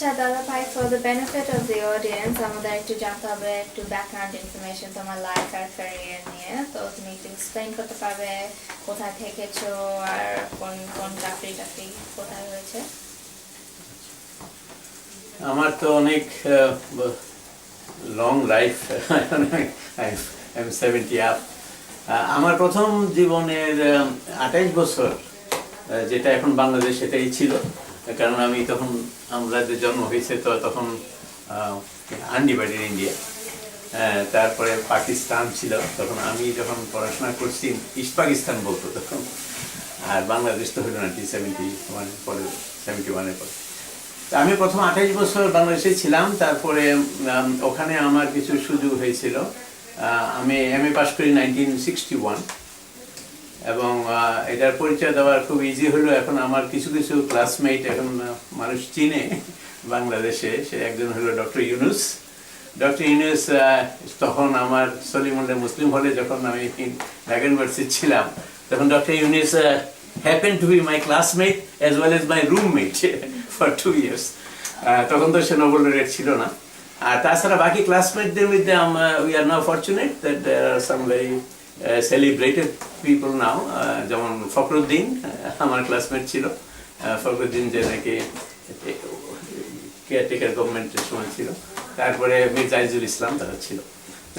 আচ্ছা দাদা ভাই, for the benefit of the audience আমাদের একটু জানতে হবে একটু ব্যাকগ্রাউন্ড ইনফরমেশন তোমার লাইফ আর ক্যারিয়ার নিয়ে। তো তুমি একটু এক্সপ্লেইন করতে পারবে কোথায় থেকেছো আর কোন কোন চাকরি টাকরি কোথায় হয়েছে? আমার তো অনেক long life, I am 70 up. আমার প্রথম জীবনের 28 বছর যেটা এখন বাংলাদেশ সেটাই ছিল, কারণ আমি তখন আমাদের জন্ম হয়েছে তো তখন আনডিভাইডেড ইন্ডিয়া, তারপরে পাকিস্তান ছিল তখন। আমি যখন পড়াশোনা করছি ইস্ট পাকিস্তান বলতো তখন, আর বাংলাদেশ তো হলো 1971 পরে, 71-এর পরে। আমি প্রথম 28 বছর বাংলাদেশে ছিলাম। তারপরে ওখানে আমার কিছু সুযোগ হয়েছিল। আমি এমএ পাস করি 1961, এবং এটার পরিচয় দেওয়ার খুব ইজি হলো। এখন আমার কিছু কিছু ক্লাসমেট এখন মানুষ চিনে বাংলাদেশে। সে একজন হলো ডক্টর ইউনুস। ডক্টর ইউনুস তখন আমার সলিমুল্লাহ মুসলিম হলে যখন আমি ঢাকা ইউনিভার্সিটি ছিলাম, তখন doctor Yunus happened to be my classmate as well as my roommate for 2 years. তখন তো সে নোবেল laureate ছিল না। আর তাছাড়া বাকি ক্লাসমেটদের মধ্যে we are now fortunate that there are some very celebrated people now, যেমন ফখরুদ্দিন আমার ক্লাসমেট ছিল। ফখরুদ্দিন যে নাকি কেয়ারটেকার গভর্নমেন্টের সময় ছিল। তারপরে মির্জা আজিজুল ইসলাম তারা ছিল।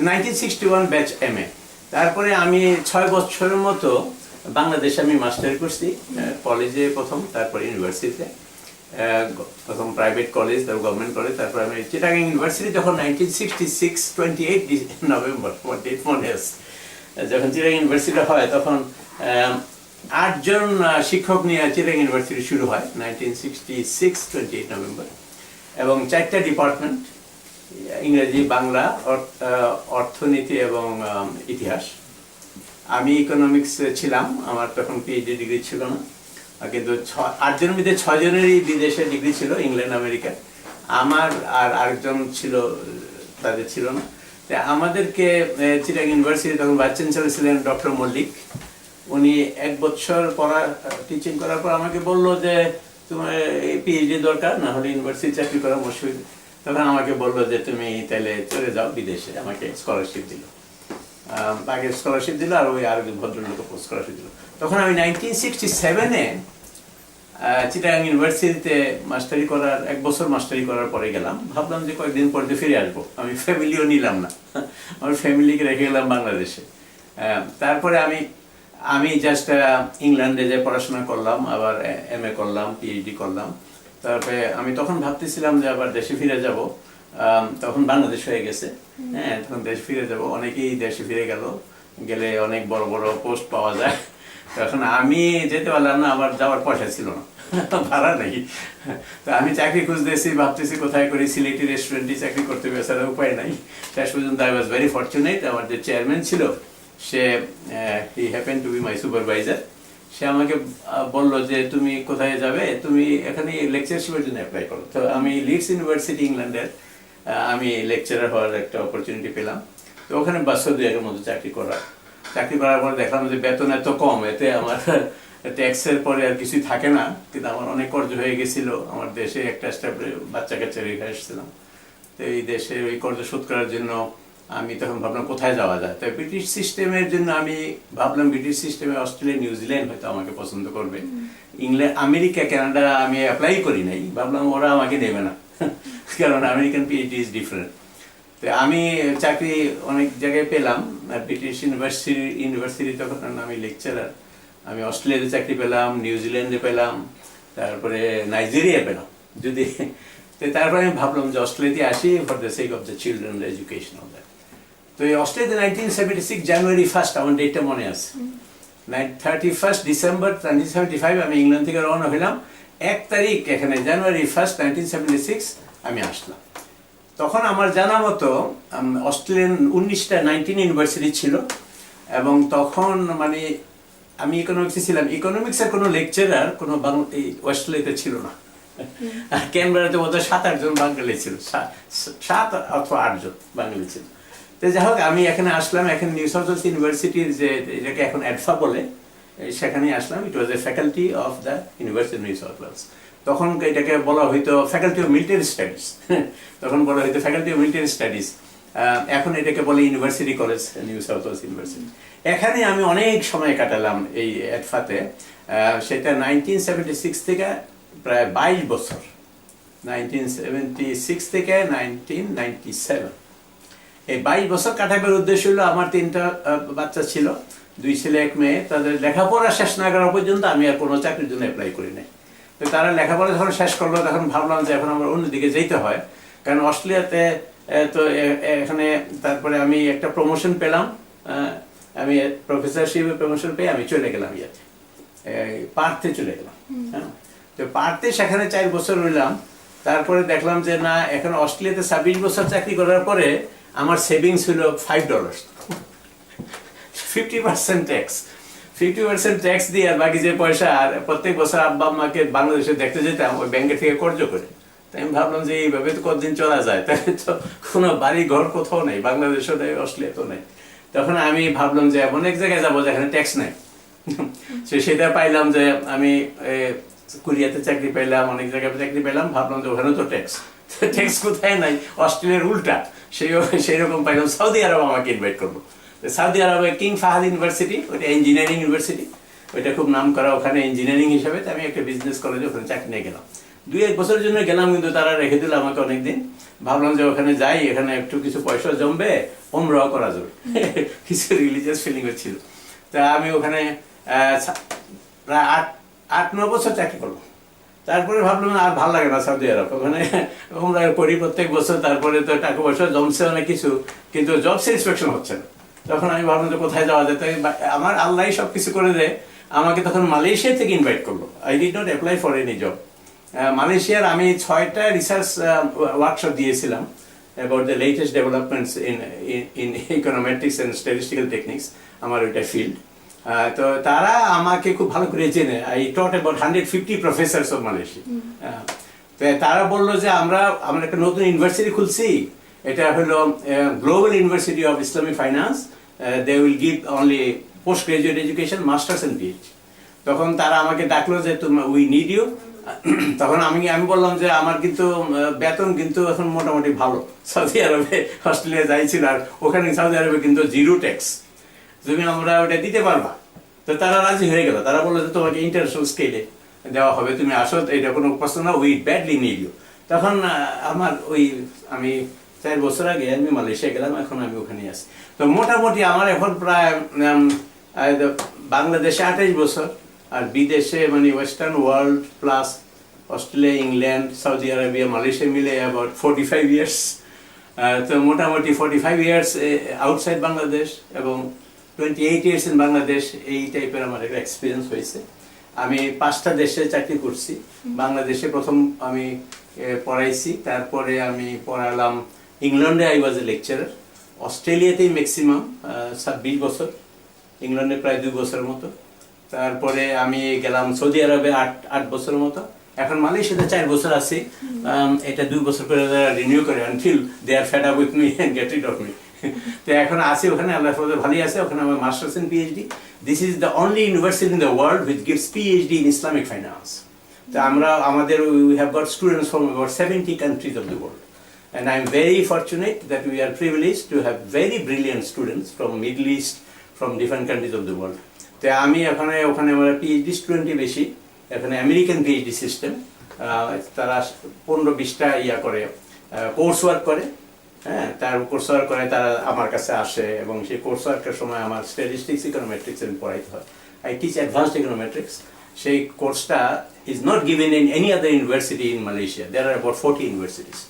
1961 ব্যাচ এমএ। তারপরে আমি 6 বছরের মতো বাংলাদেশে আমি মাস্টারি করছি, কলেজে প্রথম, তারপর ইউনিভার্সিটিতে। প্রথম প্রাইভেট কলেজ, তারপর গভর্নমেন্ট কলেজ, তারপর আমি চিটাগাং ইউনিভার্সিটি যখন 1966 28 নভেম্বর ডেট মনে আছে, যখন চিটাগাং ইউনিভার্সিটি হয় তখন 8 জন শিক্ষক নিয়ে চিটাগাং ইউনিভার্সিটি শুরু হয় 1966 28 নভেম্বর, এবং 4টা ডিপার্টমেন্ট, ইংরেজি, বাংলা, অর্থনীতি এবং ইতিহাস। আমি ইকোনমিক্স ছিলাম, আমার তখন পিএইচডি ডিগ্রি ছিল না, কিন্তু 8 জনের মধ্যে 6 জনেরই বিদেশে ডিগ্রি ছিল, ইংল্যান্ড আমেরিকা। আমার আর আরেকজন ছিল, তাদের ছিল না। আমাদেরকে চিটাগাং ইউনিভার্সিটি তখন ভাইস চ্যান্সেলর ছিলেন ডক্টর মল্লিক। উনি 1 বছর পড়া টিচিং করার পর আমাকে বললো যে তোমার পিএইচডি দরকার, না হলে ইউনিভার্সিটি চাকরি করা মুশকিল। তখন আমাকে বললো যে তুমি তাহলে চলে যাও বিদেশে। আমাকে স্কলারশিপ দিল, আগে স্কলারশিপ দিল, আর ওই আরো ভদ্রলোক স্কলারশিপ দিল। তখন আমি 1967-এ চিটাগাং ইউনিভার্সিটিতে মাস্টারি করার 1 বছর মাস্টারি করার পরে গেলাম। ভাবলাম যে কয়েকদিন পরে ফিরে আসবো। আমি ফ্যামিলিও নিলাম না, আমার ফ্যামিলিকে রেখে গেলাম বাংলাদেশে। তারপরে আমি জাস্ট ইংল্যান্ডে যে পড়াশোনা করলাম, আবার এমএ করলাম, পিএইচডি করলাম। তারপরে আমি তখন ভাবতেছিলাম যে আবার দেশে ফিরে যাব। তখন বাংলাদেশ হয়ে গেছে, তখন দেশে ফিরে যাব। অনেকেই দেশে ফিরে গেলে অনেক বড় বড় পোস্ট পাওয়া যায়। তখন আমি যেতে পারলাম না, আমার যাওয়ার পয়সা ছিল না, ভাড়া নেই। তো আমি চাকরি খুঁজতেছি, ভাবতেছি কোথায় করি। সিলেটি রেস্টুরেন্টে চাকরি করতে বেচারা উপায় নাই। শেষ পর্যন্ত আই ওয়াজ ভেরি ফর্চুনেট। আমার যে চেয়ারম্যান ছিল সে, he happen to be my supervisor. সে আমাকে বললো যে তুমি কোথায় যাবে, তুমি এখানে লেকচারশিপের জন্য অ্যাপ্লাই করো। তো আমি লিডস ইউনিভার্সিটি ইংল্যান্ডের আমি লেকচারার হওয়ার একটা অপরচুনিটি পেলাম। তো ওখানে বছর 2-এর মতো চাকরি করার পর দেখলাম যে বেতন এত কম, এতে আমার ট্যাক্সের পরে আর কিছুই থাকে না। কিন্তু আমার অনেক কর্জ হয়ে গেছিল। আমার দেশে একটা বাচ্চা কাচ্চা রেখে আসছিলাম। তো এই দেশে ওই কর্জ শোধ করার জন্য আমি তখন ভাবলাম কোথায় যাওয়া যায়। তাই ব্রিটিশ সিস্টেমের জন্য আমি ভাবলাম ব্রিটিশ সিস্টেমে অস্ট্রেলিয়া, নিউজিল্যান্ড হয়তো আমাকে পছন্দ করবে। ইংল্যান্ড, আমেরিকা, কানাডা আমি অ্যাপ্লাই করি নাই, ভাবলাম ওরা আমাকে নেবে না, কারণ আমেরিকান পিএইচডি ইজ ডিফারেন্ট। তো আমি চাকরি অনেক জায়গায় পেলাম। ব্রিটিশ ইউনিভার্সিটি তখন আমি লেকচারার। আমি অস্ট্রেলিয়াতে চাকরি পেলাম, নিউজিল্যান্ডে পেলাম, তারপরে নাইজেরিয়া পেলাম। যদি তারপরে আমি ভাবলাম যে অস্ট্রেলিয়াতে আসি for the sake of the children education of that. তো এই অস্ট্রেলিয়াতে 1976 জানুয়ারি 1 আমার ডেটটা মনে আছে। 31 ডিসেম্বর 1975 আমি ইংল্যান্ড থেকে রওনা হইলাম। 1 তারিখ এখানে জানুয়ারি 1 1976 আমি আসলাম। তখন আমার জানা মতো অস্ট্রেলিয়ান 19 ইউনিভার্সিটি ছিল, এবং তখন মানে আমি ইকোনমিক্সে ছিলাম। ইকোনমিক্সের কোনো লেকচারার কোনো অস্ট্রেলিয়াতে ছিল না। ক্যানবেরাতে বোধহয় 7-8 জন বাঙালি ছিল, 7 অথবা 8 জন বাঙালি ছিল। তো যাই হোক, আমি এখানে আসলাম। এখানে নিউ সাউথ ওয়েলস ইউনিভার্সিটির যে এটাকে এখন অ্যাডফা বলে, সেখানে আসলাম। It was a faculty of the University New South Wales. তখন এটাকে বলা হইতো ফ্যাকাল্টি অফ মিলিটারি স্টাডিজ, তখন বলা হইতো ফ্যাকাল্টি অফ মিলিটারি স্টাডিজ, এখন এটাকে বলে university college, New South Wales university. এখানে আমি অনেক সময় কাটালাম এই এডফাতে, সেটা 1976 থেকে প্রায় 22 বছর, 1976 থেকে 1997, এই 22 বছর কাটাবার উদ্দেশ্য হলো আমার 3টা বাচ্চা ছিল, 2 ছেলে 1 মেয়ে, তাদের লেখাপড়া শেষ না করা পর্যন্ত আমি আর কোনো চাকরির জন্য অ্যাপ্লাই করি নাই। তো তারা লেখাপড়া যখন শেষ করলো তখন ভাবলাম যে এখন আমার অন্যদিকে যেতে হয়, কারণ অস্ট্রেলিয়াতে তো এখানে তারপরে আমি একটা প্রমোশন পেলাম, আমি প্রফেসরশিপে প্রমোশন পেয়ে আমি চলে গেলাম ইয়াতে, পার্থে চলে গেলাম। হ্যাঁ, তো পার্থে সেখানে 4 বছর রইলাম। তারপরে দেখলাম যে না, এখন অস্ট্রেলিয়াতে 26 বছর চাকরি করার পরে আমার সেভিংস হলো $5, 50% ট্যাক্স, 50% ট্যাক্স দিয়ে আর বাকি যে পয়সা, আর প্রত্যেক বছর আব্বা আম্মাকে বাংলাদেশে দেখতে যেতাম ওই ব্যাংকে থেকে কর্জ করে। তাই আমি ভাবলাম যে এইভাবে তো কতদিন চলা যায়, তাই তো কোনো বাড়ি ঘর কোথাও নেই, বাংলাদেশও নেই, অস্ট্রেলিয়াতেও নেই। তখন আমি ভাবলাম যে এমন এক জায়গায় যাবো যেখানে ট্যাক্স নেই। সেটা পাইলাম যে আমি কোরিয়াতে চাকরি পেলাম, অনেক জায়গায় চাকরি পেলাম, ভাবলাম যে ওখানে তো ট্যাক্স কোথায় নাই, অস্ট্রেলিয়ার উল্টা। সেই রকম পাইলাম সৌদি আরব আমাকে ইনভাইট করবো। সৌদি আরবে কিং ফাহাদ ইউনিভার্সিটি, ওইটা ইঞ্জিনিয়ারিং ইউনিভার্সিটি, ওইটা খুব নাম করা ওখানে ইঞ্জিনিয়ারিং হিসাবে। আমি একটা বিজনেস কলেজে ওখানে চাকরি নিয়ে গেলাম, 2-1 বছরের জন্য গেলাম, কিন্তু তারা রেখে দিল আমাকে অনেকদিন। ভাবলাম যে ওখানে যাই, এখানে একটু কিছু পয়সা জমবে, ওমরাও করা যাবে, কিছু রিলিজিয়াস ফিলিং হচ্ছিল। তা আমি ওখানে প্রায় 8-9 বছর চাকরি করলাম। তারপরে ভাবলাম আর ভালো লাগে না সৌদি আরব, ওখানে ওমরা করি প্রত্যেক বছর, তারপরে তো টাকা পয়সা জমছে অনেক কিছু, কিন্তু জব স্যাটিসফ্যাকশন হচ্ছে না। তখন আমি ভাবলাম যে কোথায় যাওয়া যায়, তাই আমার আল্লাহ সব কিছু করে দেয়। আমাকে তখন মালয়েশিয়া থেকে ইনভাইট করলো। I did not apply for any job. মালয়েশিয়ার আমি 6টা রিসার্চ ওয়ার্কশপ দিয়েছিলাম about the latest developments in ইকোনোমেট্রিক্স and statistical techniques, আমার ওইটা ফিল্ড। তো তারা আমাকে খুব ভালো করে চেনে। I taught about 150 professors of Malaysia. তো তারা বললো যে আমরা একটা নতুন ইউনিভার্সিটি খুলছি, এটা হলো global university of Islamic finance, they will give only post graduate education, masters and PhD. তখন তারা আমাকে ডাকলো যে উই নিড ইউ। তখন আমি বললাম যে আমার কিন্তু বেতন কিন্তু এখন মোটামুটি ভালো, সৌদি আরবে অস্ট্রেলিয়া যাইছিল, আর ওখানে সৌদি আরবে কিন্তু 0 ট্যাক্স, তুমি আমরা ওটা দিতে পারবা। তো তারা রাজি হয়ে গেল, তারা বললো যে তোমাকে ইন্টারন্যাশনাল স্কেলে দেওয়া হবে, তুমি আসো, এটা কোনো প্রশ্ন না, উই ব্যাডলি নিড ইউ। তখন আমার আমি 4 বছর আগে আমি মালয়েশিয়া গেলাম, এখন আমি ওখানে আছি। তো মোটামুটি আমার এখন প্রায় বাংলাদেশে 28 বছর, আর বিদেশে মানে western world plus Australia, England, Saudi Arabia, Malaysia মিলে অ্যাবাউট 45 ইয়ার্স। তো মোটামুটি 45 ইয়ার্স আউটসাইড বাংলাদেশ এবং 28 ইয়ার্স ইন বাংলাদেশ, এই টাইপের আমার একটা এক্সপিরিয়েন্স হয়েছে। আমি 5টা দেশে চাকরি করছি। বাংলাদেশে প্রথম আমি পড়াইছি, তারপরে আমি পড়ালাম ইংল্যান্ডে, আই ওয়াজ এ লেকচারার। অস্ট্রেলিয়াতেই ম্যাক্সিমাম 26 বছর, ইংল্যান্ডে প্রায় 2 বছরের মতো। তারপরে আমি গেলাম সৌদি আরবে 8 বছরের মতো। এখন মালয়েশিয়াতে 4 বছর আছি। এটা 2 বছর করে রিনিউ করে until they are fed up with me and get rid of me. তো এখন আছি ওখানে, আল্লাহর ফজলে ভালোই আছে। ওখানে আমার masters in PhD. This is the only university in the world which gives PhD in Islamic finance. তো we have got students from about 70 countries of the world. And I'm very fortunate that we are privileged to have very brilliant students from Middle East, from different countries of the world. তো আমি ওখানে আমার PhD স্টুডেন্টই বেশি। এখানে American PhD system, তারা 15-20টা করে course work করে। হ্যাঁ, তার কোর্স ওয়ার্ক করে, তারা আমার কাছে আসে এবং সেই কোর্স ওয়ার্কের সময় আমার স্ট্যাটিস্টিক্স, ইকোনোমেট্রিক্স পড়াইতে হয়। I teach advanced econometrics. সেই কোর্সটা is not given in any other university in Malaysia. There are about 40 universities.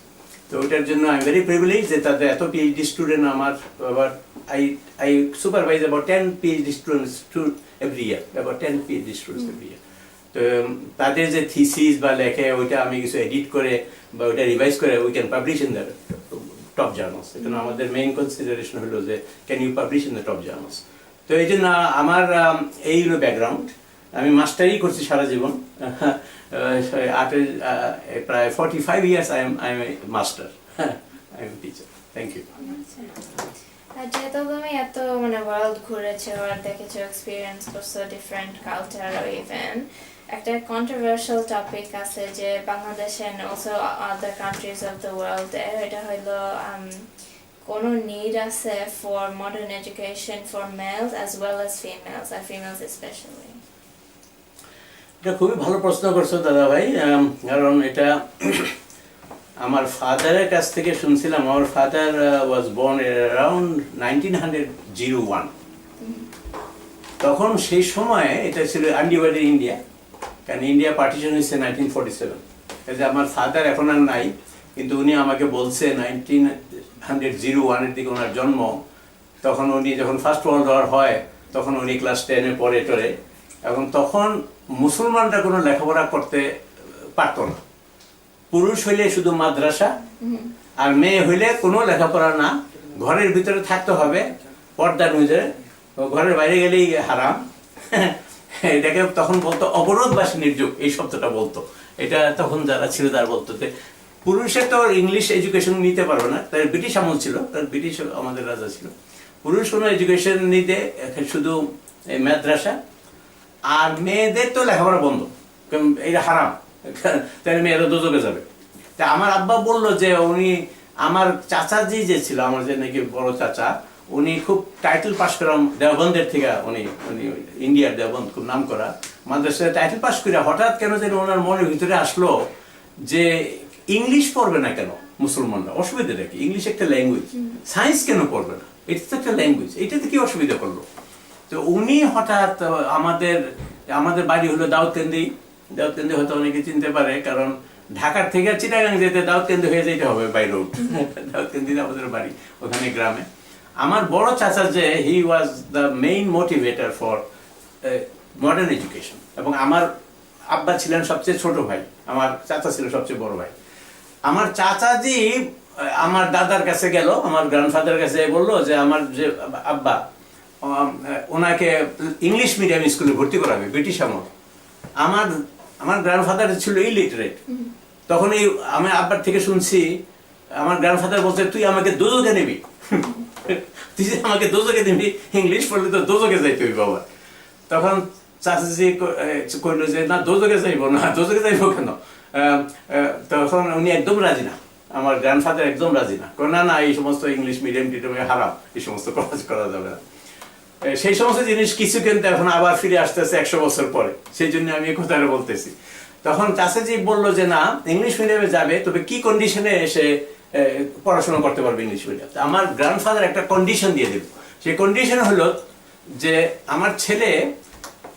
তো ওইটার জন্য আই এম ভেরি প্রিভিলেজ যে তাদের এত পিএইচডি স্টুডেন্ট আমার। আবার I supervise about 10 PhD students every year, about 10 PhD students every year. তো তাদের যে থিসিস বা লেখে ওইটা আমি কিছু এডিট করে বা ওইটা রিভাইজ করে we can publish in the top journals. এখানে আমাদের মেইন কনসিডারেশন হলো যে can you publish in the top journals. তো এই জন্য আমার এই হলো ব্যাকগ্রাউন্ড। আমি মাস্টারই করছি সারা জীবন, প্রায় 45 years I am a master, I am teacher. Thank you. যেহেতু তুমি এত ওয়ার্ল্ড ঘুরেছো আর দেখেছো, এক্সপিরিয়েন্স করছো ডিফারেন্ট কালচার ইভেন, একটা controversial topic আছে যে বাংলাদেশে and also other countries of the world এটা হলো কোনো need আছে for modern education for males as well as females and females especially. এটা খুবই ভালো প্রশ্ন করছো দাদা ভাই, কারণ এটা আমার ফাদারের কাছ থেকে শুনছিলাম। আমার ফাদার ওয়াজ বর্ন অ্যারাউন্ড 1901। তখন সেই সময় এটা ছিল আনডিভাইডেড ইন্ডিয়া, কারণ ইন্ডিয়া পার্টিশন হয়েছে 1947। যে আমার ফাদার এখন আর নাই, কিন্তু উনি আমাকে বলছে 1901-এর দিকে ওনার জন্ম। তখন উনি যখন ফার্স্ট ওয়ার্ল্ড ওয়ার হয় তখন উনি ক্লাস 10-এ পড়ে টরে, এবং তখন মুসলমানরা কোনো লেখাপড়া করতে পারত না। পুরুষ হইলে শুধু মাদ্রাসা, আর মেয়ে হইলে কোনো লেখাপড়া না, ঘরের ভিতরে থাকতে হবে পর্দার মধ্যে, ঘরের বাইরে গেলেই হারাম। এটাকে তখন বলতো অবরোধবাসিনীর যুগ, এই শব্দটা বলতো। এটা তখন যারা ছিল তারা বলতো যে পুরুষে তো ইংলিশ এডুকেশন নিতে পারবে না, তার ব্রিটিশ আমল ছিল, তার ব্রিটিশ আমাদের রাজা ছিল। পুরুষ কোনো এডুকেশন নিতে শুধু মাদ্রাসা, আর মেয়েদের তো লেখাপড়া বন্ধ, এটা হারাম, তাহলে মেয়েরা দোজখে যাবে। তা আমার আব্বা বললো যে উনি, আমার চাচাজি যে ছিল, আমার যে নাকি বড় চাচা, উনি খুব টাইটেল পাস করা দেওবন্দের থেকে, উনি ইন্ডিয়ার দেওবন্দ খুব নাম করা মাদ্রাসায় টাইটেল পাস করে হঠাৎ কেন যেন ওনার মনের ভিতরে আসলো যে ইংলিশ পড়বে না কেন মুসলমানরা, অসুবিধাটা কি? ইংলিশ একটা ল্যাঙ্গুয়েজ, সায়েন্স কেন পড়বে না? এটা তো একটা ল্যাঙ্গুয়েজ, এটাতে কি অসুবিধা করলো? তো উনি হঠাৎ আমাদের বাড়ি হলো দাউদকান্দি। দাউদকান্দি হয়তো অনেকে চিনতে পারে, কারণ ঢাকার থেকে চিটাগাং যেতে দাউদকান্দি হয়ে যেতে হবে বাই রোড। দাউদকান্দি আমাদের বাড়ি, ওখানে গ্রামে। আমার বড় চাচা যে he was the main motivator for modern education, এবং আমার আব্বা ছিলেন সবচেয়ে ছোট ভাই, আমার চাচা ছিল সবচেয়ে বড় ভাই। আমার চাচাজি আমার দাদার কাছে গেল, আমার গ্র্যান্ডফাদারের কাছে বললো যে আমার যে আব্বা ওনাকে ইংলিশ মিডিয়াম স্কুলে ভর্তি করাবে, ব্রিটিশ আমল। আমার গ্র্যান্ডফাদার ছিল ইলিটারেট। তখন এই আমি আব্বার থেকে শুনছি, আমার গ্র্যান্ডফাদার বলছে তুই আমাকে দোজখে নিবি, তুই যে আমাকে দোজখে নিবি, ইংলিশ পড়লে তো দোজখে যাইতে হইব আবার। তখন চাচাজি কইল যে না, দোজখে যাইব না। দোজখে যাইব কেন? তখন উনি একদম রাজি না, আমার গ্র্যান্ডফাদার একদম রাজি না, না না, এই সমস্ত ইংলিশ মিডিয়াম টিডিয়ামে হারাম, এই সমস্ত করা যাবে না। সেই সমস্ত জিনিস কিছু কিন্তু এখন আবার ফিরে আসতেছে 100 বছর পরে, সেই জন্য আমি এই কথাটা বলতেছি। তখন চাচাজি বললো যে না, ইংলিশ মিডিয়ামে যাবে, তবে কি কন্ডিশনে এসে পড়াশোনা করতে পারবে ইংলিশ মিডিয়াম। আমার গ্র্যান্ডফাদার একটা কন্ডিশন দিয়ে দেব, সেই কন্ডিশন হলো যে আমার ছেলে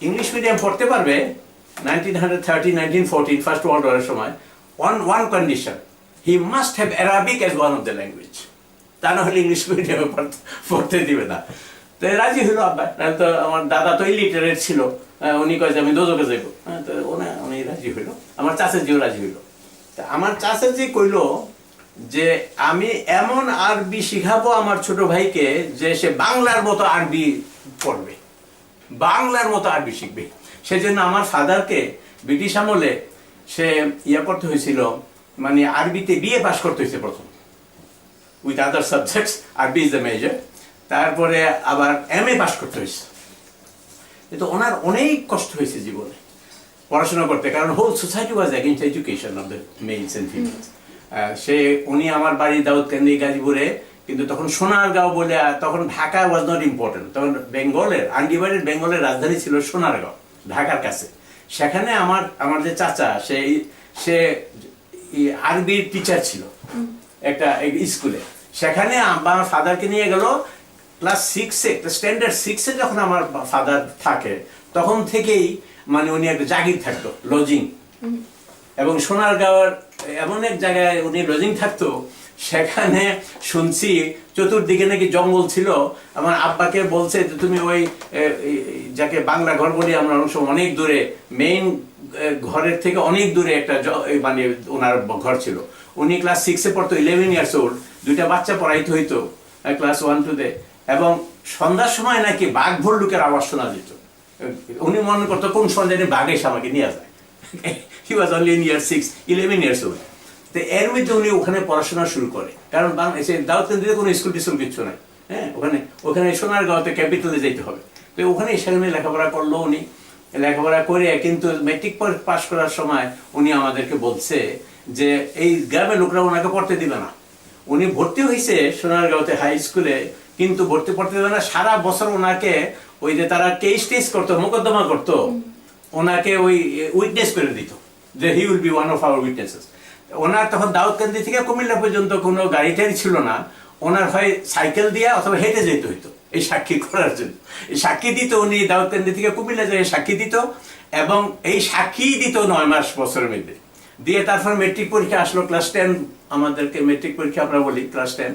ইংলিশ মিডিয়াম পড়তে পারবে 1913-1914 ফার্স্ট ওয়ার্ল্ড ওয়ারের সময়, one condition, he must have Arabic as one of the language, তা না হলে ইংলিশ মিডিয়ামে পড়তে দিবে না। তো রাজি হইলো আব্বা, তো আমার দাদা তো ইলিটারেট ছিল, উনি কয় যে আমি দোজখে যাইব, তো উনি রাজি হইলো, আমার চাচাজিও রাজি হইলো। তা আমার চাচাজি কইলো যে আমি এমন আরবি শিখাবো আমার ছোট ভাইকে যে সে বাংলার মতো আরবি পড়বে, বাংলার মতো আরবি শিখবে। সেজন্য আমার ফাদারকে ব্রিটিশ আমলে সে করতে হয়েছিল, মানে আরবিতে বিএ পাস করতে হয়েছে প্রথম, উইথ আদার সাবজেক্টস, আরবি ইজ দ্য মেজর। তারপরে আবার এমএ পাস করতে হয়েছে। কিন্তু ওনার অনেক কষ্ট হয়েছে জীবনে পড়াশোনা করতে, কারণ whole society was against education of the males and females. উনি আমার বাড়ি দাউদকান্দি গাজীপুরে, কিন্তু তখন সোনারগাঁও বলে, তখন ঢাকা ওয়াজ নট ইম্পর্টেন্ট, তখন বেঙ্গলের আনডিভাইডেড বেঙ্গলের রাজধানী ছিল সোনারগাঁও, ঢাকার কাছে। সেখানে আমার যে চাচা সে আরবির টিচার ছিল একটা স্কুলে। সেখানে আমার ফাদারকে নিয়ে গেল ক্লাস 6-এ, স্ট্যান্ডার্ড 6-এ যখন আমার ফাদার থাকে, তখন থেকেই মানে উনি একটা জাগির থাকতো, লজিং। এবং সোনারগাঁওয়ের এমন এক জায়গায় উনি লজিং থাকতো, সেখানে শুনছি চতুর্দিকে নাকি জঙ্গল ছিল। আমার আব্বাকে বলছে যে তুমি ওই যাকে বাংলা ঘর বলি আমরা, অনেক দূরে, মেইন ঘরের থেকে অনেক দূরে একটা মানে ওনার ঘর ছিল। উনি ক্লাস 6-এ পড়তো, 11 ইয়ার্স ওল্ড, দুইটা বাচ্চা পড়াইতে হইতো ক্লাস 1-2-তে। এবং সন্ধ্যার সময় নাকি বাঘ ভল্লুকের আওয়াজ শোনা যেত। উনি মনে করতো কোন সন্ধ্যায় বাঘ এসে আমাকে নিয়ে যায়। He was only in year 11 years old. তো এর মধ্যে উনি ওখানে পড়াশোনা শুরু করে, কারণ দাউদকান্দিতে কোনো স্কুল টিস্কুল কিচ্ছু নাই। ওখানে সোনারগাঁওতে ক্যাপিটালে যেতে হবে, তো ওখানে সেখানে লেখাপড়া করলো উনি। লেখাপড়া করে কিন্তু মেট্রিক পাস করার সময় উনি আমাদেরকে বলছে যে এই গ্রামের লোকরা ওনাকে পড়তে দিবে না। উনি ভর্তি হয়েছে সোনারগাঁওতে হাই স্কুলে, কিন্তু ভর্তি পড়তে দেবে না। সারা বছর ওনাকে ওই যে তারা টেস্ট করতো, মোকদ্দমা করতো, ওনাকে ওই উইটনেস করে দিত যে he will be one of our witnesses. ওনার তখন দাউদকান্দি থেকে কুমিল্লা পর্যন্ত কোনো গাড়ি টাড়ি ছিল না, ওনার হয় সাইকেল দিয়ে অথবা হেঁটে যেতে হইতো এই সাক্ষী করার জন্য। এই সাক্ষী দিত, উনি দাউদকান্দি থেকে কুমিল্লা যায় সাক্ষী দিত, এবং এই সাক্ষী দিত 9 মাস বছরের মধ্যে দিয়ে। তারপর মেট্রিক পরীক্ষা আসলো, ক্লাস 10 আমাদেরকে মেট্রিক পরীক্ষা আমরা বলি ক্লাস 10।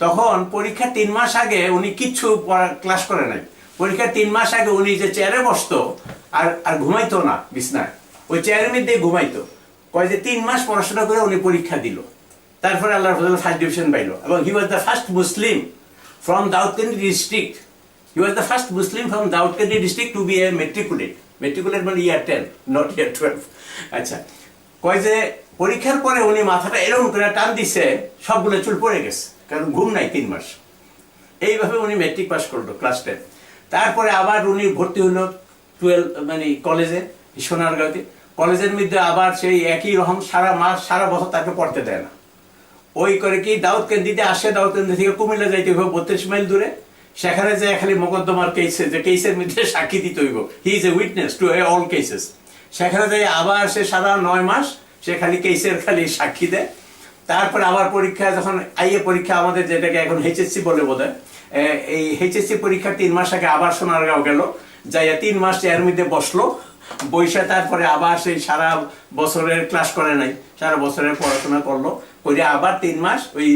তখন পরীক্ষা 3 মাস আগে উনি কিচ্ছু ক্লাস করে নাই। পরীক্ষা 3 মাস আগে উনি যে চেয়ারে বসতো আর ঘুমাইতো না বিছনায়, ওই চেয়ারের মধ্যে ঘুমাইতো। কয় যে 3 মাস পড়াশোনা করে উনি পরীক্ষা দিল, তারপরে আল্লাহর ফজলে ফার্স্ট ডিভিশন পাইল। এবং he was the first Muslim from Daudkandi district. He was the first Muslim from Daudkandi district to be a matriculate. Matriculate মানে ইয়ার 10, নট ইয়ার 12। আচ্ছা, কয় যে পরীক্ষার পরে উনি মাথাটা এরকম করে টান দিছে, সবগুলো চুল পড়ে গেছে, কারণ ঘুম নাই 3 মাস। এইভাবে উনি মেট্রিক পাস করলো ক্লাস 10। তারপরে আবার উনি ভর্তি হলো 12 মানে কলেজে, সোনারগাঁওতে। কলেজের মধ্যে আবার সেই একই রকম সারা মাস সারা বছর তাকে পড়তে দেয় না। ওই করে কি দাউদকান্দিতে আসে, দাউদকান্দি থেকে কুমিল্লা যাইতে হইব 32 মাইল দূরে। সেখানে যে খালি মোকদ্দমার কেসে, যে কেসের মধ্যে সাক্ষী দিতে হইব, he is a witness to all cases. সেখানে যাই আবার সে সারা 9 মাস সে খালি কেসের খালি সাক্ষী দেয়। তারপরে আবার পরীক্ষা, যখন আইএ পরীক্ষা আমাদের যেটাকে এখন এইচএসসি বলে বোধহয়, এই এইচএসসি পরীক্ষা 3 মাস আগে আবার সোনারগাঁও গেল, যাইয়া 3 মাস এর মধ্যে বসলো, বৈশা তারপরে আবার সেই সারা বছরের ক্লাস করে নাই, সারা বছরের পড়াশোনা করলো, করে আবার 3 মাস ওই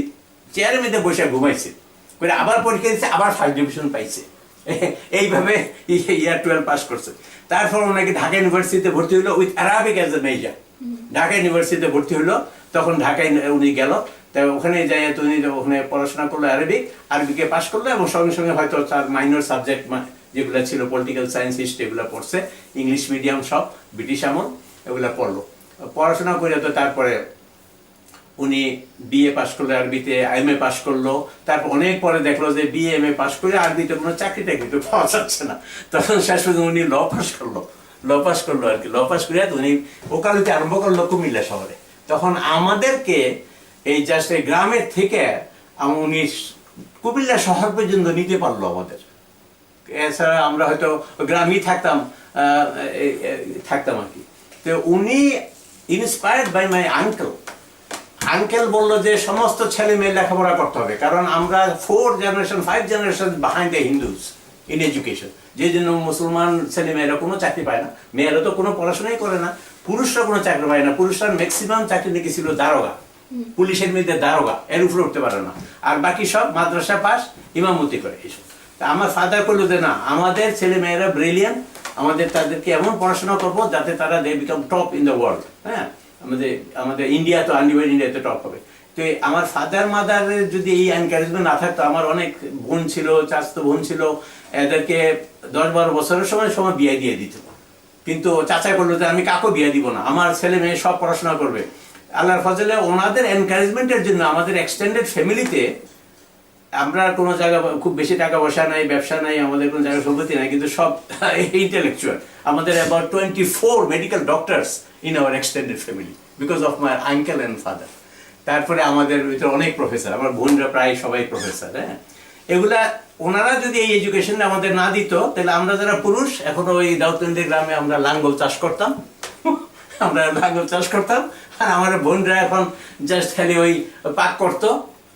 চেয়ারের মধ্যে বসে ঘুমাইছে, করে আবার পরীক্ষা দিচ্ছে, আবার ফার্স্ট ডিভিশন পাইছে। এইভাবে ইয়ার 12 পাস করছে। তারপর ওনাকে ঢাকা ইউনিভার্সিটিতে ভর্তি হলো with Arabic as a major. Dhaka ইউনিভার্সিটিতে ভর্তি হলো, তখন ঢাকায় উনি গেল, তাই ওখানে যাই উনি ওখানে পড়াশোনা করলো আরবিকে পাস করলো, এবং সঙ্গে সঙ্গে হয়তো তার মাইনর সাবজেক্ট যেগুলো ছিল পলিটিক্যাল সায়েন্স, হিস্ট্রি, এগুলো পড়ছে। ইংলিশ মিডিয়াম সব, ব্রিটিশ আমল, এগুলো পড়লো। পড়াশোনা করে তো তারপরে উনি বিএ পাস করলো আরবিতে, এমএ পাস করলো। তারপর অনেক পরে দেখলো যে বিএ এমএ পাস করে আরবিতে কোনো চাকরি টাকরি তো পাওয়া যাচ্ছে না। তখন শেষ পর্যন্ত উনি ল পাস করলো আর কি। ল পাস করে উনি ওকালতি আরম্ভ করলো কুমিল্লা শহরে। তখন আমাদেরকে এই জাস্ট এই গ্রামের থেকে উনি কুমিল্লা শহর পর্যন্ত নিতে পারলো আমাদের। এছাড়া আমরা হয়তো গ্রামেই থাকতাম আর কি। তো উনি ইন্সপায়ার্ড বাই মাই আঙ্কেল বললো যে সমস্ত ছেলে মেয়ে লেখাপড়া করতে হবে, কারণ আমরা 4 generation 5 generation behind the Hindus in education. যে জন্য মুসলমান ছেলে মেয়েরা কোনো চাকরি পায় না, মেয়েরা তো কোনো পড়াশোনাই করে না, পুরুষরা কোনো চাকরি পায় না। পুরুষরা ম্যাক্সিমাম চাকরি নাকি ছিল দারোগা, পুলিশের মধ্যে দারোগা, এর উপরে উঠতে পারে না। আর বাকি সব মাদ্রাসা পাস, ইমামতি করে এইসব। তা আমার ফাদার করলো যে না, আমাদের ছেলে মেয়েরা ব্রিলিয়ান্ট, তাদেরকে এমন পড়াশোনা করবো যাতে তারা they become top in the world. হ্যাঁ, আমাদের ইন্ডিয়া তো আনডিভাইড ইন্ডিয়াতে টপ হবে। তো আমার ফাদার মাদারের যদি এই এনকারেজমেন্ট না থাকতো, আমার অনেক বোন ছিল, চাচাতো বোন ছিল, এদেরকে 10-12 বছরের সময় বিয়ে দিয়ে দিত। কিন্তু চাচা করলো যে আমি কাউকে বিয়ে দিব না, আমার ছেলে মেয়ে সব পড়াশোনা করবে। আল্লাহর ফজলে ওনাদের এনকারেজমেন্টের জন্য আমাদের এক্সটেন্ডেড ফ্যামিলিতে, আমরা কোনো জায়গা খুব বেশি টাকা পয়সা নাই, ব্যবসা নাই, আমাদের কোনো জায়গায় সম্পত্তি নাই, কিন্তু সব ইন্টেলেকচুয়াল। আমাদের about 24 medical doctors in our extended family because of my uncle and father. তারপরে আমাদের ভিতরে অনেক প্রফেসর, আমার বোনরা প্রায় সবাই প্রফেসর। হ্যাঁ, এগুলা ওনারা যদি এই এডুকেশনটা আমাদের না দিত, তাহলে আমরা যারা পুরুষ এখনো ওই দাউদকান্দি গ্রামে আমরা লাঙ্গল চাষ করতাম, আর আমার বোনরা এখন জাস্ট খালি ওই পাক করতো,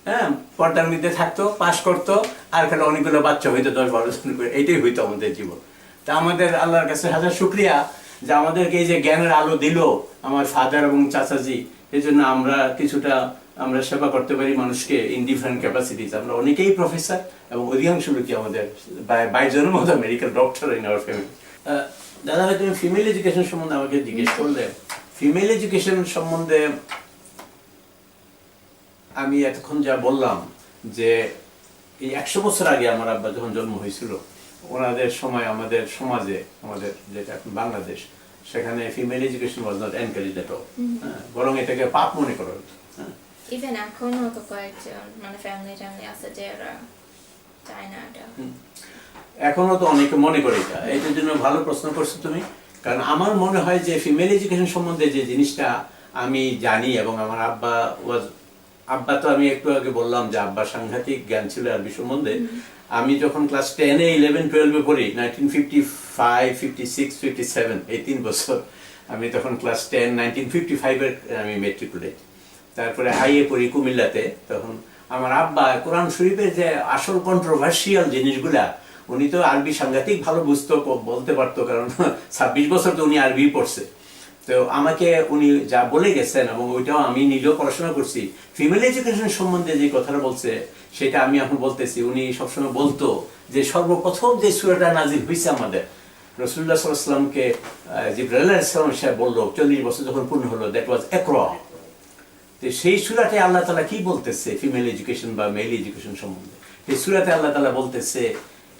হ্যাঁ, পর্দার মধ্যে থাকতো, পাস করতো, আর খালি অনেকগুলো বাচ্চা হইতো 10-12 জন করে। এইটাই হইতো আমাদের জীবন। তা আমাদের আল্লাহর কাছে হাজার শুকরিয়া যে আমাদেরকে এই যে জ্ঞানের আলো দিল আমার ফাদার এবং চাচাজি, এই জন্য আমরা কিছুটা আমরা সেবা করতে পারি মানুষকে ইন ডিফারেন্ট ক্যাপাসিটিস। আমরা অনেকেই প্রফেসর, এবং অধিকাংশ লোকই আমাদের 22 জনের মতো medical doctor in our family. দাদা ভাই, তুমি ফিমেল এডুকেশন সম্বন্ধে আমাকে জিজ্ঞেস করলে, ফিমেল এডুকেশন সম্বন্ধে আমি এতক্ষণ যা বললাম যে এই 100 বছর আগে আমার আব্বা যখন জন্ম হয়েছিল, ওনাদের সময় আমাদের সমাজে, আমাদের যেটা এখন বাংলাদেশ, সেখানে female education was not encouraged at all. বরং এটাকে পাপ মনে করা হতো। ইভেন এখনো তো কয়েকজন মানে ফ্যামিলি আছে যারা চায় না এটা। এখনো তো অনেকে মনে করে এটা, এটার জন্য ভালো প্রশ্ন করছো তুমি। কারণ আমার মনে হয় যে ফিমেল এডুকেশন সম্বন্ধে যে জিনিসটা আমি জানি, এবং আমার আব্বা তো আমি একটু আগে বললাম যে আব্বার সাংঘাতিক জ্ঞান ছিল আরবি সম্বন্ধে। আমি যখন ক্লাস 10-এ 11-12-এ পড়ি 1955, 56, 57, এই 3 বছর, আমি তখন ক্লাস 10 1955-এর আমি মেট্রিকুলেট। তারপরে হাইয়ে পড়ি কুমিল্লাতে। তখন আমার আব্বা কোরআন শরীফের যে আসল কন্ট্রোভার্সিয়াল জিনিসগুলা, উনি তো আরবি সাংঘাতিক ভালো বুঝতো, বলতে পারতো, কারণ 26 বছর তো উনি আরবি পড়ছে। তো আমাকে উনি যা বলে গেছেন, এবং ওইটাও আমি নিজেও পড়াশোনা করছি, ফিমেল এডুকেশন সম্বন্ধে যে কথাটা বলছে সেটা আমি এখন বলতেছি। উনি সবসময় বলতো যে সর্বপ্রথম যে সূরাটা নাজিল হয়েছে আমাদের রাসূলুল্লাহ সাল্লাল্লাহু আলাইহি ওয়াসাল্লামকে, জিবরাইল আলাইহিস সালাম সাহেব বললো 40 বছর যখন পূর্ণ হলো, দ্যাট ওয়াজ ইকরা। তো সেই সূরাতে আল্লাহ তাআলা কি বলতেছে ফিমেল এডুকেশন বা মেল এডুকেশন সম্বন্ধে? এই সূরাতে আল্লাহ তাআলা বলতেছে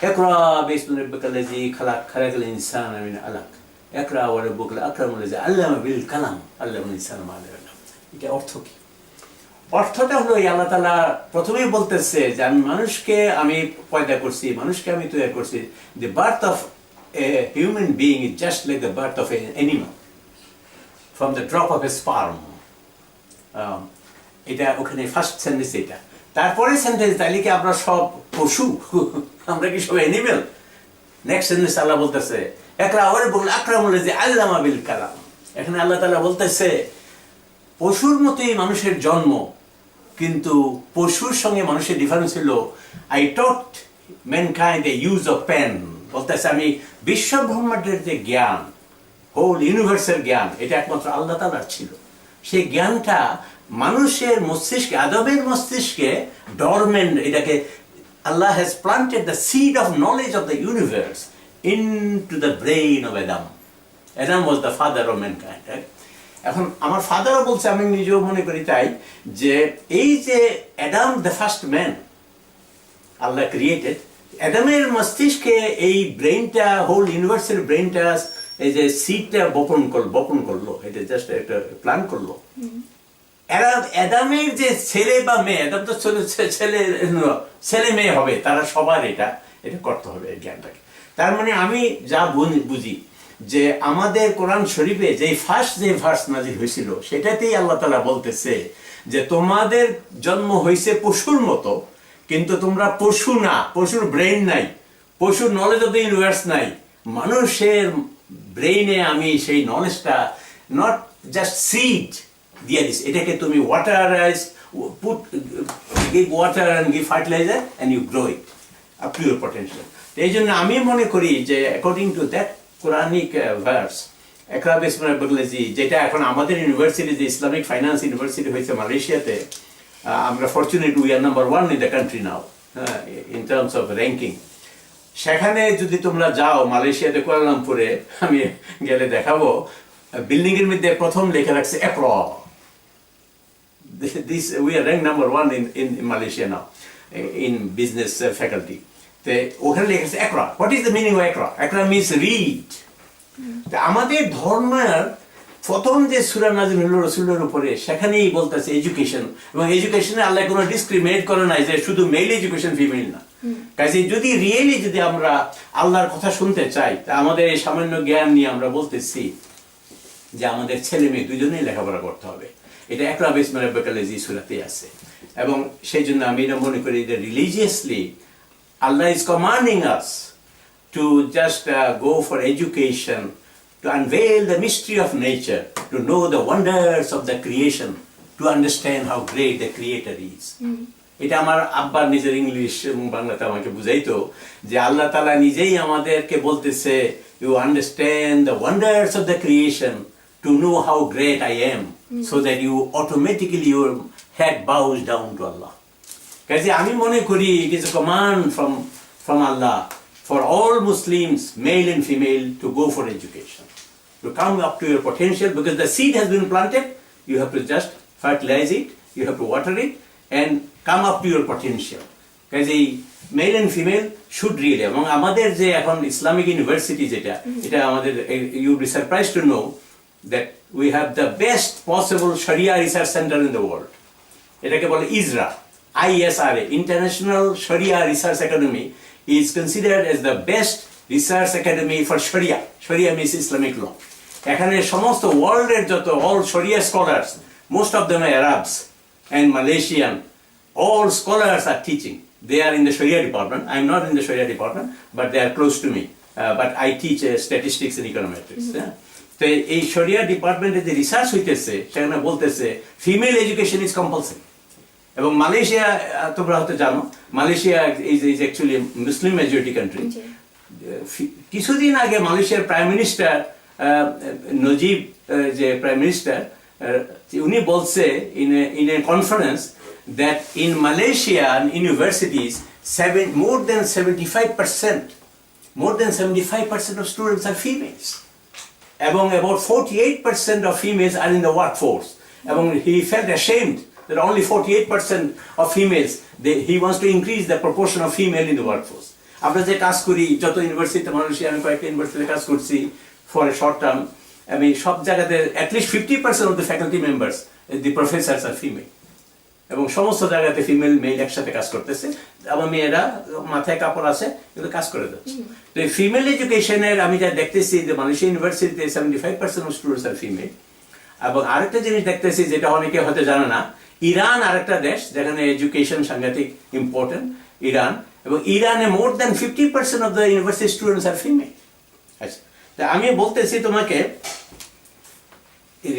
ইকরা বিসমি রাব্বিকাল্লাযী খালাক, খালাকাল ইনসানা মিন আলাক, ইকরা ওয়া রাব্বুকাল আকরামুল্লাযী আল্লামা বিল কালাম, আল্লামাল ইনসানা মা লাম ইয়ালাম। এটা অর্থ কি? অর্থটা হলো আল্লাহ তাআলা প্রথমেই বলতেছে যে আমি মানুষকে আমি পয়দা করছি, মানুষকে আমি তৈরি করছি। The birth of a human being is just like the birth of an animal from the drop of a sperm. এটা ওখানে ফার্স্ট সেন্টেন্স এটা। তারপরে সেন্টেন্স, তাইলে কি আমরা সব পশু? আমরা কি সব অ্যানিমেল? নেক্সট সেন্টেন্স আল্লাহ বলতেছে ইকরা ওয়া রাব্বুকাল আকরামুল্লাযী আল্লামা বিল কালাম। এখানে আল্লাহ তাআলা বলতেছে পশুর মতোই মানুষের জন্ম, কিন্তু পশুর সঙ্গে মানুষের ডিফারেন্স হলো I taught mankind a use of pen. বলতেছে আমি বিশ্ব ব্রহ্মাণ্ডের যে জ্ঞান, হোল ইউনিভার্সের জ্ঞান, এটা একমাত্র আল্লাহ তাআলার ছিল। সেই জ্ঞানটা মানুষের মস্তিষ্কে, আদমের মস্তিষ্কে ডরমেন্ট, এটাকে Allah has planted the seed of knowledge of the universe into the brain of Adam. Adam was the father of mankind. এখন আমার ফাদারও বলছে, আমি নিজেও মনে করি তাই, যে এই যে Adam the first man Allah created, অ্যাডামের মস্তিষ্কে এই ব্রেইনটা, হোল ইউনিভার্সের ব্রেইনটা, এই যে সিডটা বপন করলো, এটা জাস্ট একটা প্ল্যান করলো। অ্যাডামের যে ছেলে বা মেয়ে, অ্যাডাম তো ছেলে মেয়ে হবে, তারা সবার এটা করতে হবে এই জ্ঞানটাকে। তার মানে আমি যা বুঝি যে আমাদের কোরআন শরীফে যে ফার্স্ট যে ভার্স নাজিল হয়েছিল, সেটাতেই আল্লাহ তাআলা বলতেছে যে তোমাদের জন্ম হয়েছে পশুর মতো, কিন্তু তোমরা পশু না, পশুর ব্রেইন নাই, পশুর নলেজ অফ দ্য ইউনিভার্স নাই। মানুষের ব্রেইনে আমি সেই নলেজটা, নট জাস্ট সিড দিয়ে দিস, এটাকে তুমি waterise, put, give water and give fertiliser and you grow it up to your potential. এই জন্য আমি মনে করি যে according to that Quranic verse, ইকরা বিসমি রাব্বিকাল্লাযী, যেটা এখন আমাদের ইউনিভার্সিটি, যে ইসলামিক ফাইন্যান্স ইউনিভার্সিটি হয়েছে মালয়েশিয়াতে, আমরা fortunate, we are number 1 in the country now in terms of ranking. সেখানে যদি তোমরা যাও মালয়েশিয়াতে, কুয়ালালামপুরে, আমি গেলে দেখাবো, বিল্ডিং এর মধ্যে প্রথম লেখা রাখছে ইকরা। This we are ranked number 1 in Malaysia now in business faculty. তে ওখানে লেখা আছে ইকরা। What is the meaning of Iqra? Iqra means read. তা আমাদের ধর্মের প্রথম যে সূরা নাযিল হলো রাসূলের উপরে, সেখানেই বলতেছে এডুকেশন, এবং এডুকেশনে আল্লাহ কোনো ডিসক্রিমিনেট করে নাই যে শুধু মেল এডুকেশন, ফিমেল না। কাজে যদি রিয়েলি যদি আমরা আল্লাহর কথা শুনতে চাই, তা আমাদের এই সামান্য জ্ঞান নিয়ে আমরা বলতেছি যে আমাদের ছেলে মেয়ে দুজনেই লেখাপড়া করতে হবে। এটা ইকরা বিসমি রাব্বিকাল্লাযী সূরাতে আছে। এবং সেই জন্য আমি এটা মনে করি যে religiously Allah is commanding us to just go for education, to unveil the mystery of nature, to know the wonders of the creation, to understand how great the Creator is. এটা আমার আব্বার নিজের ইংলিশ এবং বাংলাতে আমাকে বুঝাইতো যে আল্লাহ তাআলা নিজেই আমাদেরকে বলতেছে, you understand the wonders of the creation to know how great I am, so that you automatically your head bows down to Allah. কাজে আমি মনে করি it is a command from Allah for all Muslims, male and female, to go for education, to come up to your potential, because the seed has been planted. You have to just fertilize it, you have to water it, and come up to your potential. কাজে male and female should really, এবং আমাদের যে এখন Islamic university যেটা, এটা আমাদের, you be surprise to know that we have the best possible sharia research centre in the world. এটাকে বলে ISRA, ISRA, International Sharia Research Academy, is considered as the best research academy for Sharia. Sharia means Islamic law. এখানে সমস্ত ওয়ার্ল্ডের যত all Sharia scholars, most of them are Arabs and Malaysian, all scholars are teaching. They are in the Sharia department. I am not in the Sharia department, but they are close to me. But I teach statistics and econometrics. Yeah? তো এই Sharia ডিপার্টমেন্টে যে research হইতেছে সেখানে বলতেছে female education is compulsory. এবং Malaysia তোমরা হয়তো জানো, Malaysia is actually Muslim majority country. কিছুদিন আগে মালয়েশিয়ার প্রাইম মিনিস্টার নজিব, যে প্রাইম মিনিস্টার, উনি বলছে in a conference that in Malaysian universities more than 75% of students are females, এবং about 48% of females are in the workforce, এবং he felt ashamed that only 48% of females, he wants to increase the proportion of female in the workforce. আমরা যে কাজ করি যত ইউনিভার্সিটিতে, Malaysia আমি কয়েকটা ইউনিভার্সিটিতে কাজ করছি ফর এ শর্ট টার্ম, আমি সব জায়গাতে at least 50% of the faculty members, the professors are female, এবং সমস্ত জায়গাতে ফিমেল মেল একসাথে কাজ করতেছে। আমার মেয়েরা মাথায় কাপড় আছে কিন্তু কাজ করে যাচ্ছে। তো এই ফিমেল এডুকেশনের আমি যা দেখতেছি যে মালয়েশিয়া ইউনিভার্সিটিতে 75% of students are female। এবং আরেকটা জিনিস দেখতেছি যেটা অনেকে হয়তো জানে না, ইরান আরেকটা দেশ যেখানে এডুকেশন সাংঘাতিক ইম্পর্টেন্ট, ইরান। এবং ইরানে more than 50% of the university students are female। আচ্ছা, তা আমি বলতেছি তোমাকে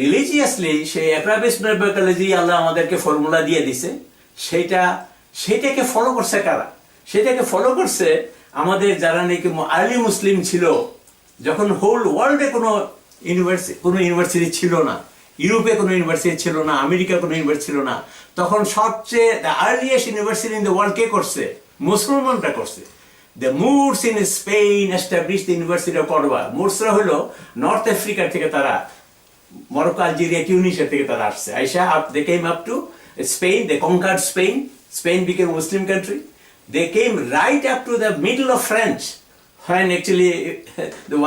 রিলিজিয়াসলি সেই একরাবিসমের আল্লাহ আমাদেরকে ফর্মুলা দিয়ে দিছে, সেটাকে ফলো করছে কারা? সেটাকে ফলো করছে আমাদের যারা নাকি আর্লি মুসলিম ছিল, যখন হোল ওয়ার্ল্ডে কোনো ইউনিভার্সিটি ছিল না, ইউরোপে কোনো ইউনিভার্সিটি ছিল না, আমেরিকা কোনো ইউনিভার্সিটি ছিল না, তখন সবচেয়ে earliest university in the world কে করছে? মুসলমানরা করছে। The Moors in Spain established the University of Cordoba. Moorsরা হলো নর্থ আফ্রিকা থেকে, তারা মরক্কো, আলজেরিয়া, টিউনিশিয়া থেকে তারা আসছে। They came up to Spain, they conquered Spain. Spain became a Muslim country. They came right up to the middle of France, when actually the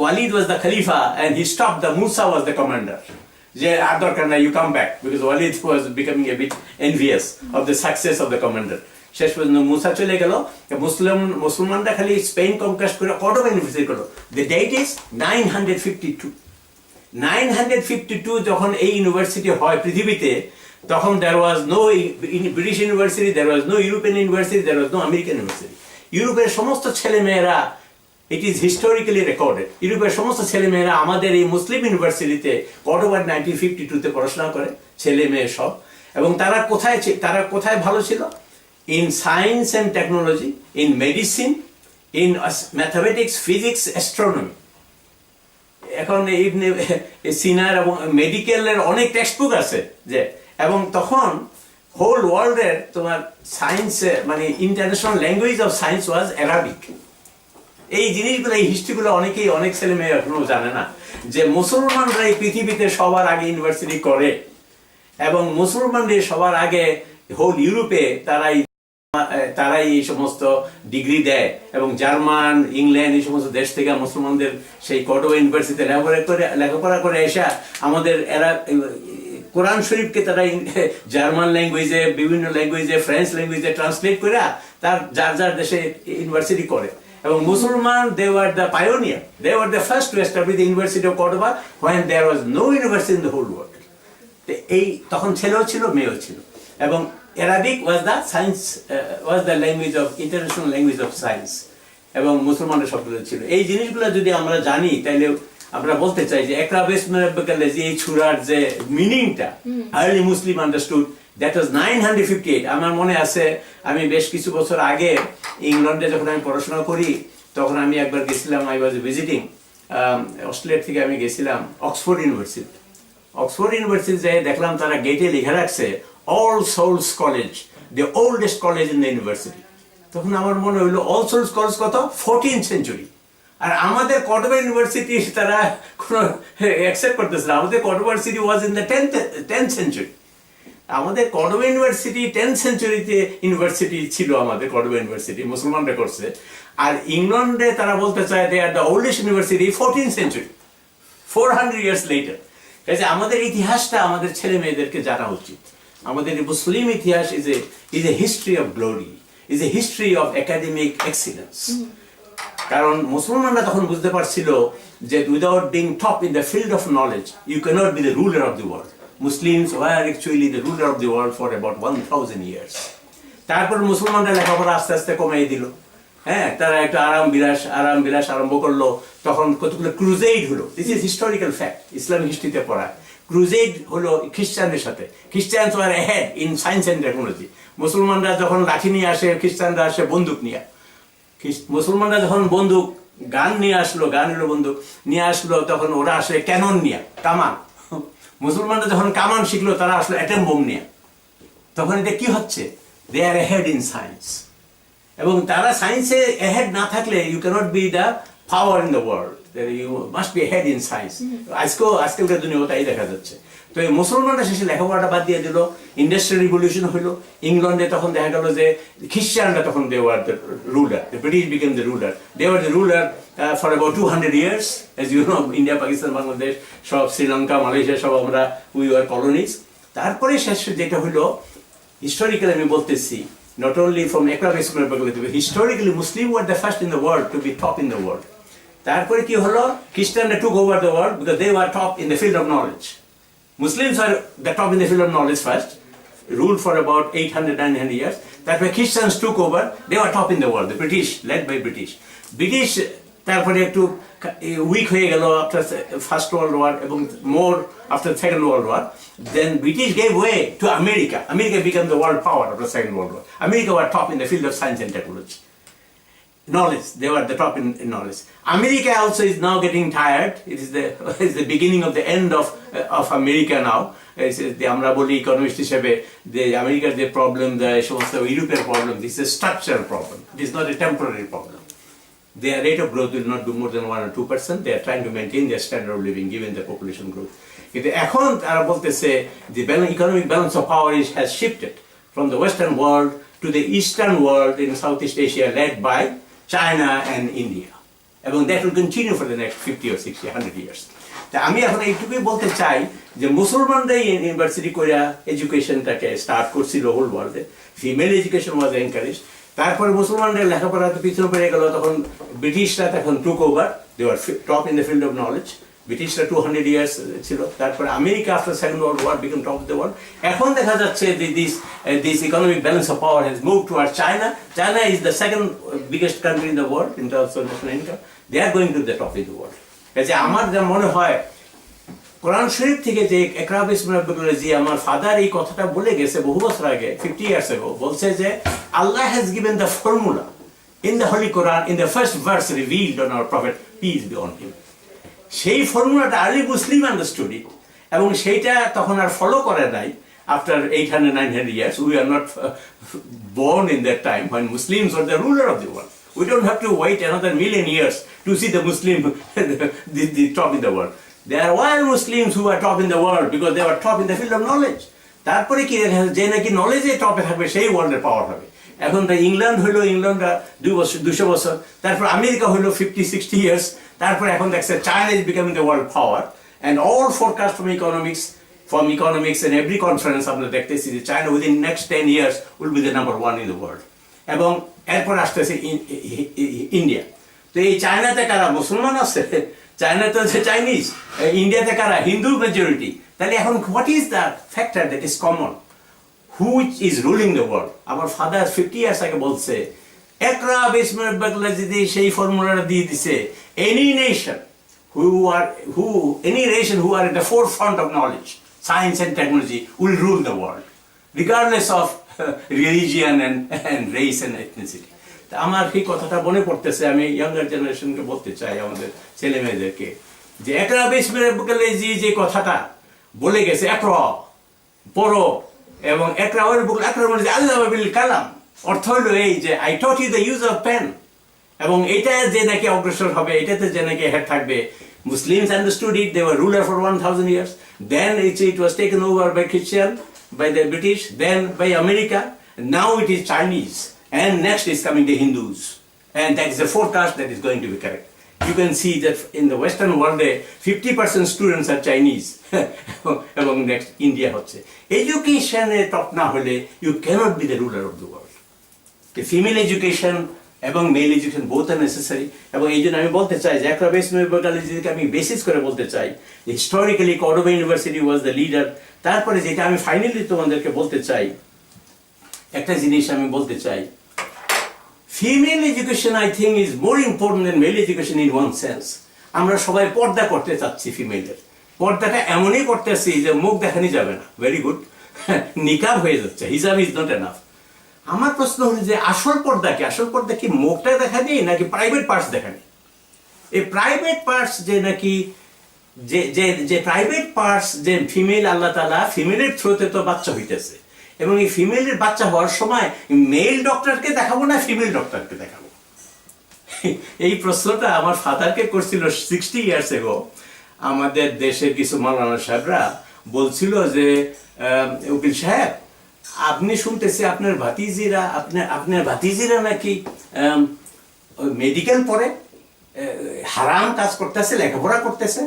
Walid was the Khalifa and he stopped, the Musa was the commander. You come back, because Walid was becoming a bit envious of the success of the commander. শেষ পর্যন্ত মুসা চলে গেল, মুসলমানরা খালি Spain conquest করে Cordoba university করলো। The date is 952 যখন এই ইউনিভার্সিটি হয় পৃথিবীতে, তখন there was no British university, there was no European university, there was no American university. ইউরোপের সমস্ত ছেলে মেয়েরা, it is historically recorded, ইউরোপের সমস্ত ছেলে মেয়েরা আমাদের এই মুসলিম ইউনিভার্সিটিতে কর্ডোবা 1952 পড়াশোনা করে, ছেলে মেয়ে সব। এবং তারা কোথায় ভালো ছিল? In science and technology, in medicine, in mathematics, physics, astronomy. এখন সিনার এবং মেডিকেলের অনেক টেক্সট বুক আছে যে, এবং তখন হোল ওয়ার্ল্ডের তোমার সায়েন্স, মানে international language of science was Arabic. এই জিনিসগুলো, এই হিস্ট্রিগুলো অনেক ছেলে মেয়ে এখনো জানে না, যে মুসলমানরা এই পৃথিবীতে সবার আগে ইউনিভার্সিটি করে, এবং মুসলমানদের সবার আগে হোল ইউরোপে তারাই এই সমস্ত ডিগ্রি দেয়, এবং জার্মান, ইংল্যান্ড, এই সমস্ত দেশ থেকে মুসলমানদের সেই কর্ডোবা ইউনিভার্সিটিতে লেখাপড়া করে এসে আমাদের এরা কোরআন শরীফকে তারা জার্মান ল্যাঙ্গুয়েজে, বিভিন্ন ল্যাঙ্গুয়েজে, ফ্রেঞ্চ ল্যাঙ্গুয়েজে ট্রান্সলেট করে তার যার দেশে ইউনিভার্সিটি করে। এবং মুসলমান, they were the pioneer, they were the first to establish the University of Cordoba when there was no university in the whole world. এই তখন ছেলেও ছিল, মেয়েও ছিল, এবং Arabic was the science, was the language of international language of science, এবং মুসলমানদের সবগুলো ছিল। এই জিনিসগুলো যদি আমরা জানি, তাহলে আমরা বলতে চাই যে এই ছুরার যে মিনিংটা early Muslim understood, that was 958। আমার মনে আছে, আমি বেশ কিছু বছর আগে ইংল্যান্ডে যখন আমি পড়াশোনা করি, তখন আমি একবার গেছিলাম, আই ওয়াজ ভিজিটিং অস্ট্রেলিয়া থেকে আমি গেছিলাম অক্সফোর্ড ইউনিভার্সিটি যাই দেখলাম তারা গেটে লিখে রাখছে All Souls College, the oldest college in the university. তখন আমার মনে হইলো All Souls College কত? 14th century। আর আমাদের কর্ডোবা ইউনিভার্সিটি তারা কোনো অ্যাকসেপ্ট করতেছে না। আমাদের Cordoba university was in the 10th century। আমাদের কর্ডোবা ইউনিভার্সিটি 10th centuryতে ইউনিভার্সিটি ছিল, আমাদের কর্ডোবা ইউনিভার্সিটি মুসলমানরা করছে। আর ইংল্যান্ডে তারা বলতে চায় they are the oldest university 14th century, 400 years later। কাজে আমাদের ইতিহাসটা আমাদের ছেলে মেয়েদেরকে জানা উচিত। আমাদের মুসলিম ইতিহাস is a history of glory, is a history of academic excellence. কারণ মুসলমানরা তখন বুঝতে পারছিল যে without being top in the field of knowledge you cannot be the ruler of the world. Muslims were actually the ruler of the world for about 1000 years। তারপর মুসলমানরা লেখাপড়া আস্তে আস্তে কমিয়ে দিল, হ্যাঁ, তারা একটা আরাম বিলাস আরম্ভ করলো। তখন কতগুলো ক্রুজেড হলো, this is historical fact, Islamic হিস্ট্রিতে পড়ায়। ক্রুজেড হলো খ্রিস্টানদের সাথে, Christians were ahead in science and technology. মুসলমানরা যখন লাঠি নিয়ে আসে, খ্রিস্টানরা আসে বন্দুক নিয়ে। মুসলমানরা যখন বন্দুক গান নিয়ে আসলো, গান হলো বন্দুক নিয়ে আসলো, তখন ওরা আসে ক্যানন নিয়ে, কামান। মুসলমানরা যখন কামান শিখলো, তারা আসলো অ্যাটম বোম নিয়ে। তখন এটা কি হচ্ছে, they are ahead in science. এবং তারা সায়েন্সে অ্যাহেড না থাকলে you cannot be the power in the world, you must be ahead in science. আজকালকার দুনিয়া তাই দেখা যাচ্ছে। তো এই মুসলমানরা শেষে লেখাপড়াটা বাদ দিয়ে দিল, ইন্ডাস্ট্রিয়াল রিভলিউশন হলো। ইংল্যান্ডে তখন দেখা গেল যে খ্রিস্টানরা তখন they were the ruler, the British became the ruler, they were the ruler for about 200 years, as you know, India, Pakistan, Bangladesh, সব শ্রীলঙ্কা, মালয়েশিয়া, সব আমরা উই ওয়ার কলোনিজ। তারপরে শেষ যেটা হলো, হিস্টোরিক্যালি আমি বলতেছি, not only from economic perspective, but historically Muslims were the first in the world to be top in the world. তারপরে কি হলো, খ্রিস্টানরা took over the world because they were top in the field of knowledge. Muslims are the top in the field of knowledge first, ruled for about 800-900 years. তারপরে Christians took over, they were top in the world, the British, led by British তারপরে একটু week হয়ে গেল after first world war এবং more after second world war. Then British gave way to America. America became the world power after the Second World War. America were top in the field of science and technology. Knowledge, they were the top in knowledge. America also is now getting tired. It is the beginning of the end of America now. আমরা বলি economist হিসেবে যে আমেরিকার যে problem, সমস্ত ইউরোপের problem, this is structural problem, it is not a temporary problem. Their rate of growth will not be more than 1 or 2%. They are trying to maintain their standard of living given the population growth. কিন্তু এখন তারা বলতেছে the economic balance of power has shifted from the Western world to the Eastern world in Southeast Asia, led by China and India. এবং that will continue for the next 50 or 60, 100 years. তা আমি এখন এইটুকুই বলতে চাই যে মুসলমানরাই university করে এডুকেশনটাকে স্টার্ট করছিল হোল ওয়ার্ল্ডে, ফিমেল এডুকেশন ওয়াজ এনকারেজ। তারপরে মুসলমানদের লেখাপড়াতে পিছনে পড়ে গেল, তখন ব্রিটিশরা তখন took over, they were top in the field of knowledge. ব্রিটিশরা 200 years ছিল। তারপরে America after second world war became top of the world. এখন দেখা যাচ্ছে this economic balance of power has move toward China. China is the second biggest country in the world in terms of national income. They are going to the top in the world. কাজে আমার যা মনে হয়, কোরআন শরীফ থেকে যে একরা বিসমিল্লাহি, আমার ফাদার এই কথাটা বলে গেছে বহু বছর আগে, 50 years ago, বলছে যে Allah has given the formula in the holy Quran, in the first verse revealed on our prophet, peace be on him. সেই ফর্মুলাটা আর্লি মুসলিম আন্ডারস্টুড ইট, এবং সেইটা তখন আর ফলো করে নাই। After 800-900 years, we are not born in that time when Muslims were the ruler of the world. We don't have to wait another million years to see the Muslim the top in the world. There are wild Muslims who are top in the world because they were top in the field of knowledge. তারপরে কি যে নাকি নলেজে টপে থাকবে সেই ওয়ার্ল্ডের পাওয়ার হবে। এখন তো ইংল্যান্ড হইলো, ইংল্যান্ডরা 200 বছর, তারপর আমেরিকা হইলো 50-60 years, তারপরে এখন দেখছে China is becoming the world power. And all forecast from economics and every conference আমরা দেখতেছি যে China within next 10 years will be the number 1 in the world. এবং এরপর আসতেছে ইন্ডিয়া। তো এই চায়নাতে কারা মুসলমান আছে? চায়নাতে হচ্ছে চাইনিজ। ইন্ডিয়াতে কারা? হিন্দু মেজরিটি। তাহলে এখন what is the factor that is common? Which is ruling the world? আমার ফাদার 50 years আগে বলছে, একরা বিসমিল্লাহি যদি সেই ফর্মুলাটা দিয়ে দিছে, any nation who are at the forefront of knowledge, science and technology will rule the world, regardless of religion and race and ethnicity. আমার এই কথাটা মনে পড়তেছে, আমি ইয়াঙ্গার জেনারেশনকে বলতে চাই, আমাদের ছেলে মেয়েদেরকে, যে একরা বিসমিল্লাহি যে কথাটা বলে গেছে, একরা পড়ো, এবং একরা মানে আল্লাহ বিল কালাম, অর্থ হলো এই যে I taught you the use of pen, এবং এটা যে নাকি অগ্রসর হবে, এটাতে যে নাকি হেড থাকবে। Muslims understood it, they were ruler for 1000 years, then it was taken over by Christian, by the British, then by America, and now it is Chinese, and next is coming the Hindus, and that is the forecast that is going to be correct. you can see that in the Western world 50% students are Chinese এবং next India হচ্ছে এডুকেশনে top না হলে you cannot be the ruler of the world. The female education এবং male education both are necessary এবং এই জন্য আমি বলতে চাই যে একটা বেসিসকে আমি বেসিস করে বলতে চাই যে historically Cordoba university was the leader. তারপরে যেটা আমি ফাইনালি তোমাদেরকে বলতে চাই, একটা জিনিস আমি বলতে চাই, female education I think is more important than male education in one sense. আমরা সবাই পর্দা করতে চাচ্ছি, ফিমেলের পর্দাটা এমনই করতেছি যে মুখ দেখানি যাবে না, ভেরি গুড, নিকাব হয়ে যাচ্ছে, হিজাব ইজ নট এনাফ। আমার প্রশ্ন হলো যে আসল পর্দা কি? আসল পর্দা কি মুখটা দেখা নেই নাকি প্রাইভেট পার্টস দেখা নেই? এই প্রাইভেট পার্টস যে নাকি যে প্রাইভেট পার্টস যে ফিমেল আল্লাহ তাআলা ফিমেলের থ্রুতে তো বাচ্চা হইতেছে এবং এই ফিমেলের বাচ্চা হওয়ার সময় মেল ডক্টরকে দেখাবো না ফিমেল ডক্টরকে দেখাবো? এই প্রশ্নটা আমার ফাদারকে করছিল 60 ইয়ার্স এগো। আমাদের দেশের কিছু মাওলানা সাহেবরা বলছিল যে উকিল সাহেব আপনি শুনতেছি আপনার ভাতিজিরা নাকি মেডিকেল পড়ে হারাম কাজ করতেছে, লেখাপড়া করতেছে।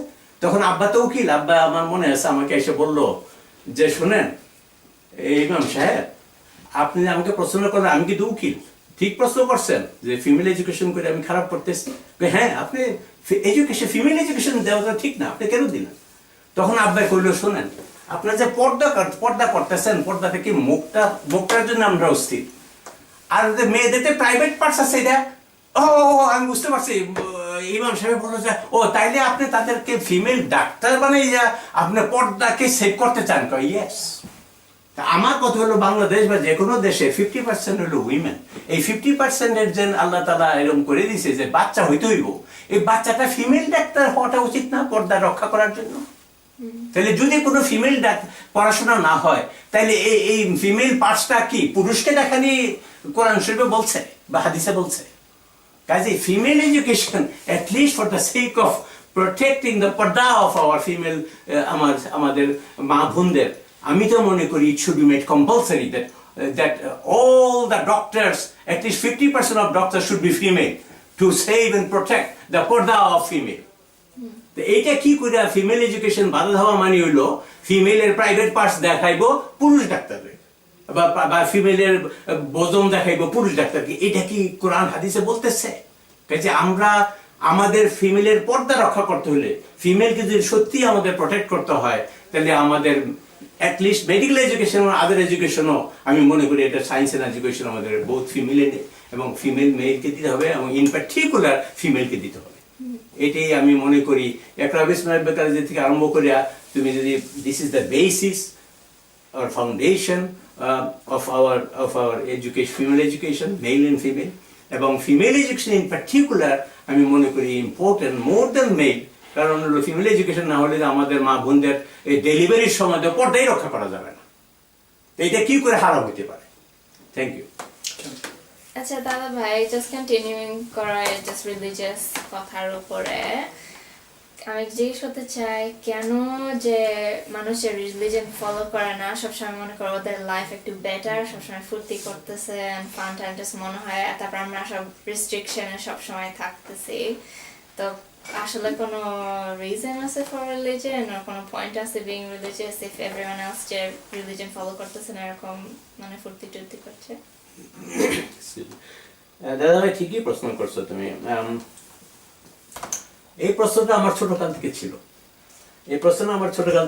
তখন আব্বা তো উকিল, আব্বা আমার মনে আছে আমাকে এসে বলল যে শোনেন ইমাম সাহেব আপনি আমাকে প্রশ্ন করলেন আমি কিন্তু উকিল, ঠিক প্রশ্ন করছেন যে ফিমেল এডুকেশন করে আমি খারাপ করতেছি। হ্যাঁ আপনি ফিমেল এডুকেশন দেওয়াটা ঠিক না, আপনি কেন দিলেন? তখন আব্বাই কইল শোনেন আপনার যে পর্দা করতেছেন পর্দাটা কি মুখটার জন্য আমরা অস্থির, আর যে মেয়েদের প্রাইভেট পার্টস আছে এটা আমি বুঝতে পারছি। ইমাম সাহেব বলল যে ও তাইলে আপনি তাদেরকে ফিমেল ডাক্তার বানাই যা আপনি পর্দাকে সেভ করতে চান? ইয়েস। আমার কথা হলো বাংলাদেশ বা যে কোনো দেশে 50% হলো উইমেন। এই 50% যে আল্লাহ তাআলা এরকম করে দিয়েছে যে বাচ্চা হইতে হইব, এই বাচ্চাটা ফিমেল ডাক্তার হওয়াটা উচিত না পর্দা রক্ষা করার জন্য? তাহলে যদি কোনো ফিমেল পড়াশোনা না হয় তাহলে এই ফিমেল পার্টসটা কি পুরুষকে দেখানি কোরআন শরীফে বলছে বা হাদিসে বলছে? কাজে female education at least for the sake of protecting the পর্দা of our female আমাদের মা বোনদের, আমি তো মনে করি it should be made compulsory that all the doctors, at least 50% of doctors should be female to save and protect the পর্দা of female. এইটা কি করে ফিমেল এডুকেশন বাধা দেওয়া মানে হইলো ফিমেলের প্রাইভেট পার্টস দেখাইবো পুরুষ ডাক্তারকে বা ফিমেলের বদন দেখাইবো পুরুষ ডাক্তারকে? এটা কি কোরআন হাদিসে বলতেছে? কাজে আমরা আমাদের ফিমেলের পর্দা রক্ষা করতে হলে ফিমেলকে যদি সত্যি আমাদের প্রোটেক্ট করতে হয় তাহলে আমাদের অ্যাটলিস্ট মেডিকেল এডুকেশন ও আদার এডুকেশনও আমি মনে করি এটা সায়েন্স এন্ড এডুকেশন আমাদের বোথ ফিমেল এবং ফিমেল মেলকে দিতে হবে এবং ইন পার্টিকুলার ফিমেলকে দিতে হবে। এটাই আমি মনে করি থেকে আরম্ভ করিয়া তুমি যদি this is the basis or foundation of our education, female education, male and female, এবং female education in particular আমি মনে করি ইম্পর্টেন্ট মোর দ্যান মেল। কারণ হলো ফিমেল এডুকেশন না হলে আমাদের মা বোনদের এই ডেলিভারির সময় পর্দাই রক্ষা করা যাবে না। এটা কি করে হারাম হতে পারে? Thank you. আচ্ছা দাদা ভাই, জাস্ট কন্টিনিউইং করা জাস্ট রিলিজিয়াস কথার উপরে আমি জিজ্ঞেস করতে চাই কেন যে মানুষের রিলিজিয়ন ফলো করে না, সবসময় মনে করে ওদের লাইফ একটু বেটার, সবসময় ফুর্তি করতেছে ফান টাইম জাস্ট মনে হয়, তারপর আমরা সব রেস্ট্রিকশনে সবসময় থাকতেছি। তো আসলে কোনো রিজন আছে ফর রিলিজিয়ন, আর কোনো পয়েন্ট আছে being religious if everyone else যে রিলিজিয়ন ফলো করতেছে না এরকম মানে ফুর্তি টুর্তি করছে? দাদা ভাই ঠিকই প্রশ্ন করছো তুমি। এই প্রশ্নটা আমার ছোটকাল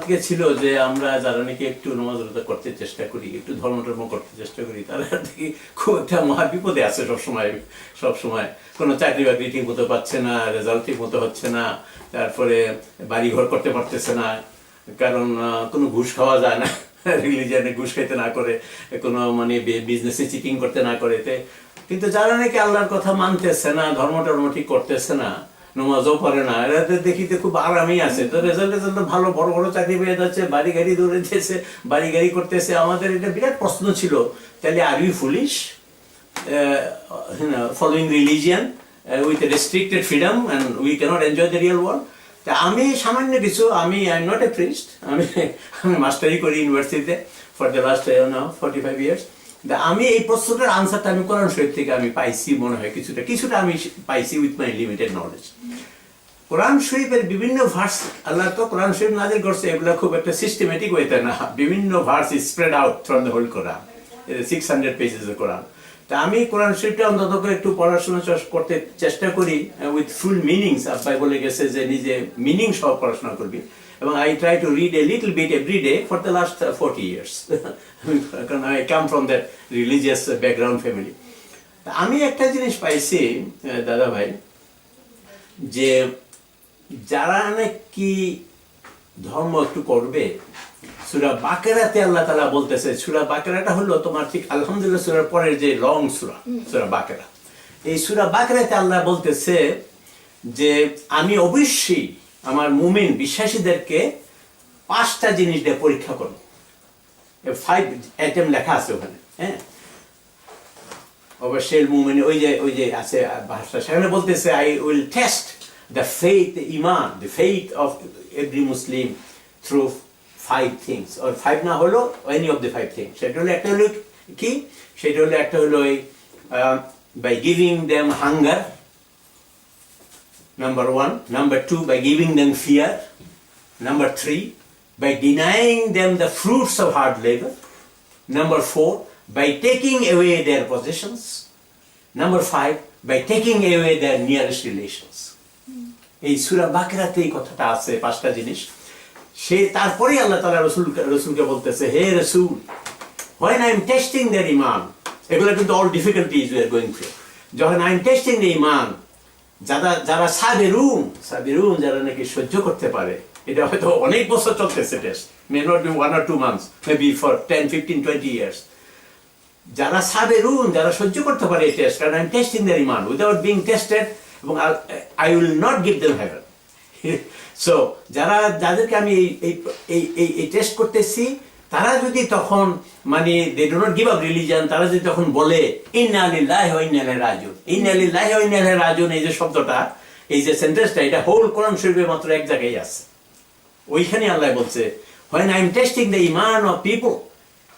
থেকে ছিল, যে আমরা যারা নাকি একটু নামাজ রোজা করতে চেষ্টা করি, একটু ধর্ম করতে চেষ্টা করি, তারা দেখি খুব একটা মহা বিপদে আছে সবসময় কোনো চাকরি বাকরি ঠিক মতো পাচ্ছে না, রেজাল্ট ঠিক মতো হচ্ছে না, তারপরে বাড়ি ঘর করতে পারতেছে না, কারণ কোনো ঘুষ খাওয়া যায় না, রিলিজিয়ানে ঘুষ খাইতে না করে, কোনো মানে বিজনেসে চিটিং করতে না করে। কিন্তু যারা নাকি আল্লাহর কথা মানতেছে না, ধর্ম ঠিক করতেছে না, নামাজও পড়ে না, এরা দেখিতে খুব আরামই আছে, তো রেজাল্ট ভালো, বড় বড় চাকরি পেয়ে যাচ্ছে, বাড়ি গাড়ি দৌড়েছে, বাড়ি গাড়ি করতেছে। আমাদের এটা বিরাট প্রশ্ন ছিল, তাহলে are you foolish following religion with restricted freedom and we cannot enjoy the real world? তা আমি সামান্য কিছু, I am not a priest, আমি মাস্টারি করি ইউনিভার্সিটিতে ফর দ্য লাস্ট 45 ইয়ার্স। আমি এই প্রশ্নটার আনসারটা আমি কোরআন শরীফ থেকে আমি পাইছি, মনে হয় কিছুটা আমি পাইছি উইথ মাই লিমিটেড নলেজ। কোরআন শরীফের বিভিন্ন ভার্স, আল্লাহ তো কোরআন শরীফ নাজিল করছে, এগুলো খুব একটা সিস্টেমেটিক ওয়েতে না, বিভিন্ন verse spread out from the whole Quran, 600 pages Quran. তা আমি কোরআন শরীফটা অন্তত একটু পড়াশোনা করতে চেষ্টা করি উইথ ফুল মিনিংস। আব্বাই বলে গেছে যে নিজে মিনিং সহ পড়াশোনা করবি, এবং I try to read a little bit every day for the last 40 years, কারণ I come from that religious background family. আমি একটা জিনিস পাইছি দাদা ভাই, যে যারা নাকি ধর্ম একটু করবে, সূরা বাকেরাতে আল্লাহ তাআলা বলতেছে, সূরা বাকেরাটা হলো তোমার ঠিক আলহামদুলিল্লাহ সূরার পরের যে লং সূরা, সূরা বাকেরা। এই সূরা বাকেরাতে আল্লাহ বলতেছে যে আমি অবশ্যই আমার মুমিন বিশ্বাসীদেরকে 5টা জিনিস দিয়ে পরীক্ষা করব। 5 আইটেম লেখা আছে ওখানে, হ্যাঁ। অবশ্যই মুমিন ওই যে আছে ভাষা, সেখানে বলতেছে I will test the faith, the iman, the faith of every Muslim through 5 things, or 5 না হলো any of the 5 things. সেটা হলো একটা হলো কি, সেটা হলো একটা হলো by giving them hunger, number 1. Number 2, by giving them fear. Number 3, by denying them the fruits of hard labor. Number 4, by taking away their possessions. Number 5, by taking away their nearest relations. এই সূরা বাকেরাতে এই কথাটা আছে, 5টা জিনিস। সে তারপরে আল্লাহ তাআলা রসুলকে বলতেছে, হে রসুল, when I am testing their iman, এগুলো কিন্তু all difficulties we are going through, যখন I am testing the iman, যারা সাবিরুন, যারা নাকি সহ্য করতে পারে, এটা হয়তো অনেক বছর চলতেছে test, may not be 1 or 2 months, maybe for 10, 15, 20 years. যারা সাবিরুন, যারা সহ্য করতে পারে এই টেস্ট, কারণ I am testing their iman without being tested, এবং I will not give them heaven. So যাদেরকে আমি এই টেস্ট করতেছি, তারা যদি তখন মানে they do not give up religion, তারা যদি তখন বলে ইন্না লিল্লাহি ওয়া ইন্না ইলাইহি রাজিউন, ইন্না লিল্লাহি ওয়া ইন্না ইলাইহি রাজিউন, এই যে শব্দটা, এই যে সেন্টেন্সটা, এটা হোল কোরআন শরীফে মাত্র এক জায়গায় আছে। ওইখানে আল্লাহ বলছে, when I am testing the iman of people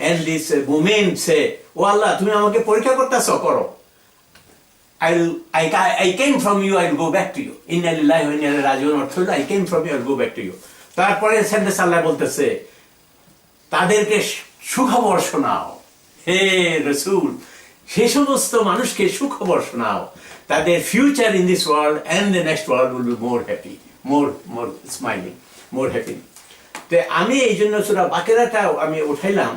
and this women say, ও আল্লাহ তুমি আমাকে পরীক্ষা করতেছো, করো, I came from you, I will go back to you. Inna lillahi wa inna ilaihi raji'un, অর্থ হলো I came from you, I will go back to you. তারপরে sentence আল্লাহ বলতেছে, তাদেরকে সুখবর শোনাও, হে রাসূল, সেই সমস্ত মানুষকে সুখবর শোনাও, তাদের future in this world and the next world will be more happy, more smiling, more happy. তো আমি এই জন্য সূরা বাকেরাটা আমি উঠাইলাম,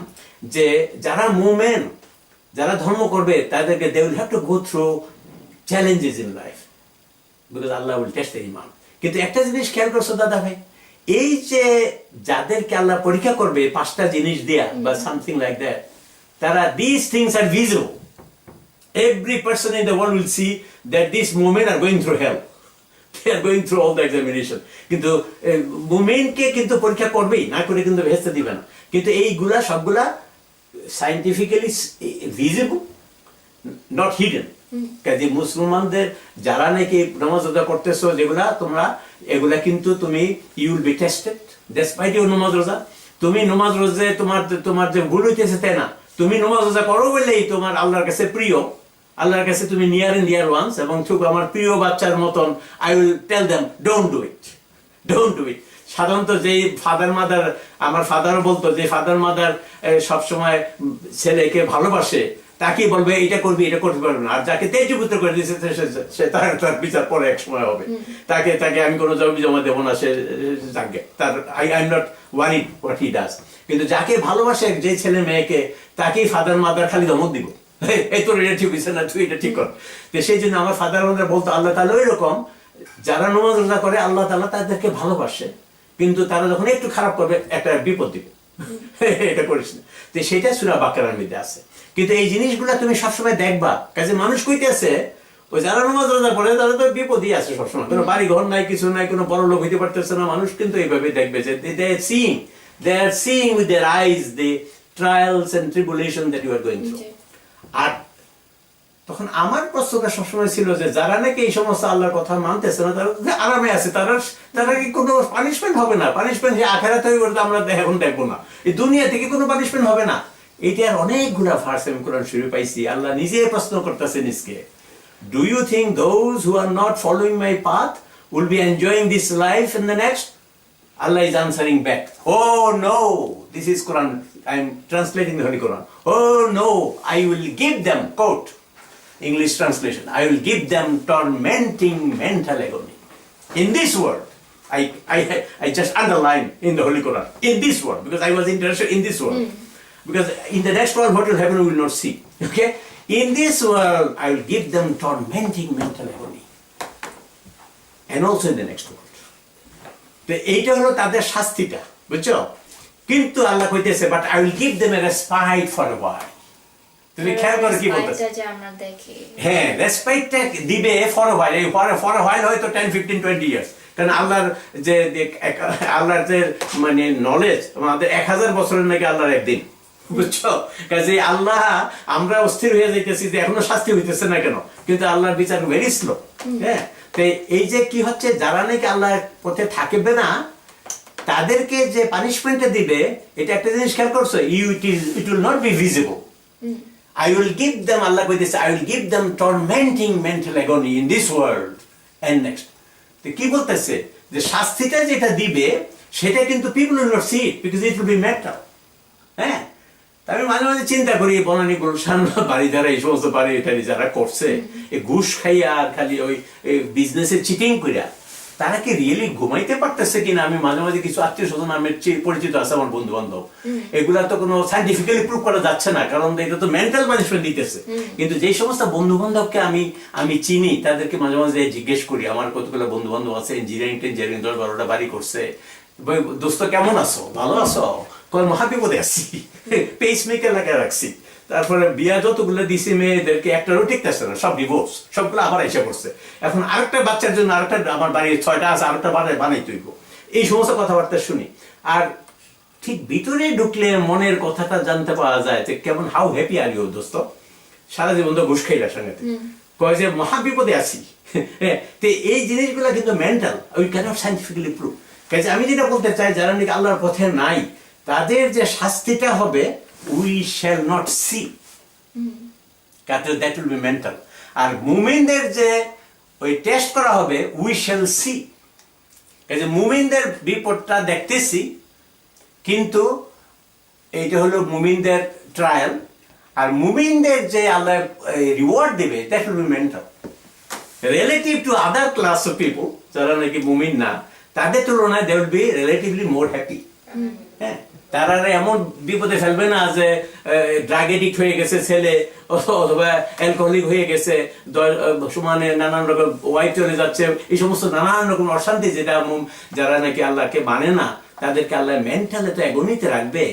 যে যারা মুমিন, যারা ধর্ম করবে, তাদেরকে they will have to go through challenges in life because Allah will test the iman. কিন্তু একটা জিনিস খেয়াল করছো দাদা ভাই, এই যে যাদেরকে আল্লাহ পরীক্ষা করবে 5টা জিনিস দিয়া বা সামথিং লাইক দ্যাট, তারা these things are visible. Every person in the world will see that these women are going through hell. They are going through all the examination. কিন্তু মুমিনকে কিন্তু পরীক্ষা করবেই, না করে কিন্তু ভেস্তে দিবে না। কিন্তু এইগুলা সবগুলা সায়েন্টিফিক্যালি ভিজিবল, নট হিডেন। কাজে মুসলমানদের যারা নাকি নামাজ রোজা করতেছো, যেগুলা তোমরা, এগুলা কিন্তু তুমি you will be tested despite your নামাজ রোজা। তুমি নামাজ রোজায় তোমার যে ভুল হইতেছে তাই না, তুমি নামাজ রোজা করো বলেই তোমার আল্লাহর কাছে প্রিয়, আল্লাহর কাছে তুমি নিয়ার এন্ড ডিয়ার ওয়ান্স, এবং ঠিক আমার প্রিয় বাচ্চার মতন I will tell them don't do it, don't do it. সাধারণত যেই ফাদার মাদার, আমার ফাদারও বলতো যে ফাদার মাদার সবসময় ছেলেকে ভালোবাসে, তাকে বলবে এটা করবি, এটা করতে পারবে না, আর যাকে তেজপুত্র করে দিয়েছে সে তার বিচার পরে এক সময় হবে, তাকে আমি কোনো জমা দেবো না, সে যাকে তার I am not worried what he does. কিন্তু যাকে ভালোবাসে, যে ছেলে মেয়েকে, তাকেই ফাদার মাদার খালি ধমক দিব, এই তোর এটা ঠিক হয়েছে না, তুই এটা ঠিক কর। তো সেই জন্য আমার ফাদার মাদার বলতো আল্লাহ তাআলা ওই রকম, যারা নামাজ রোজা করে আল্লাহ তাআলা তাদেরকে ভালোবাসে, কিন্তু তারা যখন একটু খারাপ করবে একটা বিপদ দিবে, এটা করিস না। তো সেটা সূরা বাকারার মধ্যে আছে। কিন্তু এই জিনিসগুলা তুমি সবসময় দেখবা, কাজে মানুষ কইতেছে ওই যারা নামাজ রোজা পড়ে তারা তো বিপদই আছে সবসময়, কোনো বাড়ি ঘর নাই, কিছু নাই, কোনো বড় লোক হইতে পারতেছে না। মানুষ কিন্তু এইভাবে দেখবে যে they are seeing with their eyes the trials and tribulation that you are going through. আর তখন আমার প্রশ্নটা সবসময় ছিল যে যারা নাকি এই সমস্ত আল্লাহর কথা মানতেছে না, তারা আরামে আছে, তারা কি কোনো পানিশমেন্ট হবে না? পানিশমেন্ট যে আখিরাতে হইবে আমরা এখন দেখবো না, এই দুনিয়া থেকে কোনো পানিশমেন্ট হবে না। এটার অনেকগুলা ভার্স আমি কোরআন শরীফে পাইছি। আল্লাহ নিজে প্রশ্ন করতেছেন নিজকে, do you think those who are not following my path will be enjoying this life in the next. Allah is answering back. Oh no, this is Quran. I am translating the Holy Quran. Oh no, I will give them, quote, English translation, I will give them tormenting mental agony. In this world, I just underline in the Holy Quran, in this world, because I was interested in this world. Because in the next world, what will happen, we will not see. Okay? In this world, I will give them tormenting mental agony. And also in the next world. তো এইটা হলো তাদের শাস্তিটা, বুঝছো? কিন্তু আল্লাহ কইতেছে, but I will give them a respite for a while. তুমি খেয়াল করে কি বলতেছে? হ্যাঁ, রেসপাইটটা দিবে for a while. এই for a while হয়তো 10, 15, 20 years. কারণ আল্লাহর যে মানে নলেজ, আমাদের 1000 বছরের নাকি আল্লাহর একদিন, বুঝছো? কাজে আল্লাহ, আমরা অস্থির হয়ে যাইতেছি যে এখনো শাস্তি হইতেছে না কেন, কিন্তু আল্লাহর বিচার ভেরি স্লো। হ্যাঁ, তো এই যে কি হচ্ছে, যারা নাকি আল্লাহর পথে থাকবে না, তাদেরকে যে পানিশমেন্টটা দিবে, এটা একটা জিনিস খেয়াল করছো, it will not be visible. I will give them, Allah কইতেছে, I will give them tormenting mental agony in this world and next. তো কি বলতেছে, যে শাস্তিটা যেটা দিবে সেটা কিন্তু people will not see it because it will be mental. হ্যাঁ, আমি মাঝে মাঝে চিন্তা করি, বনানী গুলশান বাড়ি যারা এই সমস্ত বাড়ি এটারি যারা করছে, এই ঘুষ খাইয়া আর খালি ওই বিজনেসে চিটিং করিয়া, তারা কি রিয়েলি ঘুমাইতে পারতেছে কিনা? আমি মাঝে মাঝে কিছু আত্মীয় স্বজন আমার পরিচিত আছে, আমার বন্ধু বান্ধব, এগুলা তো কোনো সাইন্টিফিক্যালি প্রুভ করা যাচ্ছে না, কারণ এটা তো মেন্টাল পানিশমেন্ট দিতেছে। কিন্তু যেই সমস্ত বন্ধু বান্ধবকে আমি চিনি, তাদেরকে মাঝে মাঝে জিজ্ঞেস করি, আমার কতগুলো বন্ধু বান্ধব আছে ইঞ্জিনিয়ারিং 10-12টা বাড়ি করছে, দোস্ত কেমন আছো, ভালো আছো? মহাবিপদে আছি, পেস মেকার লাগা রাখছি, তারপরে বিয়া যতগুলো দিছি মেয়েদেরকে, একটারও ঠিকতেছে না, সব ডিভোর্স, সবগুলো আবার এসে পড়ছে, এখন আরেকটা বাচ্চার জন্য আরেকটা, আমার বাড়ির 6টা আছে, আরেকটা বানাই তুইব, এই সমস্ত কথাবার্তা শুনি। আর ঠিক ভিতরে ঢুকলে মনের কথাটা জানতে পাওয়া যায় যে কেমন, হাউ হ্যাপি আর ইউ দোস্ত, সারা জীবন তো ঘুষ খাইলা সঙ্গে, কয় যে মহাবিপদে আছি। তো এই জিনিসগুলো কিন্তু mental, we cannot scientifically prove. কাজে আমি যেটা বলতে চাই, যারা নাকি আল্লাহর পথে নাই, তাদের যে শাস্তিটা হবে, we shall not see, that will be mental. আর মুমিনদের যে ওই টেস্ট করা হবে, we shall see. কাজে মুমিনদের বিপদটা দেখতেছি, কিন্তু এইটা হলো মুমিনদের ট্রায়াল, আর মুমিনদের যে আল্লাহ রিওয়ার্ড দিবে, that will be mental. Relative to other class of people, যারা নাকি মুমিন না, তাদের তুলনায় they will be relatively more happy. হ্যাঁ, তারা এমন বিপদে ফেলবে না যে ড্রাগ এডিক্ট হয়ে গেছে ছেলে, অথবা অ্যালকোহলিক হয়ে গেছে, সমানে নানান রকম ওয়াইফ চলে যাচ্ছে, এই সমস্ত নানান রকম অশান্তি, যেটা যারা নাকি আল্লাহকে মানে না, তাদেরকে আল্লাহ মেন্টাল এত অ্যাগনিতে রাখবে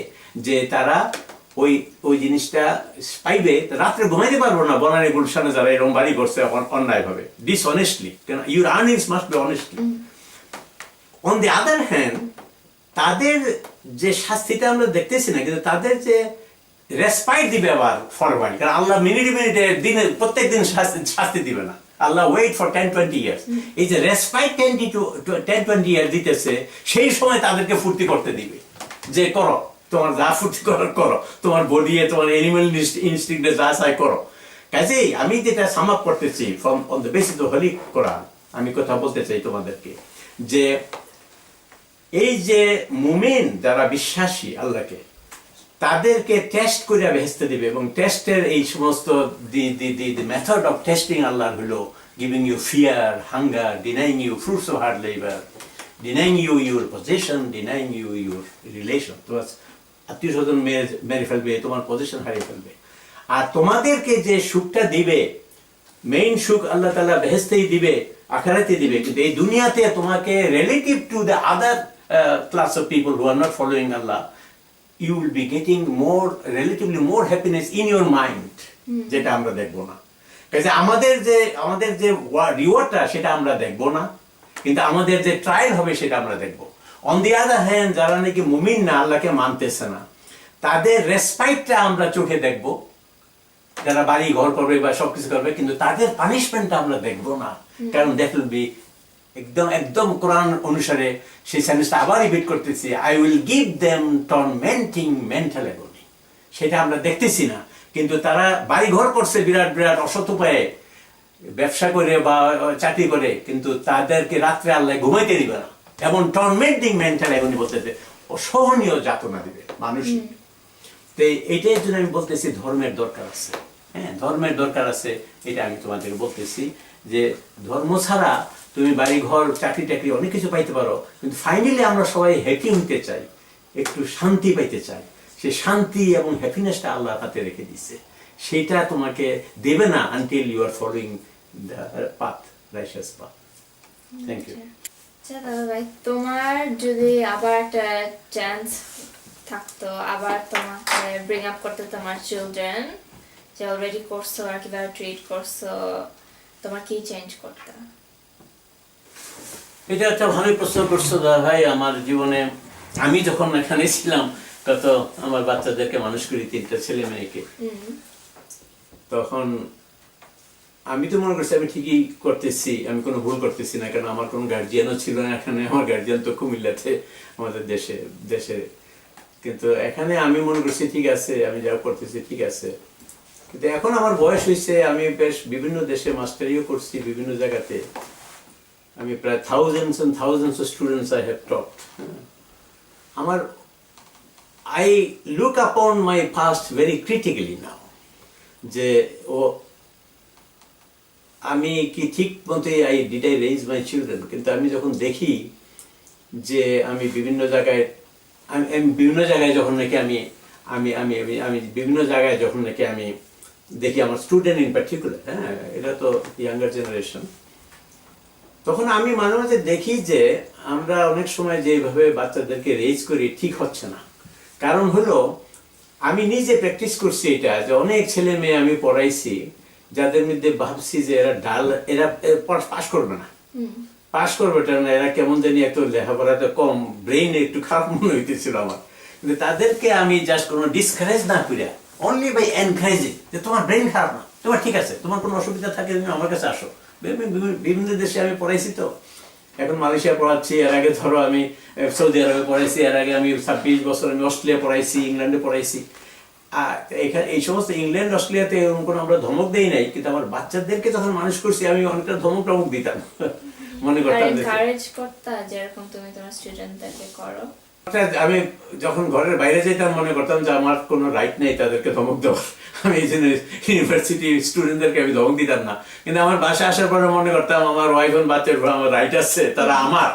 যে তারা ওই জিনিসটা পাইবে, রাত্রে ঘুমাইতে পারবো না। বনানী গুলশানে যারা এরকম বাড়ি করছে অন্যায় ভাবে, ডিসঅনেস্টলি, কেন your earnings must be honestly. On the other hand, তাদের যে শাস্তিটা আমরা দেখতেছি না, কিন্তু তাদের যে রেসপাইট দিবে আবার ফরওয়ার্ড, কারণ আল্লাহ মিনিটে দিনে প্রত্যেক দিন শাস্তি দিবে না, আল্লাহ ওয়েট ফর 10-20 ইয়ার্স। এই যে রেসপাইট 10-20 ইয়ার দিতেছে, সেই সময় তাদেরকে ফুর্তি করতে দিবে, যে করো, তোমার যা ফুর্তি করার করো, তোমার বডি, তোমার এনিম্যাল ইনস্টিংক্টে যা চাই করো। কাজেই আমি যেটা সাম আপ করতেছি from on the basis of holy Quran, আমি কথা বলতে চাই তোমাদেরকে, যে এই যে মুমিন যারা বিশ্বাসী আল্লাহকে, তাদেরকে টেস্ট করে ভেস্তে দিবে, এবং টেস্টের এই সমস্ত দি মেথড অফ টেস্টিং আল্লাহর হলো giving you fear, hunger, denying you fruits of hard labour, denying you your position, denying you your relation. তোমার আত্মীয় স্বজন মেরে ফেলবে, তোমার পজিশন হারিয়ে ফেলবে। আর তোমাদেরকে যে সুখটা দিবে, মেইন সুখ আল্লাহ তাআলা বেহেশতেই দিবে, আখিরাতে দিবে, কিন্তু এই দুনিয়াতে তোমাকে relative to the other class of people who are not following Allah, you will be getting relatively more happiness in your mind, যেটা আমরা দেখবো না। কাজে আমাদের যে রিওয়ার্ডটা, সেটা আমরা দেখবো না, কিন্তু আমাদের যে ট্রায়াল হবে সেটা আমরা দেখবো। অন দি আদার হ্যান্ড, যারা নাকি মুমিন না, আল্লাহকে মানতেছে না, তাদের রেসপাইটটা আমরা চোখে দেখবো, যারা বাড়ি ঘর করবে বা সবকিছু করবে, কিন্তু তাদের পানিশমেন্টটা আমরা দেখবো না, কারণ দ্যাট উইল বি একদম কোরআন অনুসারে সেই সেন্টেন্সটা আবার রিপিট করতেছি, I will give them tormenting mental agony. সেটা আমরা দেখতেছি না, কিন্তু তারা বাড়ি ঘর করছে বিরাট বিরাট অসৎ উপায়ে, ব্যবসা করে বা চাকরি করে, কিন্তু তাদেরকে রাত্রে আল্লাহ ঘুমাইতে দিবে না, এমন টর্মেন্টিং মেন্টাল এগুলি বলতেছে, অসহনীয় যাতনা দিবে মানুষ। তো এইটাই জন্য আমি বলতেছি ধর্মের দরকার আছে। হ্যাঁ, ধর্মের দরকার আছে, এটা আমি তোমাদেরকে বলতেছি যে ধর্ম ছাড়া তুমি বাড়ি ঘর চাকরি টাকরি অনেক কিছু পাইতে পারো, কিন্তু ফাইনালি আমরা সবাই হ্যাপি হইতে চাই, একটু শান্তি পাইতে চাই। সে শান্তি এবং হ্যাপিনেসটা আল্লাহর হাতে রেখে দিচ্ছে, সেটা তোমাকে দেবে না until you are following the path, righteous path. Thank you. আচ্ছা দাদা ভাই, তোমার যদি আবার একটা চান্স থাকতো, আবার তোমাকে ব্রিং আপ করতে তোমার চিলড্রেন যে অলরেডি করছো আর কিভাবে ট্রিট করছো, তোমার কি চেঞ্জ করতে? এটা একটা ভালোই প্রশ্ন করছো দাদা ভাই। আমার জীবনে আমি যখন এখানে ছিলাম, তত আমার বাচ্চাদেরকে মানুষ করি, 3টা ছেলে মেয়েকে, তখন আমি তো মনে করছি আমি ঠিকই করতেছি, আমি কোনো ভুল করতেছি না, কারণ আমার কোনো গার্জিয়ানও ছিল না এখানে। আমার গার্জিয়ান তো কুমিল্লাতে, আমাদের দেশে। কিন্তু এখানে আমি মনে করছি ঠিক আছে, আমি যা করতেছি ঠিক আছে। কিন্তু এখন আমার বয়স হয়েছে, আমি বেশ বিভিন্ন দেশে মাস্টারিও করছি, বিভিন্ন জায়গাতে আমি প্রায় thousands and thousands of students I have taught. আমার I look upon my past very critically now, যে আমি কি ঠিক মতো আই রেইজ মাই চিলড্রেন। কিন্তু আমি যখন দেখি যে আমি বিভিন্ন জায়গায় যখন নাকি আমি বিভিন্ন জায়গায় যখন নাকি আমি দেখি আমার স্টুডেন্ট ইন পার্টিকুলার, হ্যাঁ, এটা তো ইয়াঙ্গার জেনারেশন, তখন আমি মাঝে মাঝে দেখি যে আমরা অনেক সময় যেভাবে বাচ্চাদেরকে রেজ করি ঠিক হচ্ছে না। কারণ হলো আমি নিজে প্র্যাকটিস করছি এটা, যে অনেক ছেলে মেয়ে আমি পড়াইছি যাদের মধ্যে ভাবছি যে এরা পাস করবে না, এরা কেমন জানি একটু লেখাপড়াতে কম, ব্রেইন একটু খারাপ মনে হইতেছিল আমার। কিন্তু তাদেরকে আমি জাস্ট কোনো ডিসকারেজ না করে, অনলি বাই এনকারেজিং, যে তোমার ব্রেইন খারাপ না, তোমার ঠিক আছে, তোমার কোনো অসুবিধা থাকে তুমি আমার কাছে আসো। বিভিন্ন দেশে আমি পড়াইছি, তো এখন মালয়েশিয়া পড়াচ্ছি, এর আগে ধরো আমি সৌদি আরবে পড়াইছি, এর আগে আমি 26 বছর আমি অস্ট্রেলিয়া পড়াইছি, ইংল্যান্ডে পড়াইছি। আর এখানে এই সমস্ত ইংল্যান্ড অস্ট্রেলিয়াতে এরকম কোনো আমরা ধমক দেই নাই, কিন্তু আমার বাচ্চাদেরকে যখন মানুষ করছি আমি অনেকটা ধমক দিতাম, মনে করতাম এনকারেজ করতা যেরকম তুমি তোমার স্টুডেন্টদেরকে করো। আমি যখন ঘরের বাইরে যেতাম মনে করতাম যে আমার কোনো রাইট নেই তাদেরকে ধমক দেওয়ার, আমি এই জন্য ইউনিভার্সিটি স্টুডেন্টদেরকে আমি ধমক দিতাম না। কিন্তু আমার বাসায় আসার পরে মনে করতাম আমার ওয়াইফ এবং বাচ্চার উপর আমার রাইট আছে, তারা আমার,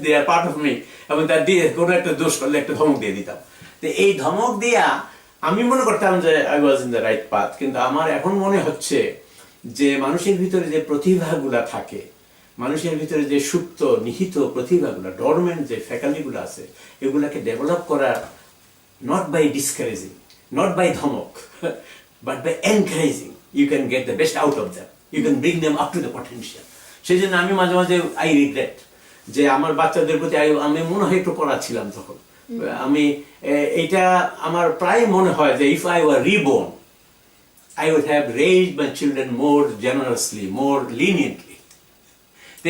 দে আর পার্ট অফ মি, এবং তার দিয়ে কোনো একটা দোষ করলে একটা ধমক দিয়ে দিতাম। তো এই ধমক দিয়া আমি মনে করতাম যে I was in the right path. কিন্তু আমার এখন মনে হচ্ছে যে মানুষের ভিতরে যে প্রতিভাগুলা থাকে, মানুষের ভিতরে যে সুপ্ত নিহিত প্রতিভাগুলো, ডরমেন্ট যে ফ্যাকাল্টিগুলো আছে, এগুলাকে ডেভেলপ করা not by discouraging, not by ধমক, but by encouraging, you can get the best out of them, you can bring them up to the potential. সেই জন্য আমি মাঝে মাঝে আই রিগ্রেট যে আমার বাচ্চাদের প্রতি আমি মনে হয় একটু পড়া ছিলাম তখন। আমি এইটা আমার প্রায় মনে হয় যে if I were reborn I would have raised my children more generously, more leniently.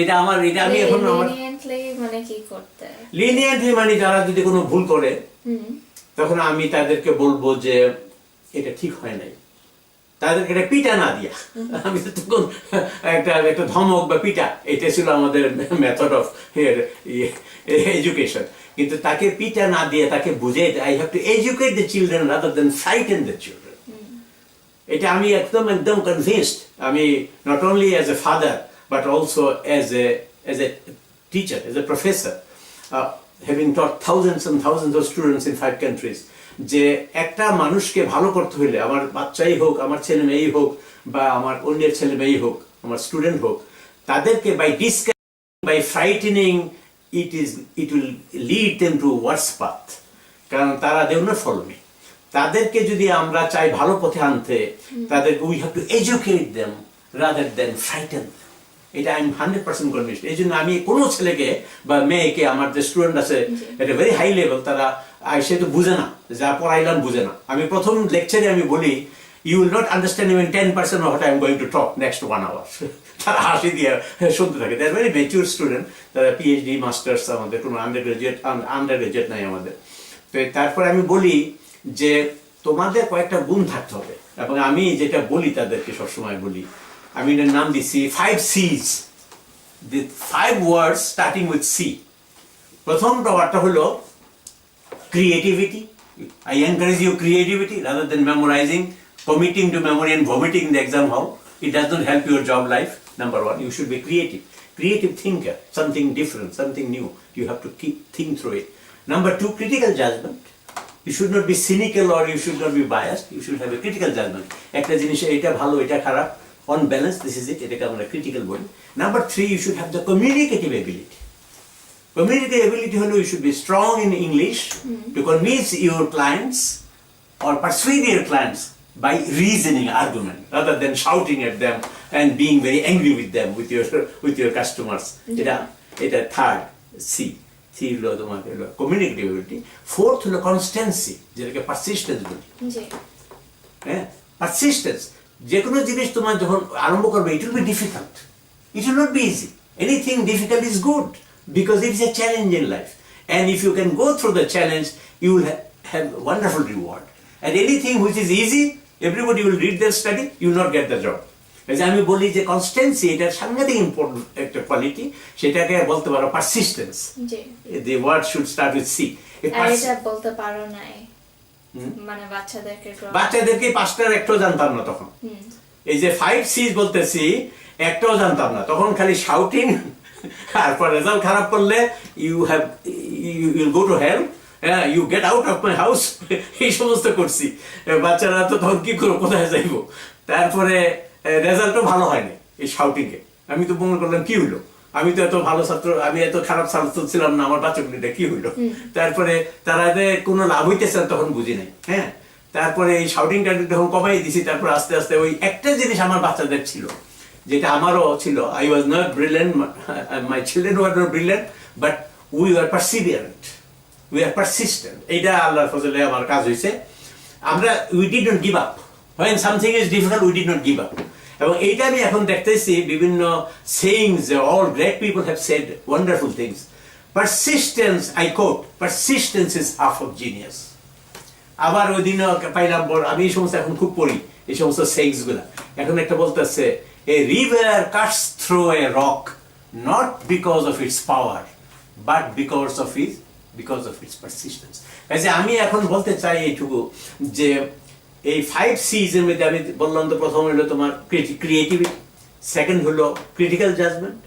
এটা আমি এখন লিনিয়েন্টলি মানে যারা যদি কোনো ভুল করে তখন আমি তাদেরকে বলবো যে এটা ঠিক হয় নাই, তাদেরকে একটা পিটা না দিয়া, আমি তো তখন একটা ধমক বা পিটা, এটা ছিল আমাদের মেথড অফ এডুকেশন। কিন্তু তাকে পিটা না দিয়ে তাকে বুঝে, I have to educate the children rather than frighten the children. এটা আমি একদম কনভিন্সড, আমি not only as a father but also as a teacher, as a professor, having taught thousands and thousands of students in 5 countries, যে একটা মানুষকে ভালো করতে হইলে, আমার বাচ্চাই হোক, আমার ছেলে মেয়েই হোক, বা আমার অন্যের ছেলে মেয়েই হোক, আমার স্টুডেন্ট হোক, তাদেরকে by discouraging, by frightening, it will lead them to worse path, কারণ তারা they will not follow me. তাদেরকে যদি আমরা চাই ভালো পথে আনতে, তাদেরকে we have to educate them rather than frighten them. এটা আমি 100% কনভিন্সড। এই জন্য আমি কোনো ছেলেকে বা মেয়েকে, আমার যে স্টুডেন্ট আছে এটা ভেরি হাই লেভেল, তারা সে তো বুঝে না, যা পড়াইলাম বুঝে না। আমি প্রথম লেকচারে আমি বলি you will not understand even 10% of what I am going to talk next 1 hour। তারা হাসি দিয়ে শুনতে থাকে। They are very mature student, তারা পিএইচডি মাস্টার্স, আমাদের কোনো আন্ডার গ্রাজুয়েট নাই আমাদের। তো তারপরে আমি বলি যে তোমাদের কয়েকটা গুণ থাকতে হবে, এবং আমি যেটা বলি তাদেরকে সবসময় বলি আমি এটার নাম দিচ্ছি 5 C's, the 5 words starting with C. প্রথম ওয়ার্ডটা হলো creativity. I encourage you creativity rather than memorizing, committing to memory and vomiting in the exam hall. It does not help your job life. Number one, you should be creative thinker, something different, something new. You have to think through it. Number two, critical judgment. You should not be cynical or you should not be biased. You should have a critical judgment. একটা জিনিস এটা ভালো এটা খারাপ, on balance this is it, এটাকে আমরা critical বলি. Number three, you should have the communicative ability. Communicative ability হলো you should be strong in English to convince your clients or persuade your clients by reasoning, argument, rather than shouting at them and being very angry with them, with your customers. এটা third C. C হলো তোমার হলো communicative ability. Fourth হলো constancy, যেটাকে persistence বলি। হ্যাঁ, persistence. যে কোনো জিনিস তোমার যখন আরম্ভ করবে, it will be difficult. It will not be easy. Anything difficult is good because it is a challenge in life. And if you can go through the challenge, you will have wonderful reward. And anything which is easy, everybody will read their study, you will not get the job. As আমি বলি যে কনস্ট্যান্সি এটা সাংঘাতিক important একটা quality, সেটাকে বলতে পারো persistence. The word should start with C. এটা বলতে পারো নাই, মানে বাচ্চাদেরকে পাঁচটার একটাও জানতাম না তখন। এই যে 5 C's বলতেছি একটাও জানতাম না তখন, খালি শাউটিং, তারপর রেজাল্ট খারাপ করলে you'll go to hell, you get out of my house, এই সমস্ত করছি। বাচ্চারা তো তখন কি করবো, কোথায় যাইবো। তারপরে রেজাল্টও ভালো হয়নি এই শাউটিংয়ে। আমি তো মনে করলাম কি হইলো, আমি তো এত ভালো ছাত্র, আমি এত খারাপ ছাত্র ছিলাম না, আমার বাচ্চাগুলিটা কি হইলো। তারপরে তারা যে কোনো লাভ হইতেছে তখন বুঝি নাই। হ্যাঁ, তারপরে এই শাউটিংটা যখন কমাই দিছি, তারপর আস্তে আস্তে ওই একটা জিনিস আমার বাচ্চাদের ছিল, যেটা আমারও ছিল। I was not brilliant, my children were not brilliant, but we were perseverant, we are persistent. এইটা আল্লাহর ফজলে আমার কাজ হয়েছে। আমরা we did not give up when something is difficult, we did not give up. এবং এইটা আমি এখন দেখতেছি বিভিন্ন sayings, all great people have said wonderful things. Persistence, I quote, persistence is half of genius. আবার ওই দিন পাইলাম, আমি এই সমস্ত এখন খুব পড়ি এই সমস্ত sayings গুলা। এখন একটা বলতেছে, a river cuts through a rock not because of its power but because of its persistence. কাজে আমি এখন বলতে চাই এইটুকু যে এই 5 C's এর মধ্যে আমি বললাম তো, প্রথম হলো তোমার ক্রিয়েটিভিটি, সেকেন্ড হলো ক্রিটিক্যাল জাজমেন্ট,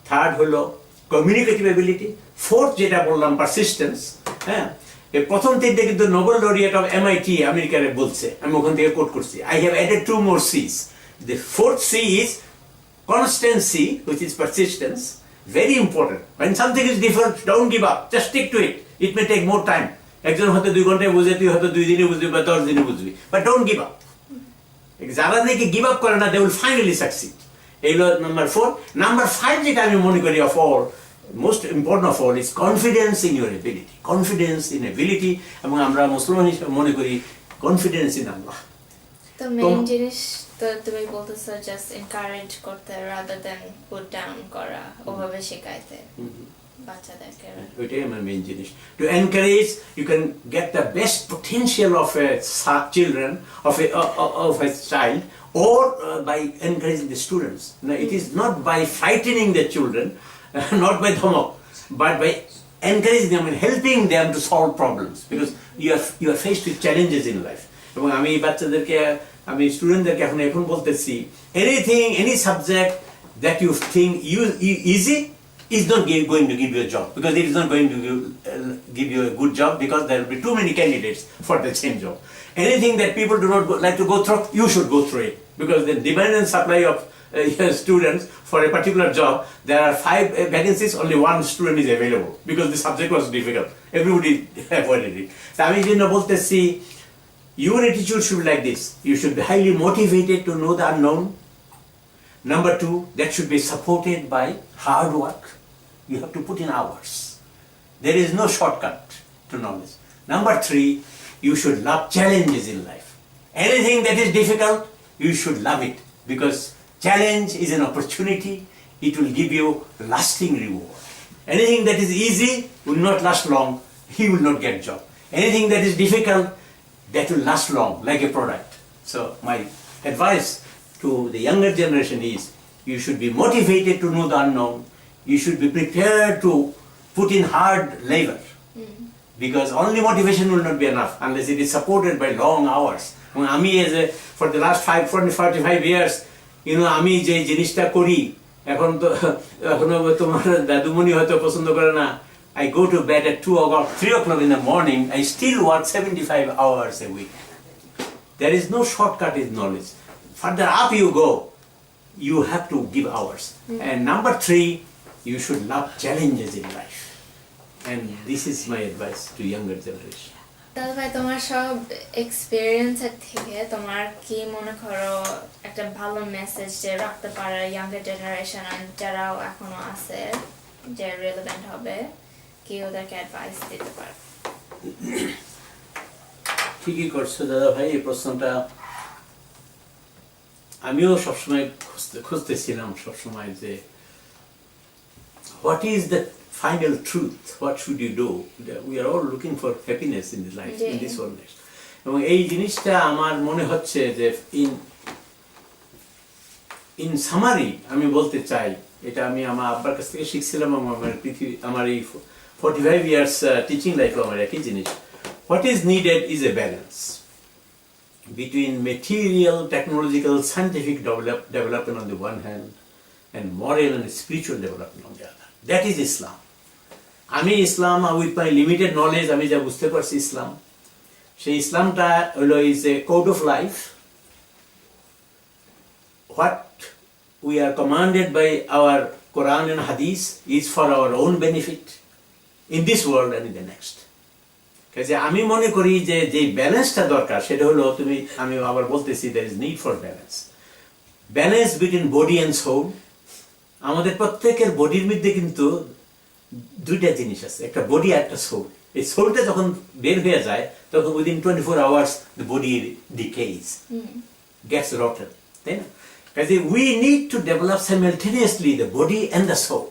থার্ড হলো কমিউনিকেটিভ এবিলিটি, ফোর্থ যেটা বললাম পারসিস্টেন্স। হ্যাঁ, এই প্রথম তিনটে কিন্তু নোবেল লরিয়েট অফ MIT আমেরিকারে বলছে, আমি ওখান থেকে কোট করছি। I have added 2 more C's. The fourth C is constancy, which is persistence, very important. When something is difficult, don't give up, just stick to it. It may take more time. একজন হয়তো 2 ঘন্টায় বুঝে, তুই হয়তো 2 দিনে বুঝবি বা 10 দিনে বুঝবি, but don't give up. যারা নাকি গিভ আপ করে না, they will finally succeed. এই হলো নাম্বার 4। নাম্বার 5 যেটা আমি মনে করি of all, most important of all, is confidence in your ability. Confidence in ability, এবং আমরা মুসলমান হিসেবে মনে করি confidence in Allah. তো মেইন জিনিস তো তুমি বলতেছো জাস্ট এনকারেজ করতে rather than put down করা, ওভাবে শেখাইতে বাচ্চাদেরকে। ওইটাই আমার মেইন জিনিস। To encourage, you can get the best potential of a children, of a child, or by encouraging the students. Now, it is not by frightening the children, not by dhamok, but by encouraging them and helping them to solve problems, because you are faced with challenges in life. এবং আমি বাচ্চাদেরকে, আমি স্টুডেন্টদেরকে এখন বলতেছি, any subject that you think easy is not going to give you a job, because it is not going to give you a good job, because there will be too many candidates for the same job. Anything that people do not like to go through, you should go through it, because the demand and supply of students for a particular job, there are 5 vacancies, only 1 student is available, because the subject was difficult. Everybody avoided it. So আমি যেন বলতেছি, your attitude should be like this. You should be highly motivated to know the unknown. Number 2, that should be supported by hard work. You have to put in hours. There is no shortcut to knowledge. Number 3, you should love challenges in life. Anything that is difficult, you should love it, because challenge is an opportunity. It will give you lasting reward. Anything that is easy will not last long. He will not get job. Anything that is difficult, that will last long, like a product. So my advice, to the younger generation is you should be motivated to know the unknown. You should be prepared to put in hard labor. Because only motivation will not be enough unless it is supported by long hours. আমি for the last 45 years, আমি যে জিনিসটা করি এখন তো এখনো তোমার দাদুমণি হয়তো পছন্দ করে না. I go to bed at 2 o'clock, 3 o'clock in the morning. I still work 75 hours a week. There is no shortcut in knowledge. Further up you go, you have to give hours. And number 3, you should love challenges in life. And this is my advice to younger generation. তাহলে ভাই তোমার সব এক্সপেরিয়েন্সের থেকে তোমার কি মনে করো একটা ভালো মেসেজ যে রাখতে পারে ইয়াঙ্গার জেনারেশন যারাও এখনো আছে যে রিলেভেন্ট হবে কি ওদেরকে অ্যাডভাইস দিতে পারে? ঠিকই করছো দাদা ভাই, এই প্রশ্নটা আমিও সবসময় খুঁজতেছিলাম সবসময় যে what is the final truth, what should you do? We are all looking for happiness in the life, in this world. এবং এই জিনিসটা আমার মনে হচ্ছে যে in summary আমি বলতে চাই, এটা আমি আমার আব্বার কাছ থেকে শিখছিলাম, আমার এই 45 years teaching life আমার একই জিনিস. What is needed is a balance between material, technological, scientific development on the one hand and moral and spiritual development on the other. That is Islam. আমি ইসলাম with my limited knowledge আমি যা বুঝতে পারছি ইসলাম, সেই ইসলামটা হলো is a code of life. What we are commanded by our Quran and Hadith is for our own benefit in this world and in the next. কাজে আমি মনে করি যে যে ব্যালেন্সটা দরকার সেটা হলো আমি আবার বলতেছি there is need for balance between body and soul. আমাদের প্রত্যেকের বডির মধ্যে কিন্তু দুইটা জিনিস আছে, একটা বডি আর একটা সোল. এই সোলটা যখন বের হয়ে যায় তখন within 24 hours the body decays, gets rotten, তাই না? কাজে we need to develop simultaneously the body and the soul.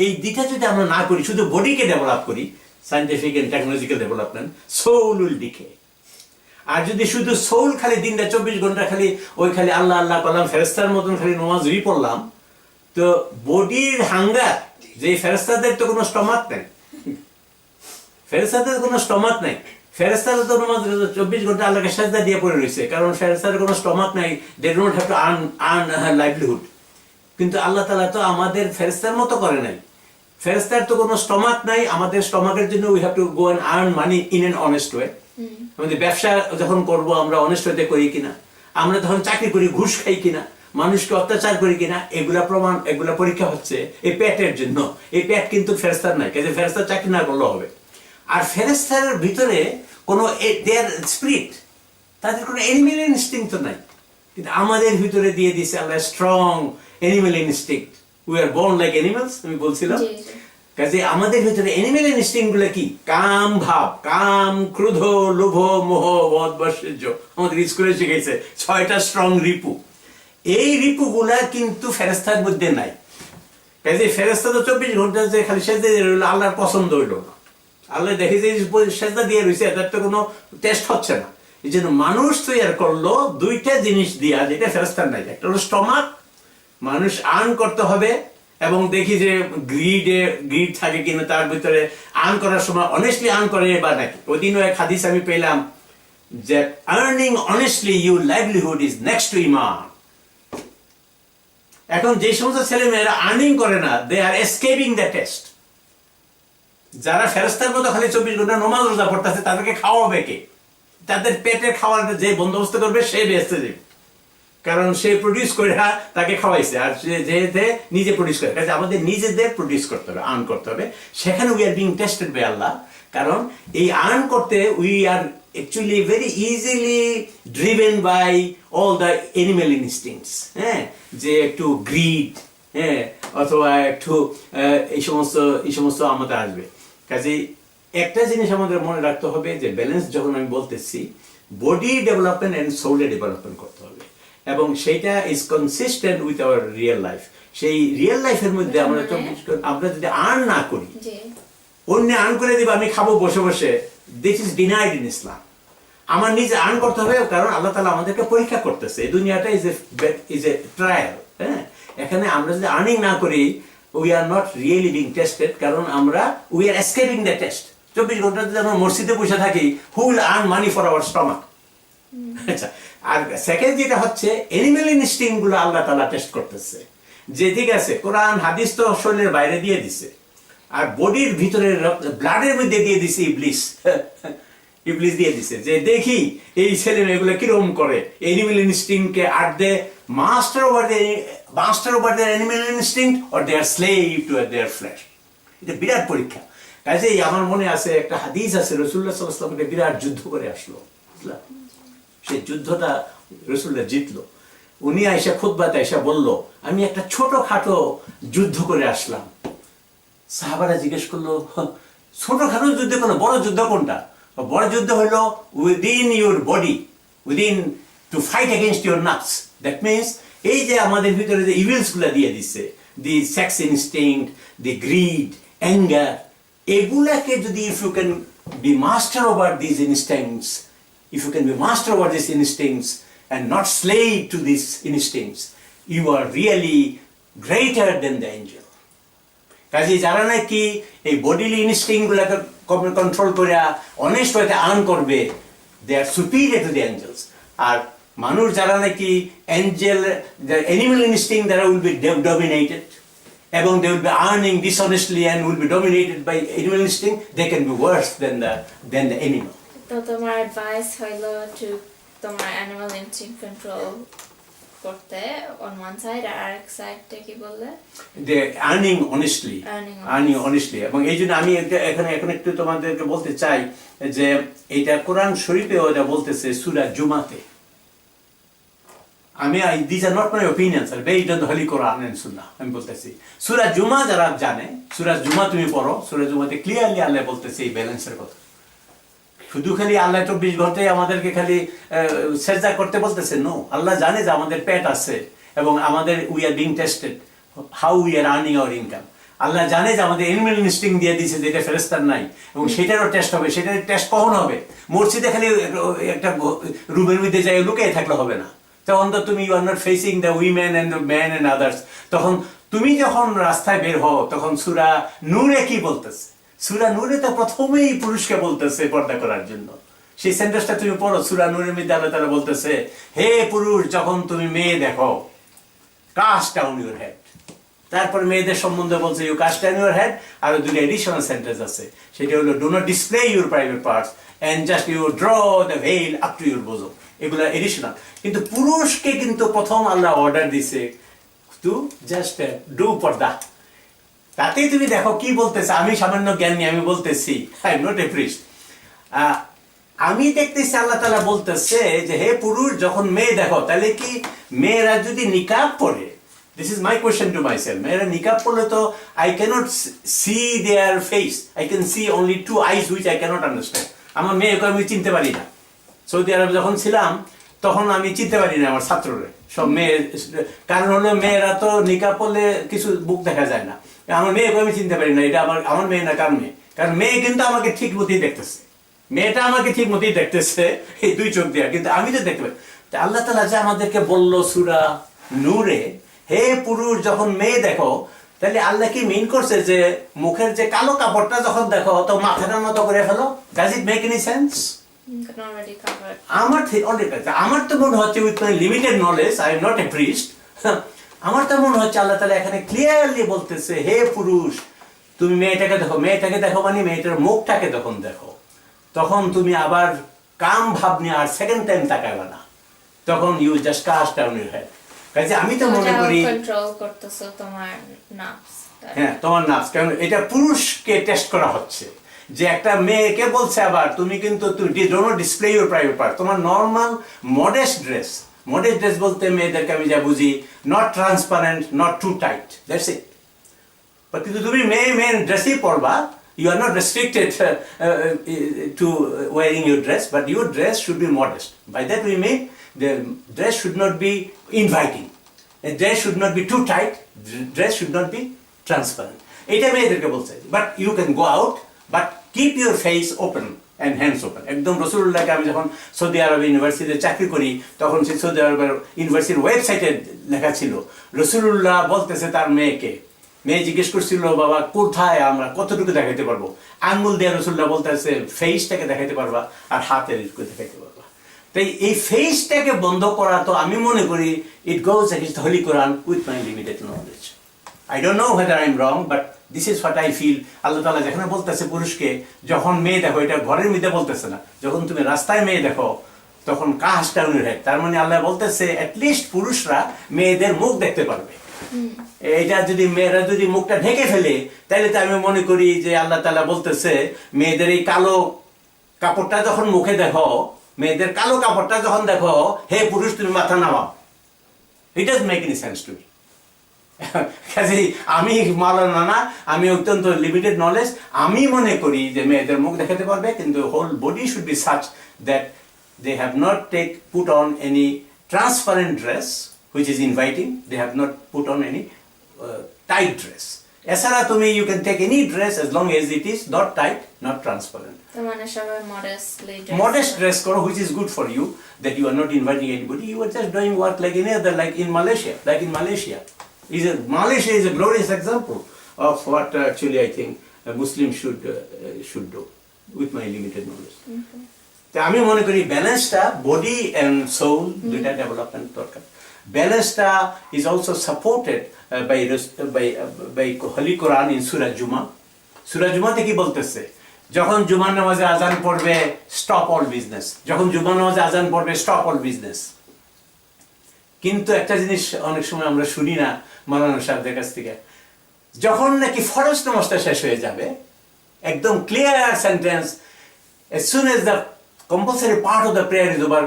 এই দুইটা যদি আমরা না করি, শুধু বডিকে ডেভেলপ করি, scientific and technological development, soul will decay. আর যদি শুধু সোল খালি দিনটা 24 ঘন্টা খালি আল্লাহ আল্লাহ করলাম, ফেরেশতার মতন খালি নামাজ পড়লাম, তো বডির হাঙ্গার, যে ফেরেশতাদের তো কোনো স্টমাক নাই, ফেরেশতাদের কোনো স্টমাক নাই, ফেরেশতারা তো নামাজ 24 ঘন্টা আল্লাহকে সাজদা দিয়ে পড়ে রয়েছে, কারণ ফেরেশতাদের কোনো স্টমাক নাই, they don't have to earn livelihood. কিন্তু আল্লাহ তাআলা তো আমাদের ফেরেশতার মতো করে নাই, ফেরেশতার তো কোনো স্টমাক নাই, আমাদের স্টমাকের জন্য we have to go and earn money in an honest way. আমাদের ব্যবসা যখন করবো আমরা অনেস্ট ওয়েতে করি কিনা, আমরা তখন চাকরি করি ঘুষ খাই কিনা, মানুষকে অত্যাচার করি কিনা, এগুলা পরীক্ষা হচ্ছে এই পেটের জন্য. এই পেট কিন্তু ফেরেশতার নাই, কাজে ফেরেশতার চাকরি না করলেও হবে. আর ফেরেশতার ভিতরে কোনো দেয়ার স্পিরিট, তাদের কোনো অ্যানিমেল ইনস্টিংক্ট নাই, কিন্তু আমাদের ভিতরে দিয়ে দিয়েছে আল্লাহ strong animal instinct. We are born like animals, আমি বলছিলাম. কাজে আমাদের ভিতরে অ্যানিমেল ইনস্টিংক্ট গুলো কি? কাম ভাব, কাম, ক্রোধ, লোভ, মোহ, মদ, বৈষম্য. আমাদের স্কুলে শিখেছে 6টা স্ট্রং রিপু. এই রিপুগুলা কিন্তু ফেরেশতার মধ্যে নাই. কাজে ফেরেশতা তো 24 ঘন্টা যে খালি সেজদা দিয়ে রইল, আল্লাহর পছন্দ হইল না. আল্লাহ দেখে যে সেজদা দিয়ে রয়েছে, এটার তো কোনো টেস্ট হচ্ছে না. এই জন্য মানুষ তৈরি করলো দুইটা জিনিস দিয়া, যেটা ফেরেশতার নাই. একটা হলো স্টমাক, মানুষ আর্ন করতে হবে, এবং দেখি যে গ্রিড থাকে কিনা তার ভিতরে, আর্ন করার সময় অনেস্টলি আর্ন করে বা নাকি. ওইদিনও এক হাদিস আমি পেলাম যে earning honestly your livelihood is next to ইমান. এখন যে সমস্ত ছেলে মেয়েরা আর্নিং করে না, they are escaping the test. যারা ফেরেশতার মতো খালি 24 ঘন্টা নামাজ রোজা পড়তেছে, তাদেরকে খাওয়াবে কে? তাদের পেটের খাওয়ার যে বন্দোবস্ত করবে সে বেঁচে যাবে, কারণ সে প্রডিউস করে তাকে খাওয়াইছে, আর সে যেহেতু নিজে প্রডিউস করে. কাজে আমাদের নিজেদের প্রডিউস করতে হবে, আর্ন করতে হবে. সেখানে we are being tested by Allah, কারণ এই আর্ন করতে we are actually very easily driven by all the animal instincts. যে একটু গ্রিড, অথবা একটু এই সমস্ত আমাদের আসবে. কাজে একটা জিনিস আমাদের মনে রাখতে হবে যে ব্যালেন্স যখন আমি বলতেছি, বডি ডেভেলপমেন্ট এন্ড সোলের ডেভেলপমেন্ট করতে হবে, এবং সেইটা is consistent with our real life. সেই রিয়েল লাইফের মধ্যে আমরা যদি আর্ন না করি, অন্য আর্ন করে দিব আমি খাবো বসে বসে, দিস ইজ ডিনাইড ইন ইসলাম. আমার নিজে আর্ন করতে হবে, কারণ আল্লাহ তাআলা আমাদেরকে পরীক্ষা করতেছে। এই দুনিয়াটা ইজ এ ট্রায়াল। হ্যাঁ, এখানে আমরা যদি আর্নিং না করি, we are not really being tested, কারণ we are escaping the test. 24 ঘন্টা যদি আমরা মসজিদে বসে থাকি, who will earn money for our stomach? আচ্ছা, আর সেকেন্ড যেটা হচ্ছে এনিম্যাল ইনস্টিংক্ট গুলো আল্লাহ তাআলা টেস্ট করতেছে, যে ঠিক আছে কোরআন হাদিস তো শরীরের বাইরে দিয়ে দিছে, আর বডির ভিতরে ব্লাডের মধ্যে দিয়ে দিছে ইবলিস। ইবলিস দিয়ে দিছে যে দেখি এই ছেলে মেয়েগুলো কিরকম করে। এনিম্যাল ইনস্টিংক্ট কে are they master over the animal instinct or they are slave to their flesh. এটা বিরাট পরীক্ষা। কাজেই আমার মনে আছে একটা হাদিস আছে, রাসূলুল্লাহ সাল্লাল্লাহু আলাইহি ওয়াসাল্লাম বিরাট যুদ্ধ করে আসলো, বুঝলা? সেই যুদ্ধটা রাসূলুল্লাহ জিতলো। উনি আয়েশা খুতবাতে আয়েশা বলল, আমি একটা ছোটখাটো যুদ্ধ করে আসলাম। সাহাবারা জিজ্ঞেস করলো, ছোটখাটো যুদ্ধ কোন, বড় যুদ্ধ কোনটা? বড় যুদ্ধ হলো within your body, within to fight against your নাফস। দ্যাট মিনস এই যে আমাদের ভিতরে যে ইভিলস গুলা দিয়ে দিচ্ছে, the sex instinct, the greed, anger, এগুলাকে যদি if you can be master over this instincts, if you can be master over these instincts and not slave to these instincts, you are really greater than the angel. কাজে যারা নাকি এই bodily instinct গুলাকে control করে honest হইতে earn করবে, দে আর superior to the Angeles. আর মানুষ যারা নাকি এঞ্জেল, অ্যানিমাল ইনস্টিংক্ট দ্বারা উইল বি ডমিনেটেড এবং they will be earning dishonestly and will be dominated by animal instinct, they can be worse than the animal. তো তোমার advice হইলো two তোমার animal instinct control করতে অন ওয়ান সাইড, আর আরেক সাইডটা কি বললে? দে আর্নিং অনেস্টলি। এবং এই জন্য আমি এখানে এখন একটু তোমাদেরকে বলতে চাই যে এটা কোরআন শরীফেও এটা বলতেছে সূরা জুমাতে। these are not my opinions, are based on the Holy Quran and Sunnah. আমি বলতেছি সূরা জুমা যারা জানে, সূরা জুমা তুমি পড়ো, সূরা জুমাতে ক্লিয়ারলি আল্লাহ বলতেছে এই ব্যালেন্সের কথা। শুধু খালি আল্লাহ 24 ঘন্টায় আমাদেরকে খালি সেজদা করতে বলতেছে, নো। আল্লাহ জানে যে আমাদের পেট আছে এবং আমাদের we are being tested, how we are earning our income. আল্লাহ জানে যে আমাদের এনিম্যাল ইনস্টিংক্ট দিয়ে দিয়েছে, যেটা ফেরেশতার নাই, এবং সেটারও টেস্ট হবে। সেটার টেস্ট কখন হবে? মসজিদে খালি একটা রুমের মধ্যে যাই লুকিয়ে থাকলে হবে না। তখন তো তুমি you are not facing the women and the man and others. তখন তুমি যখন রাস্তায় বের হও, তখন সূরা নূরে কি বলতেছে? সূরা নূরে তো প্রথমেই পুরুষকে বলতেছে পর্দা করার জন্য। সেই সেন্টেন্সটা তুমি পড়ো, সূরা নূরের মধ্যে আল্লাহ তাআলা বলতেছে, হে পুরুষ, যখন তুমি মেয়ে দেখো, কাস্ট ডাউন ইউর হেড। তারপর মেয়েদের সম্বন্ধে বলছে you cast down your head. আর দুটো এডিশনাল সেন্টেন্স আছে, সেটা হলো do not display your private parts and just you draw the veil up to your bosom. এগুলো এডিশনাল। কিন্তু পুরুষকে কিন্তু প্রথম আল্লাহ অর্ডার দিছে টু জাস্ট ডু পর্দা। তাতেই তুমি দেখো কি বলতেছে, আমি সামান্য জ্ঞানী, আমি বলতেছি I am not a priest. আমি দেখতেছি আল্লাহ তাআলা বলতেছে যে হে পুরুষ, যখন মেয়ে দেখো, তাহলে কি মেয়েরা যদি নিকাব পরে, this is my question to myself, মেয়েরা নিকাব পরলে তো I cannot see their face, I can see only two eyes which I cannot understand. আমার মেয়েকে আমি চিনতে পারি না। সৌদি আরবে যখন ছিলাম তখন আমি চিনতে পারি না আমার ছাত্ররা, সব মেয়ে। কারণ হলো মেয়েরা তো নিকাব পরলে কিছু বুক দেখা যায় না। আমার মেয়েকে আমি চিনতে পারি না, এটা আমার মেয়ে না কার মেয়ে। কারণ মেয়ে কিন্তু আমাকে ঠিক মতোই দেখতেছে, মেয়েটা আমাকে ঠিক মতোই দেখতেছে এই দুই চোখ দিয়ে, কিন্তু আমি তো দেখতে পাই। আল্লাহ তাআলা যে আমাদেরকে বলল সূরা নূরে, হে পুরুষ, যখন মেয়ে দেখো, তাহলে আল্লাহ কি মিন করছে যে মুখের যে কালো কাপড়টা যখন দেখো তো মাথাটার মতো করে ফেলো? Does it make any sense? আমার তো মনে হচ্ছে, with my limited knowledge, I am not a priest, আমার তো মনে হচ্ছে আল্লাহ তাআলা এখানে ক্লিয়ারলি বলতেছে, হে পুরুষ, তুমি মেয়েটাকে দেখো। মেয়েটাকে দেখো মানে মেয়েটার মুখটাকে যখন দেখো, তখন তুমি আবার কাম ভাব নিয়ে আর সেকেন্ড টাইম তাকাবে না, তখন you just cast down your head. কাজে আমি তো মনে করি কন্ট্রোল করতেছো তোমার নাফস। হ্যাঁ, তোমার নাফস। কারণ এটা পুরুষকে টেস্ট করা হচ্ছে, যে একটা মেয়েকে বলছে আবার তুমি কিন্তু don't display your private part. তোমার নর্মাল মডেস্ট ড্রেস বলতে মেয়েদেরকে আমি যা বুঝি, not transparent, not too tight, that's it. But কিন্তু তুমি মেয়ে ড্রেসই পরবা, you are not restricted to wearing your dress, but your dress should be modest. By that we mean the dress should not be inviting, the dress should not be too tight, the dress should not be transparent. এটা মেয়েদেরকে বলছে, but you can go out, but keep your face open, and hands open. একদম রাসূলুল্লাহকে আমি যখন Saudi আরব ইউনিভার্সিটিতে চাকরি করি তখন সেই সৌদি আরবের ইউনিভার্সিটির ওয়েবসাইটে লেখা ছিল রাসূলুল্লাহ বলতেছে তার মেয়েকে, মেয়ে জিজ্ঞেস করছিল বাবা কোথায় আমরা কতটুকু দেখাইতে পারবো, আঙ্গুল দিয়ে রাসূলুল্লাহ বলতেছে ফেসটাকে দেখাইতে পারবা আর হাতের একটু দেখাইতে পারবা। তাই এই ফেসটাকে বন্ধ করা তো আমি মনে করি it goes against the holy Quran with my limited knowledge. I don't know whether I'm wrong, but this is what I feel. আল্লাহ তাআলা যেখানে বলতেছে পুরুষকে যখন মেয়ে দেখো, এটা ঘরের মধ্যে বলতেছে না, যখন তুমি রাস্তায় মেয়ে দেখো তখন কাস্ট ডাউনের হেড, তার মানে আল্লাহ বলতেছে অ্যাটলিস্ট পুরুষরা মেয়েদের মুখ দেখতে পারবে। এটা যদি মেয়েরা যদি মুখটা ঢেকে ফেলে তাহলে তো আমি মনে করি যে আল্লাহ তাআলা বলতেছে মেয়েদের এই কালো কাপড়টা যখন মুখে দেখো, মেয়েদের কালো কাপড়টা যখন দেখো, হে পুরুষ তুমি মাথা নামাও। It doesn't make any sense to me. কাজেই আমি মাওলানা না, আমি অত্যন্ত লিমিটেড নলেজ, আমি মনে করি যে মেয়েদের মুখ দেখাতে পারবে, কিন্তু whole body should be such that they have not put on any transparent dress which is inviting, they have not put on any tight dress. এছাড়া তুমি you can take any dress as long as it is not tight, not transparent. তো মানে সবাই modest dress করো which is good for you, that you are not inviting anybody, you are just doing work like any other, like in Malaysia. Malaysia is a glorious example of what actually I think a Muslim should do with my limited knowledge. তা আমি মনে করি ব্যালেন্সটা body and soul দুইটা development দরকার। ব্যালেন্সটা is also supported by holy Quran in surah Juma. সূরা জুমাতে কি বলতেছে? যখন জুমার নামাজে আজান পড়বে স্টপ অল বিজনেস, যখন জুমার নামাজে আজান পড়বে স্টপ অল বিজনেস। কিন্তু একটা জিনিস অনেক সময় আমরা শুনি না মাওলানা সাহেবদের কাছ থেকে, যখন নাকি ফরজ নামাজটা শেষ হয়ে যাবে, একদম clear sentence, as soon as the compulsory part of the prayer is over,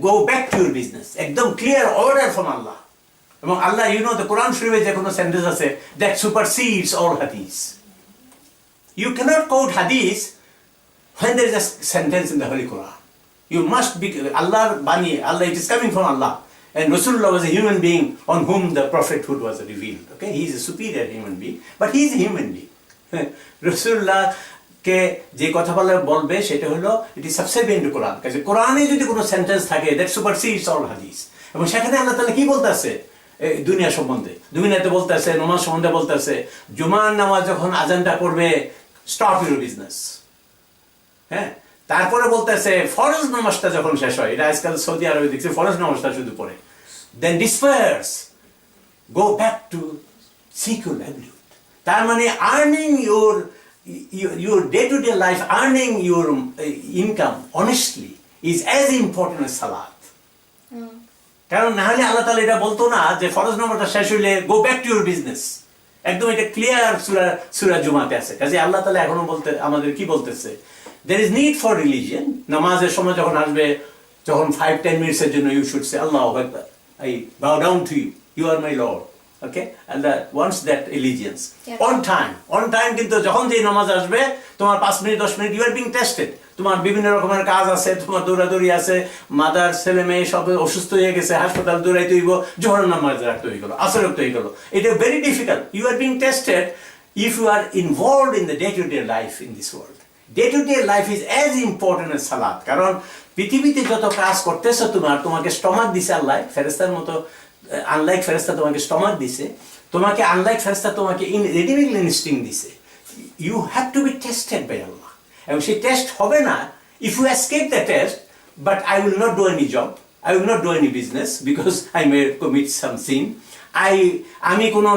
go back to your business. একদম clear order from Allah. এবং আল্লাহ, you know, the Quran শরীফে যে কোনো সেন্টেন্স আছে that supersedes all hadith. You cannot quote hadith when there is a sentence in the Holy Quran. You must be Allah bani, Allah, it is coming from Allah. And Rasulullah was a human being on whom the prophethood was revealed. Okay, he is a superior human being, but he is a human being. Rasulullah কে যে কথা বলবে সেটা হলো it is subservient to Quran. কাজে কোরআনে যদি কোনো sentence থাকে that supersedes all hadith, এবং সেখানে আল্লাহ তাআলা কি বলতেছে দুনিয়া সম্বন্ধে, দুনিয়াতে বলতেছে, নামাজ সম্বন্ধে বলতেছে, জুমার নামাজ যখন আজানটা করবে স্টপ ইউর বিজনেস। হ্যাঁ, তারপরে বলতেছে ফরজ নামাজটা যখন শেষ হয়, এটা আজকাল সৌদি আরবে দেখছি ফরজ নামাজটা শুধু পড়ে, then disperse, go back to seek your livelihood. তার মানে earning your day-to-day life, earning your income honestly is as important as salat. কারণ না হলে আল্লাহ তাআলা এটা বলতো না যে ফরজ নামাজটা শেষ হইলে গো ব্যাক টু ইউর বিজনেস। একদম এটা ক্লিয়ার সূরা জুমাতে আছে। কাজে আল্লাহ তাআলা এখনো আমাদের কি বলতেছে, there is need for religion. নামাজের সময় যখন আসবে, যখন 5-10 মিনিটের জন্য you should say Allahu Akbar, I bow down to you, you are my Lord. Okay, and that wants that allegiance. On time. কিন্তু যখন যে নামাজ আসবে, তোমার 5 minute 10 minute, you are being tested. তোমার বিভিন্ন রকমের কাজ আছে, তোমার দৌড়াদৌড়ি আছে, মাদার ছেলে মেয়ে সব অসুস্থ হয়ে গেছে, হাসপাতাল দৌড়াইতে হইব, জোহরের নামাজ রাখতে হয়ে গেল, আসর রাখতে হয়ে গেল। এটা very difficult. You are being tested if you are involved in the day-to-day life in this world. Day-to-day life is as important as salat. কারণ পৃথিবীতে যত কাজ করতেছো তোমাকে স্টমাক দিছে আল্লাহ, ফেরেশতার মতো আনলাইক ফেরেশতা তোমাকে স্টমাক দিছে, তোমাকে আনলাইক ফেরেশতা তোমাকে রেডিমেড ইনস্টিংক্ট দিছে। You have to be tested by Allah, এবং সেই টেস্ট হবে না if you escape the test, but I will not do any job, I will not do any business because I may commit some sin. আমি কোনো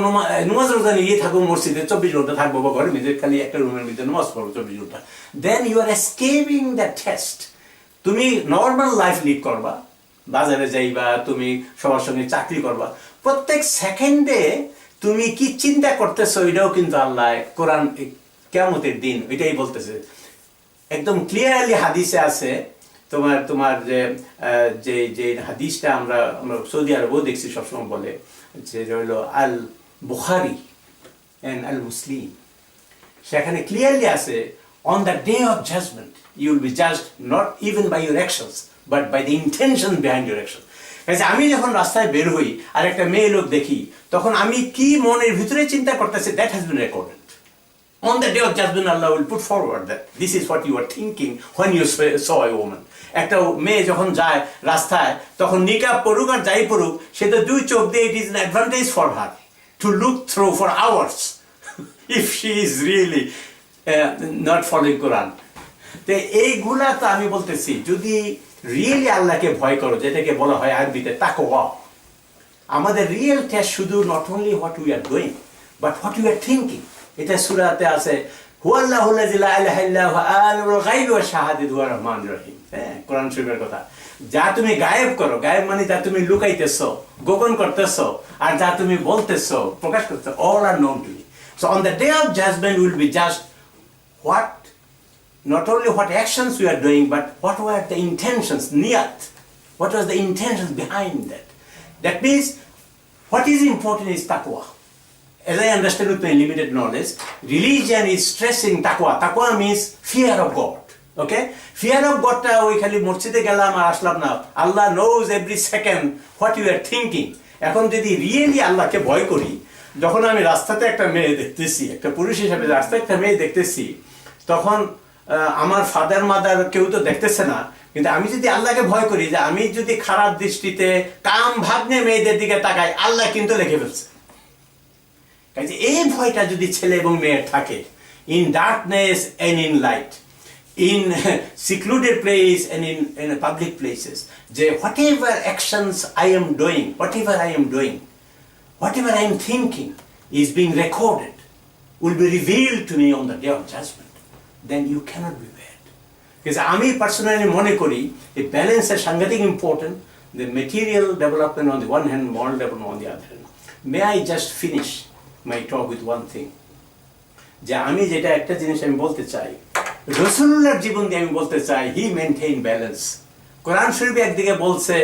নামাজ রোজা নিয়ে থাকবো মসজিদে 24 ঘন্টা থাকবো, বা ঘরের মধ্যে খালি একটা রুমের মধ্যে নামাজ পড়বো 24 ঘন্টা, then you are escaping the test. তুমি নর্মাল লাইফ লিড করবা, বাজারে যাইবা, তুমি সবার সঙ্গে চাকরি করবা, প্রত্যেক সেকেন্ডে তুমি কি চিন্তা করতেছো এটাও কিন্তু আল্লাহ কোরআন কিয়ামতের দিন এটাই বলতেছে। একদম ক্লিয়ারলি হাদিসে আছে, তোমার যে হাদিসটা আমরা সৌদি আরবেও দেখছি সবসময় বলে, যে হলো আল বুখারি এন্ড আল মুসলিম, সেখানে ক্লিয়ারলি আছে on the day of judgement you will be judged not even by your actions but by the intention behind your action. কাজে আমি যখন রাস্তায় বের হই আর একটা মেয়ে লোক দেখি, তখন আমি কি মনের ভিতরে চিন্তা করতেছি, that has been recorded. On the day of judgment, Allah will put forward that this is what you were thinking when you saw a woman. একটা মেয়ে যখন যায় রাস্তায় তখন নিকাব পড়ুক আর যাই পড়ুক সে তো দুই চোখ দিয়ে it is an advantage for her to look through for hours if she is really not following Quran. তো এইগুলা তো আমি বলতেছি যদি রিয়েলি আল্লাহকে ভয় করো যেটাকে বলা হয় আরবিতে তাকওয়া আমাদের রিয়েল টেস্ট শুধু not only what we are doing but what you are thinking এটা সূরাতে আছে হুয়াল্লাহুল্লাযী লা ইলাহা ইল্লা হুয়া আলিমুল গায়বি ওয়াশ শাহাদাতি ওয়া রহমানুর রহিম হ্যাঁ কোরআন শরীফের কথা যা তুমি গায়েব করো গায়েব মানে যা তুমি লুকাইতেছো গোপন করতেছো আর যা তুমি বলতেছো প্রকাশ করতেছো all are known to you. So on the day of judgment will be judged what not only what actions we are doing but what were the intentions niyat what was the intentions behind that. That means what is important is taqwa. As I understand with my limited knowledge, religion is stressing taqwa. Taqwa means fear of God. Okay? Fear of God ta oi khali mosjide gelam ar aslam na. Allah knows every second what you are thinking. এখন যদি really আল্লাহকে ভয় করি যখন আমি রাস্তাতে একটা মেয়ে দেখতেছি একটা পুরুষ হিসেবে রাস্তায় একটা মেয়ে দেখতেছি তখন আমার ফাদার মাদার কেউ তো দেখতেছে না কিন্তু আমি যদি আল্লাহকে ভয় করি যে আমি যদি খারাপ দৃষ্টিতে কাম ভাব নিয়ে মেয়েদের দিকে তাকাই আল্লাহ কিন্তু লিখে ফেলছে কাজে এই ভয়টা যদি ছেলে এবং মেয়ের থাকে in darkness and in light in secluded place and in public places যে whatever actions I am doing whatever I am thinking is being recorded will be revealed to me on the day of judgment then you cannot be bad because আমি personally মনে করি a balance is সাংঘাতিক important the material development on the one hand moral development on the other hand may I just finish my talk with one thing যে আমি যেটা একটা জিনিস আমি বলতে চাই রাসূলুল্লাহর জীবন দিয়ে আমি বলতে চাই হি মেইনটেইন ব্যালেন্স কোরআন শরীফে একদিকে বলছে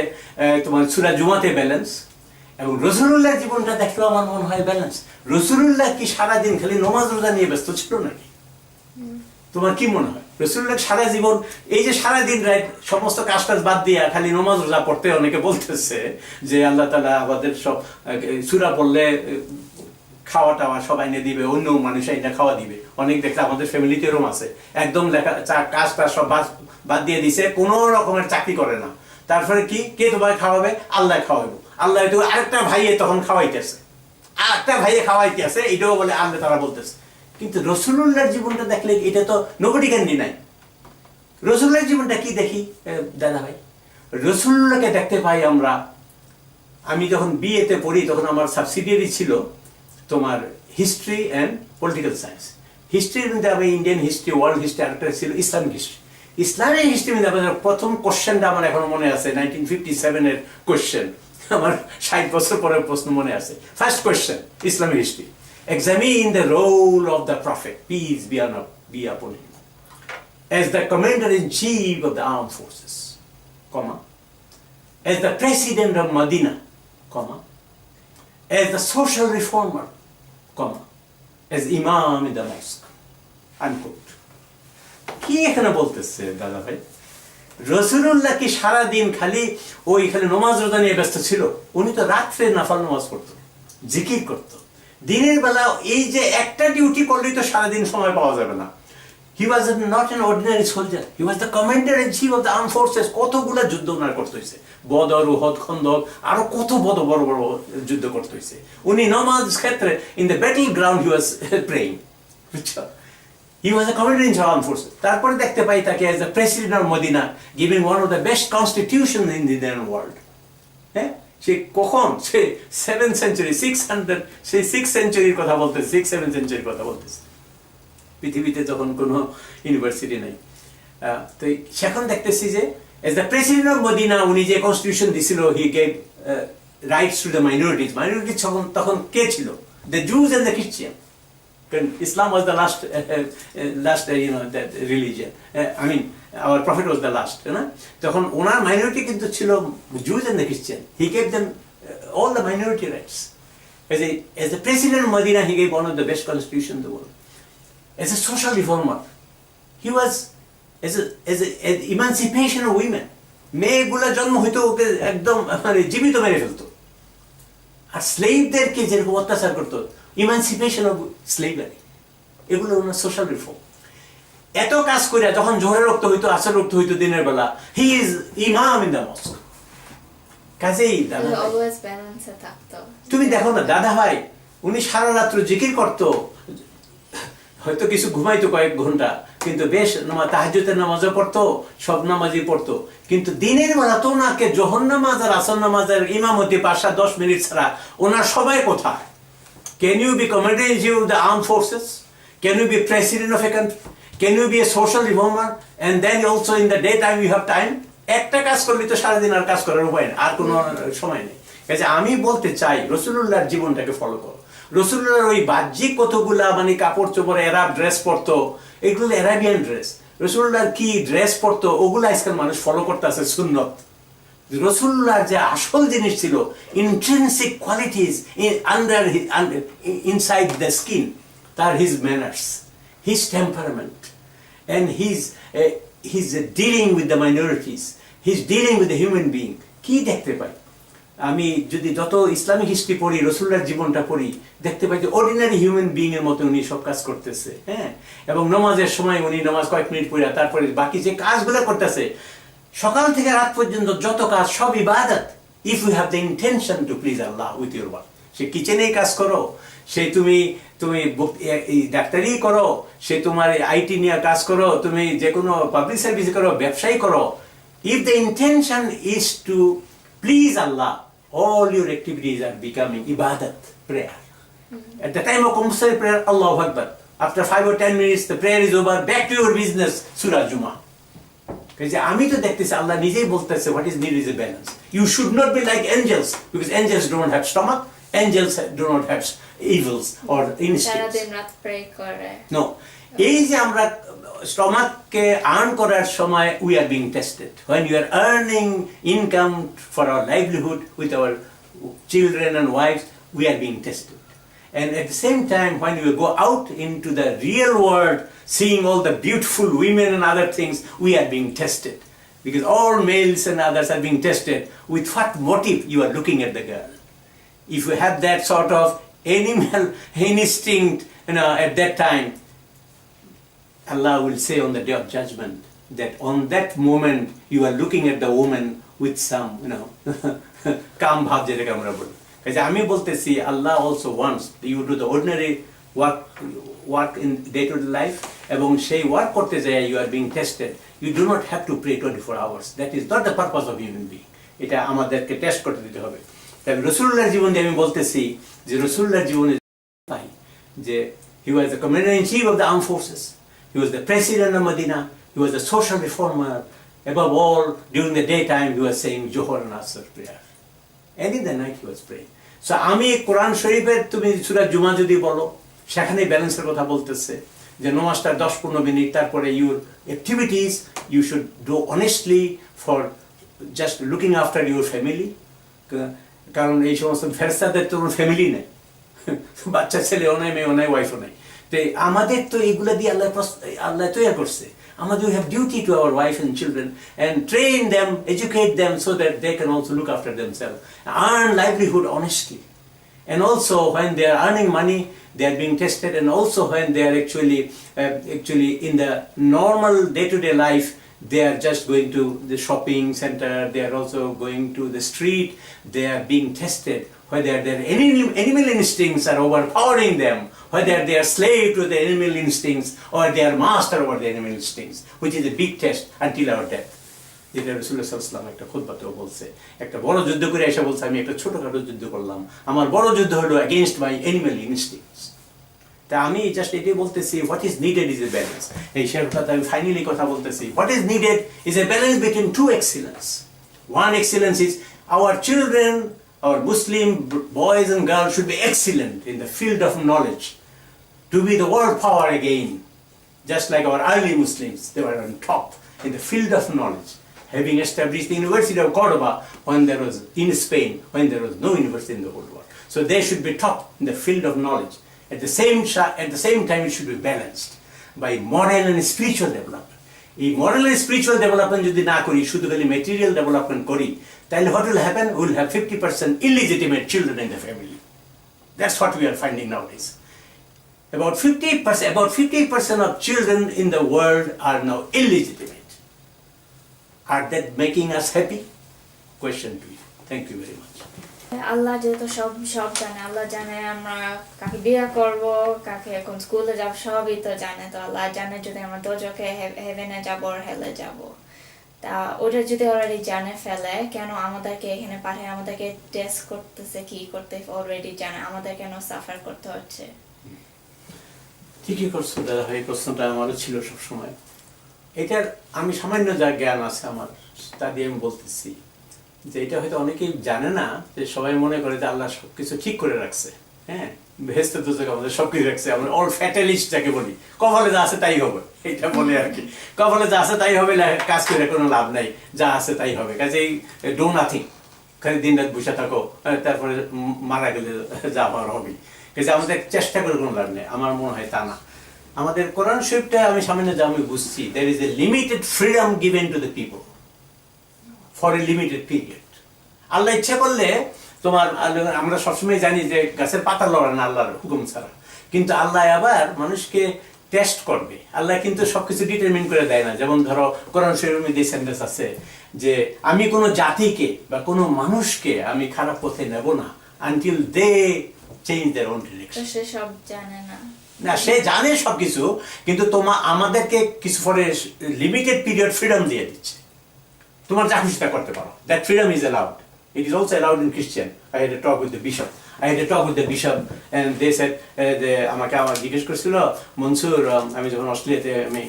তোমার সূরা জুমাতে ব্যালেন্স এবং রাসূলুল্লাহর জীবনটা দেখলে আমার মনে হয় ব্যালেন্স রাসূলুল্লাহ কি সারা দিন খালি নামাজ রোজা নিয়ে ব্যস্ত ছিল নাকি তোমার কি মনে হয় রাসূলুল্লাহ সারা জীবন এই যে সারা দিন রাত সমস্ত কাজ বাদ দিয়ে খালি নামাজ রোজা পড়তে অনেকে বলতেছে যে আল্লাহ তাআলা আমাদের সব সূরা পড়লে খাওয়া টাওয়া সবাই নিয়ে দিবে অন্য মানুষ এটা খাওয়া দিবে অনেক দেখলে আমাদের ফ্যামিলিতে এরকম আছে একদম লেখা কাজটা সব বাদ দিয়ে দিছে কোনো রকমের চাকরি করে না তারপরে কি কে তোমায় খাওয়াবে আল্লাহ খাওয়াবো আল্লাহ তো আরেকটা ভাইয়ে তখন খাওয়াইতেছে আরেকটা ভাইয়ে খাওয়াইতেছে এটাও বলে আল্লাহ তারা বলতেছে কিন্তু রাসূলুল্লাহর জীবনটা দেখলে এটা তো নোবডি ক্যান ডিনাই রাসূলুল্লাহর জীবনটা কি দেখি দাদা ভাই রাসূলুল্লাহকে দেখতে পাই আমরা আমি যখন বিএতে পড়ি তখন আমার সাবসিডিয়ারি ছিল তোমার হিস্ট্রি এন্ড পলিটিক্যাল সায়েন্স হিস্ট্রির মধ্যে আমি ইন্ডিয়ান হিস্ট্রি ওয়ার্ল্ড হিস্ট্রি আরেকটা ছিল ইসলামিক হিস্ট্রি ইসলামিক হিস্ট্রির মধ্যে আমাদের প্রথম কোশ্চেনটা আমার এখনো মনে আছে 1957 এর কোশ্চেন আমার 60 বছর পরের প্রশ্ন মনে আছে first question Islamic history examine the role of the prophet peace be upon him as the commander in chief of the armed forces comma as the president of Medina comma as the social reformer comma as imam in the mosque unquote কি এখানে বলতেছে দাদা ভাই রাসূলুল্লাহ কি সারা দিন খালি ওই খালি নামাজ রোজা নিয়ে ব্যস্ত ছিল উনি তো রাতে নফল নামাজ পড়তো জিকির করতো দিনের বেলা এই যে একটা ডিউটি করলেই তো সারা দিন সময় পাওয়া যাবে না he was not an ordinary soldier he was the commander in chief of the armed forces কতগুলো যুদ্ধ ওনার করতে হয়েছে বদর উহুদ খন্দক আরো কত বড় বড় বড় যুদ্ধ করতে হয়েছে উনি নামাজ ক্ষেত্রে in the battle ground he was praying বুঝছো he was the commander in chief of armed forces তারপরে দেখতে পাই তাকে as the president of Medina giving one of the best constitution in the then world হ্যাঁ সে কখন সে 7th century 600 সেই 6th সেঞ্চুরির কথা বলতেছে 6-7 সেঞ্চুরির কথা বলতেছে পৃথিবীতে যখন কোনো ইউনিভার্সিটি নাই তো সেখন দেখতেছি যে as the president of Medina উনি যে কনস্টিটিউশন দিছিল he gave rights to the minorities তখন কে ছিল দ্য জুজ এন্ড দ্য খ্রিস্টান Islam was the last that religion I mean our prophet was the last you know তখন ওনার minority কিন্তু ছিল Jews and the Christian he gave them all the minority rights as the president of Medina he gave one of the best constitution in the world as a social reformer he was as emancipation of women মেয়েগুলা জন্ম হইতো ওকে একদম মানে জীবিত মেরে ফেলতো আর স্লেভদেরকে যেরকম অত্যাচার করতো emancipation of slavery এগুলো ওনার সোশ্যাল রিফর্ম। এত কাজ করে যখন জোহরের রক্ত হইতো, আসর রক্ত হইতো দিনের বেলা, হি ইজ ইমাম ইন দ্য মস্ক। কাজেই দাদা তুমি দেখো না, দাদা ভাই উনি সারা রাত্র জিকির করতো, হয়তো কিছু ঘুমাইতো কয়েক ঘন্টা, কিন্তু বেশ তাহাজ্জুদের নামাজও পড়তো, সব নামাজই পড়তো, কিন্তু দিনের বেলা তো ওনাকে জোহর নামাজ আর আসর নামাজের ইমামতি 5-10 মিনিট ছাড়া ওনার সবাই কোথায়? Can you be commander-in-chief of the armed forces? Can you be president of a country? Can you be a social reformer? And then also in the daytime you have time? একটা কাজ করলে তো সারাদিন আর কাজ করার উপায় নেই, আর কোনো সময় নেই। কাজে আমি বলতে চাই রাসূলুল্লাহর জীবনটাকে ফলো করো। রাসূলুল্লাহর ওই বাহ্যিক কতগুলা কাপড় চোপড়, এরাব ড্রেস পরতো, এগুলো অ্যারাবিয়ান ড্রেস। রাসূলুল্লাহর কি ড্রেস পরতো ওগুলো আজকাল মানুষ ফলো করতেছে সুন্নত। রাসূলুল্লাহর যে আসল জিনিস ছিল, intrinsic qualities inside the skin, তার his manners, his temperament, and he's dealing with the minorities, he's dealing with the human being. কি দেখতে পাই আমি যদি যত ইসলামিক হিস্ট্রি পড়ি, রাসূলুল্লাহর জীবনটা পড়ি, দেখতে পাই যে অর্ডিনারি হিউম্যান বিইং এর মতো উনি সব কাজ করতেছে। হ্যাঁ, এবং নামাজের সময় উনি নামাজ কয়েক মিনিট পড়ে তারপরে বাকি যে কাজগুলো করতেছে, সকাল থেকে রাত পর্যন্ত যত কাজ সব ইবাদত। If you have the intention to please Allah with your work, সে কিচেনেই কাজ করো, সে তুমি ডাক্তারি করো, সে তোমার আইটি নিয়ে কাজ করো, তুমি যে কোনো পাবলিক সার্ভিস করো, ব্যবসায়ী করো, if the intention is to please Allah, all your activities are becoming ibadat, prayer. At the time of compulsory prayer, Allahu Akbar. After 5 or 10 minutes, the prayer is over, back to your business, Surah Juma. Because আমি তো দেখতেছি আল্লাহ নিজেই বলতেছে what is needed is a balance. You should not be like angels, because angels do not have stomach, angels do not have evils or instincts. সারাদিন রাত pray করে। No. এই যে আমরা স্টমাককে আর্ন করার সময় we are being tested. When you are earning income for our livelihood with our children and wives, we are being tested. And at the same time, when you go out into the real world, seeing all the beautiful women and other things, we are being tested. Because all males and others are being tested. With what motive you are looking at the girl? If you have that sort of animal instinct, at that time, Allah will say on the day of judgment that on that moment you are looking at the woman with some, calm bhav যেটাকে আমরা বলি। কাজে আমি বলতেছি Allah also wants you do the ordinary work in day-to-day life, এবং সেই work করতে যায় you are being tested. You do not have to pray 24 hours. That is not the purpose of human being. এটা আমাদেরকে test করতে দিতে হবে। তবে রাসূলুল্লাহর জীবন দিয়ে আমি বলতেছি যে রাসূলুল্লাহর জীবনে পাই যে he was the commander-in-chief of the armed forces. He was the president of Medina. He was a social reformer. Above all, during the daytime, he was saying Johor and Asr prayer. And in the night, he was praying. So, আমি কোরআন শরীফের তুমি সূরা জুমা যদি বলো, সেখানে ব্যালেন্সের কথা বলতেছে যে নামাজটা 10-15 মিনিট, তারপরে your activities you should do honestly for just looking after your family. কারণ এই সমস্ত ফেরেশতাদের তো ফ্যামিলি নেই, বাচ্চা ছেলেও নাই, মেয়েও নাই, ওয়াইফও নাই। তো আমাদের তো এইগুলা দিয়ে আল্লাহ তৈরি করছে। আমাদের we have duty to our wife and children and train them, educate them so that they can also look after themselves, earn livelihood honestly. And also when they are earning money, they are being tested, and also when they are actually in the normal day-to-day life, they are just going to the shopping center, they are also going to the street, they are being tested whether their animal instincts are overpowering them, whether they are slave to the animal instincts or they are master over the animal instincts, which is a big test until our death. যেটা রাসূলুল্লাহ সাল্লাল্লাহু আলাইহি ওয়াসাল্লাম একটা খুতবাতেও বলছে, একটা বড় যুদ্ধ করে এসে বলছে আমি একটা ছোটখাটো যুদ্ধ করলাম, আমার বড় যুদ্ধ হলো against my animal instincts. তা আমি জাস্ট এটাই বলতেছি what is needed is a balance. এই শেরফাতে আমি ফাইনালি কথা বলতেছি, what is needed is a balance between two excellence. One excellence is our children, our Muslim boys and girls should be excellent in the field of knowledge, to be the world power again, just like our early Muslims, they were on top in the field of knowledge, having established the University of Cordoba when there was in Spain, when there was no university in the whole world. So they should be top in the field of knowledge. At the same time, it should be balanced by moral and spiritual development. এই moral and spiritual development যদি না করি, শুধু খালি material development করি, তাহলে what will happen? We will have 50% illegitimate children in the family. That's what we are finding nowadays. about 50% of children in the world are now illegitimate. Are that making us happy? Question to you. Thank you very much. আল্লাহ যেহেতু সব সব জানে, আল্লাহ জানে আমরা কাকে বিয়ে করব, কাকে এখন স্কুলে যাব, সবই তো জানে। তো আল্লাহ জানে যদি আমরা দোজখে হেভেনে যাব আর হেলে যাব। তা ওটা যদি অলরেডি জানে ফেলে, কেন আমাদেরকে এখানে পাঠায়, আমাদেরকে টেস্ট করতেছে, কি করতে অলরেডি জানে, আমাদের কেন সাফার করতে হচ্ছে? ঠিকই করছো দাদা ভাই, প্রশ্নটা আমারও ছিল সবসময়। এটার আমি সামান্য যা জ্ঞান আছে আমার, তা দিয়ে আমি বলতেছি যে এটা হয়তো অনেকেই জানে না, যে সবাই মনে করে যে আল্লাহ সবকিছু ঠিক করে রাখছে। হ্যাঁ, বেহেশতে দোজখে আমাদের সবকিছু রাখছে। আমরা অল ফ্যাটালিস্ট যাকে বলি, কপালে যা আছে তাই হবে, এটা বলে আর কি। কপালে যা আছে তাই হবে, কাজ করে কোনো লাভ নাই, যা আছে তাই হবে। কাজেই ডো নাথিং, খালি দিন রাত বসে থাকো, তারপরে মারা গেলে যা হওয়ার হবে। কাজে আমাদের চেষ্টা করে কোনো লাভ নেই, আমার মনে হয় তা না। আমাদের কোরআন শরীফটা আমি সামান্য যা আমি বুঝছি, there is a limited freedom given to the people for a limited period. আল্লাহ ইচ্ছা করলে তোমার, আমরা সবসময় জানি যে গাছের পাতা লড়ে না আল্লাহর হুকুম ছাড়া, কিন্তু আল্লাহ আবার মানুষকে টেস্ট করবে। আল্লাহ কিন্তু সবকিছু ডিটারমিন করে দেয় না। যেমন ধরো কোরআন শরীফের মধ্যে সেন্টেন্স আছে যে আমি কোনো জাতিকে বা কোনো মানুষকে আমি খারাপ পথে নেব না until they change their own direction. সে সব জানে না। না, সে জানে সবকিছু, কিন্তু আমাদেরকে কিছু পরে লিমিটেড পিরিয়ড ফ্রিডম দিয়ে দিচ্ছে। তোমার যা খুশি তা করতে পারো। That freedom is allowed. It is also allowed in Christian. I had a talk with the bishop and they said আমাকে জিজ্ঞেস করছিল, মনসুর, আমি যখন অস্ট্রেলিয়াতে আমি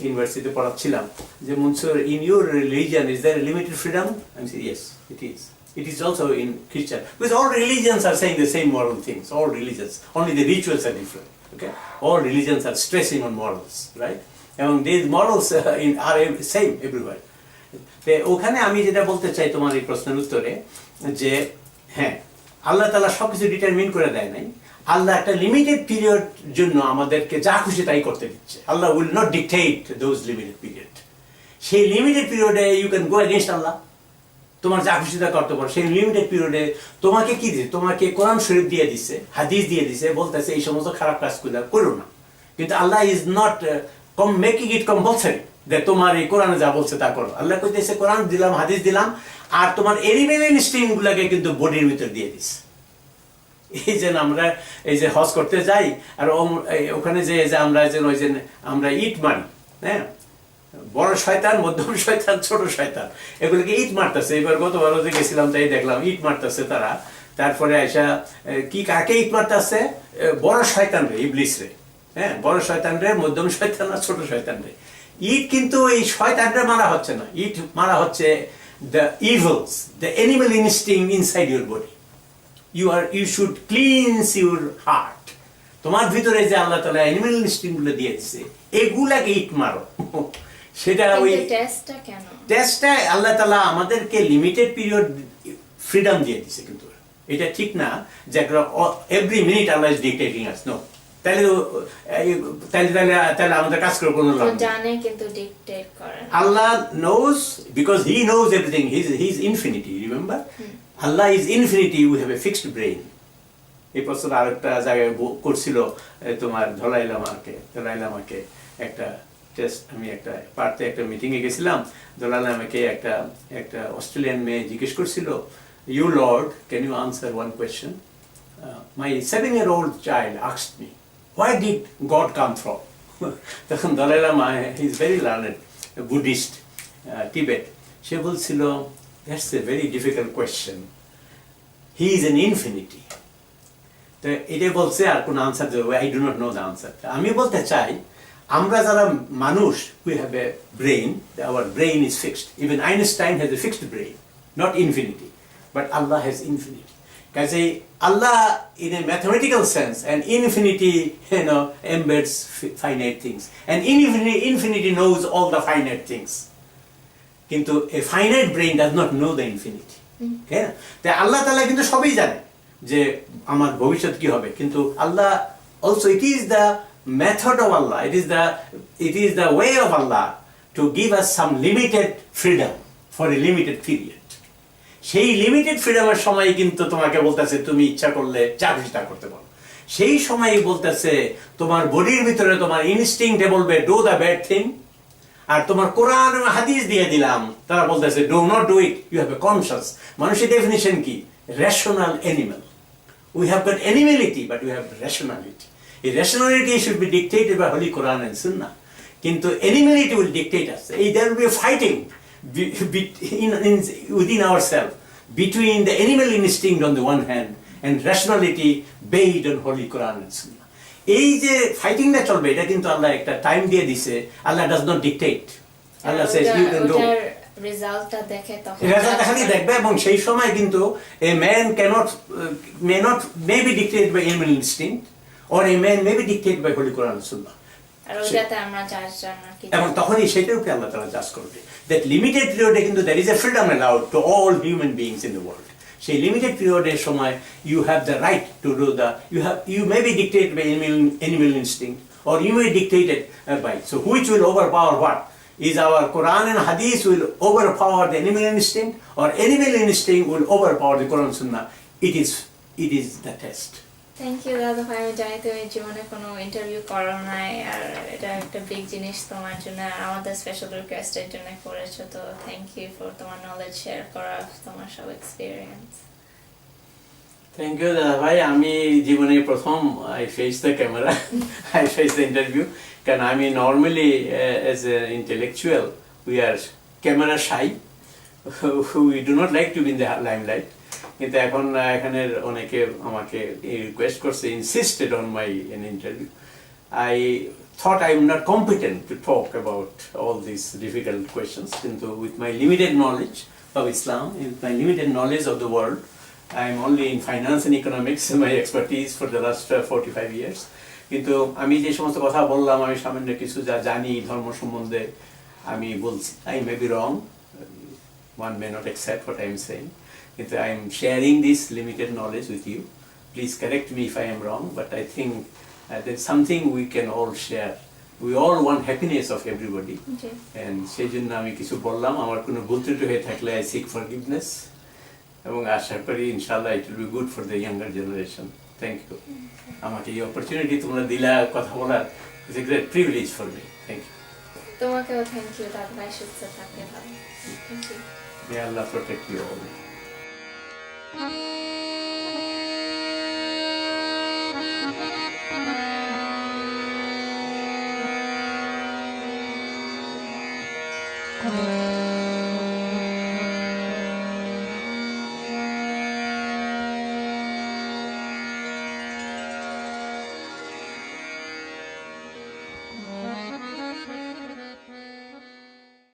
ইউনিভার্সিটিতে পড়াচ্ছিলাম, যে Mansur, in your religion is there a limited freedom? I said yes, it is. It is also in Christian, because all religions are saying the same moral things. All religions, only the rituals are different. Okay, all religions are stressing on morals, right? And these morals are same everywhere. ওখানে আমি যেটা বলতে চাই তোমার এই প্রশ্নের উত্তরে, যে হ্যাঁ, আল্লাহ তাআলা সবকিছু ডিটারমিন করে দেয় নাই। আল্লাহ একটা লিমিটেড পিরিয়ড জন্য আমাদেরকে যা খুশি তাই করতে দিচ্ছে। Allah will not dictate those limited period. সেই লিমিটেড পিরিয়ডে you can go against Allah, তোমার যা খুশি তা করতে পারো। সেই লিমিটেড পিরিয়ডে তোমাকে কি দিচ্ছে? তোমাকে কোরআন শরীফ দিয়ে দিচ্ছে, হাদিস দিয়ে দিচ্ছে, বলতেছে এই সমস্ত খারাপ কাজ করো না। কিন্তু Allah is not making it compulsory যে তোমার এই কোরআনে যা বলছে তা করো। আল্লাহ কইতেছে কোরআন দিলাম, হাদিস দিলাম, আর তোমার এনিমেল ইনস্টিংক্ট গুলাকে কিন্তু বডির ভিতর দিয়ে দিস। এই যে আমরা এই যে হজ করতে যাই, আর ওখানে যে আমরা যে ওই যে আমরা ইট মারি, হ্যাঁ, বড় শয়তান, মধ্যম শয়তান, ছোট শয়তান, এগুলোকে ইট মারতেছে। এবার গতবারও যে গেছিলাম তাই দেখলাম ইট মারতেছে তারা। তারপরে আইসা কি কাকে ইট মারতেছে? বড় শয়তান রে, ইবলিস রে, হ্যাঁ, বড় শয়তান রে, মধ্যম শয়তান আর ছোট শয়তান রে। ইট কিন্তু এই শয়তানরে মারা হচ্ছে না, ইট মারা হচ্ছে the evils, the animal instinct inside your body. You should cleanse your heart. তোমার ভিতরে যে আল্লাহ তাআলা অ্যানিমাল ইনস্টিংক্ট গুলো দিয়ে দিয়েছে, এগুলাকে ইট মারো। সেটা ওই টেস্টটা আল্লাহ তাআলা আমাদেরকে লিমিটেড পিরিয়ড ফ্রিডম দিয়ে দিয়েছে। কিন্তু এটা ঠিক না যে every minute Allah is dictating us. No, তাহলে আমাদের কাজ করে কোনো লাভ নেই। জানে কিন্তু ডিক্টেট করে না। আল্লাহ knows because he knows everything. He's infinity, remember? Allah is infinity, we have a fixed brain. এই প্রশ্ন আরেকটা জায়গায় করছিল তোমার ধলাই লামাকে একটা টেস্ট, আমি একটা পার্টে একটা মিটিং এ গেছিলাম, ধলাই লামাকে একটা অস্ট্রেলিয়ান মেয়ে জিজ্ঞেস করছিল, you Lord, can you answer one question? My 7-year-old child asked me, why did God come from? তখন Dalai Lama, he is very learned Buddhist, Tibet, সে বলছিল, that's a very difficult question. He is an infinity. তো এটা বলছে আর কোন answer দেবে, I do not know the answer. আমি বলতে চাই, আমরা যারা মানুষ, we have a brain, our brain is fixed. Even Einstein has a fixed brain, not infinity, but Allah has infinity. Because Allah, in a mathematical sense, and infinity, embeds finite things, and infinity knows all the finite things. কিন্তু a finite brain does not know the infinity. হ্যাঁ, তাই আল্লাহ তাআলা কিন্তু সবই জানে যে আমার ভবিষ্যৎ কি হবে। কিন্তু আল্লাহ also, it is the method of Allah, it is the way of Allah to give us some limited freedom for a limited period. সেই লিমিটেড ফ্রিডমের সময় কিন্তু তোমাকে বলতেছে তুমি ইচ্ছা করলে যা খুশি তা করতে পারো। সেই সময়ই বলতেছে তোমার বডির ভিতরে তোমার ইনস্টিংক্টে বলবে ডু দ্য ব্যাড থিং, আর তোমার কোরআন এবং হাদিস দিয়ে দিলাম তারা বলতেছে do not do it, you have a conscious. মানুষের ডেফিনিশন কি? Rational animal. We have got animality, but we have rationality. A rationality should be dictated by Holy Quran and Sunnah. Kintu animality will dictate us. There will be a fighting within ourselves between the animal instinct on the one hand and rationality based on Holy Quran and Sunnah. এই যে ফাইটিংটা চলবে এটা কিন্তু আল্লাহ একটা time দিয়ে দিছে। Allah does not dictate. Allah says you can do. রেজাল্টটা দেখে তখন রেজাল্টটা খালি দেখবে, এবং সেই সময় কিন্তু a man may be dictated by animal instinct or a man may be dictated by Holy Quran and Sunnah. আর ওটাতে আমরা জাজ জানা কি, এবং তখনই সেটার উপরে আল্লাহ তাআলা জাজ করবে। That limited period কিন্তু there is a freedom allowed to all human beings in the world. সেই লিমিটেড পিরিয়ডের সময় you have the right to do you may be dictated by animal instinct or you may be dictated by, so which will overpower what? Is our Quran and Hadith will overpower the animal instinct, or animal instinct will overpower the Quran Sunnah? It is the test. Thank you দাদা ভাই। আমি জানি তুমি জীবনে কোনো interview করো নাই, আর এটা একটা বিগ জিনিস তোমার জন্য, আর আমাদের স্পেশাল রিকোয়েস্টের জন্য করেছো। তো থ্যাংক ইউ ফর তোমার নলেজ শেয়ার করা, তোমার সব এক্সপিরিয়েন্স। থ্যাংক ইউ দাদা ভাই। আমি জীবনে প্রথম I face the camera, I face the interview, কারণ আমি normally as a intellectual we are camera shy, we do not like to be in the limelight. কিন্তু এখন এখানের অনেকে আমাকে রিকোয়েস্ট করছে, insisted on my an interview. I thought I am not competent to talk about all these difficult questions, কিন্তু with my limited knowledge of Islam, with my limited knowledge of the world, I am only in finance and economics, my expertise for the last 45 years. কিন্তু আমি যে সমস্ত কথা বললাম, আমি সামান্য কিছু যা জানি ধর্ম সম্বন্ধে আমি বলছি। I may be wrong, one may not accept what I am saying, কিন্তু I am sharing this limited knowledge with you. Please correct me if I am wrong, but I think there is something we can all share. We all want happiness of everybody, and সেই জন্য আমি কিছু বললাম। আমার কোনো ভুল ত্রুটি হয়ে থাকলে I seek forgiveness, এবং আশা করি ইনশাআল্লাহ it will be good for the younger generation. Thank you. আমাকে এই অপরচুনিটি তোমরা দিলা কথা বলার, it's a great privilege for me. Thank you. তোমাকেও থ্যাংক ইউ দাদা ভাই, সুস্থ থাকতে ভালো। Thank you. May Allah protect you all.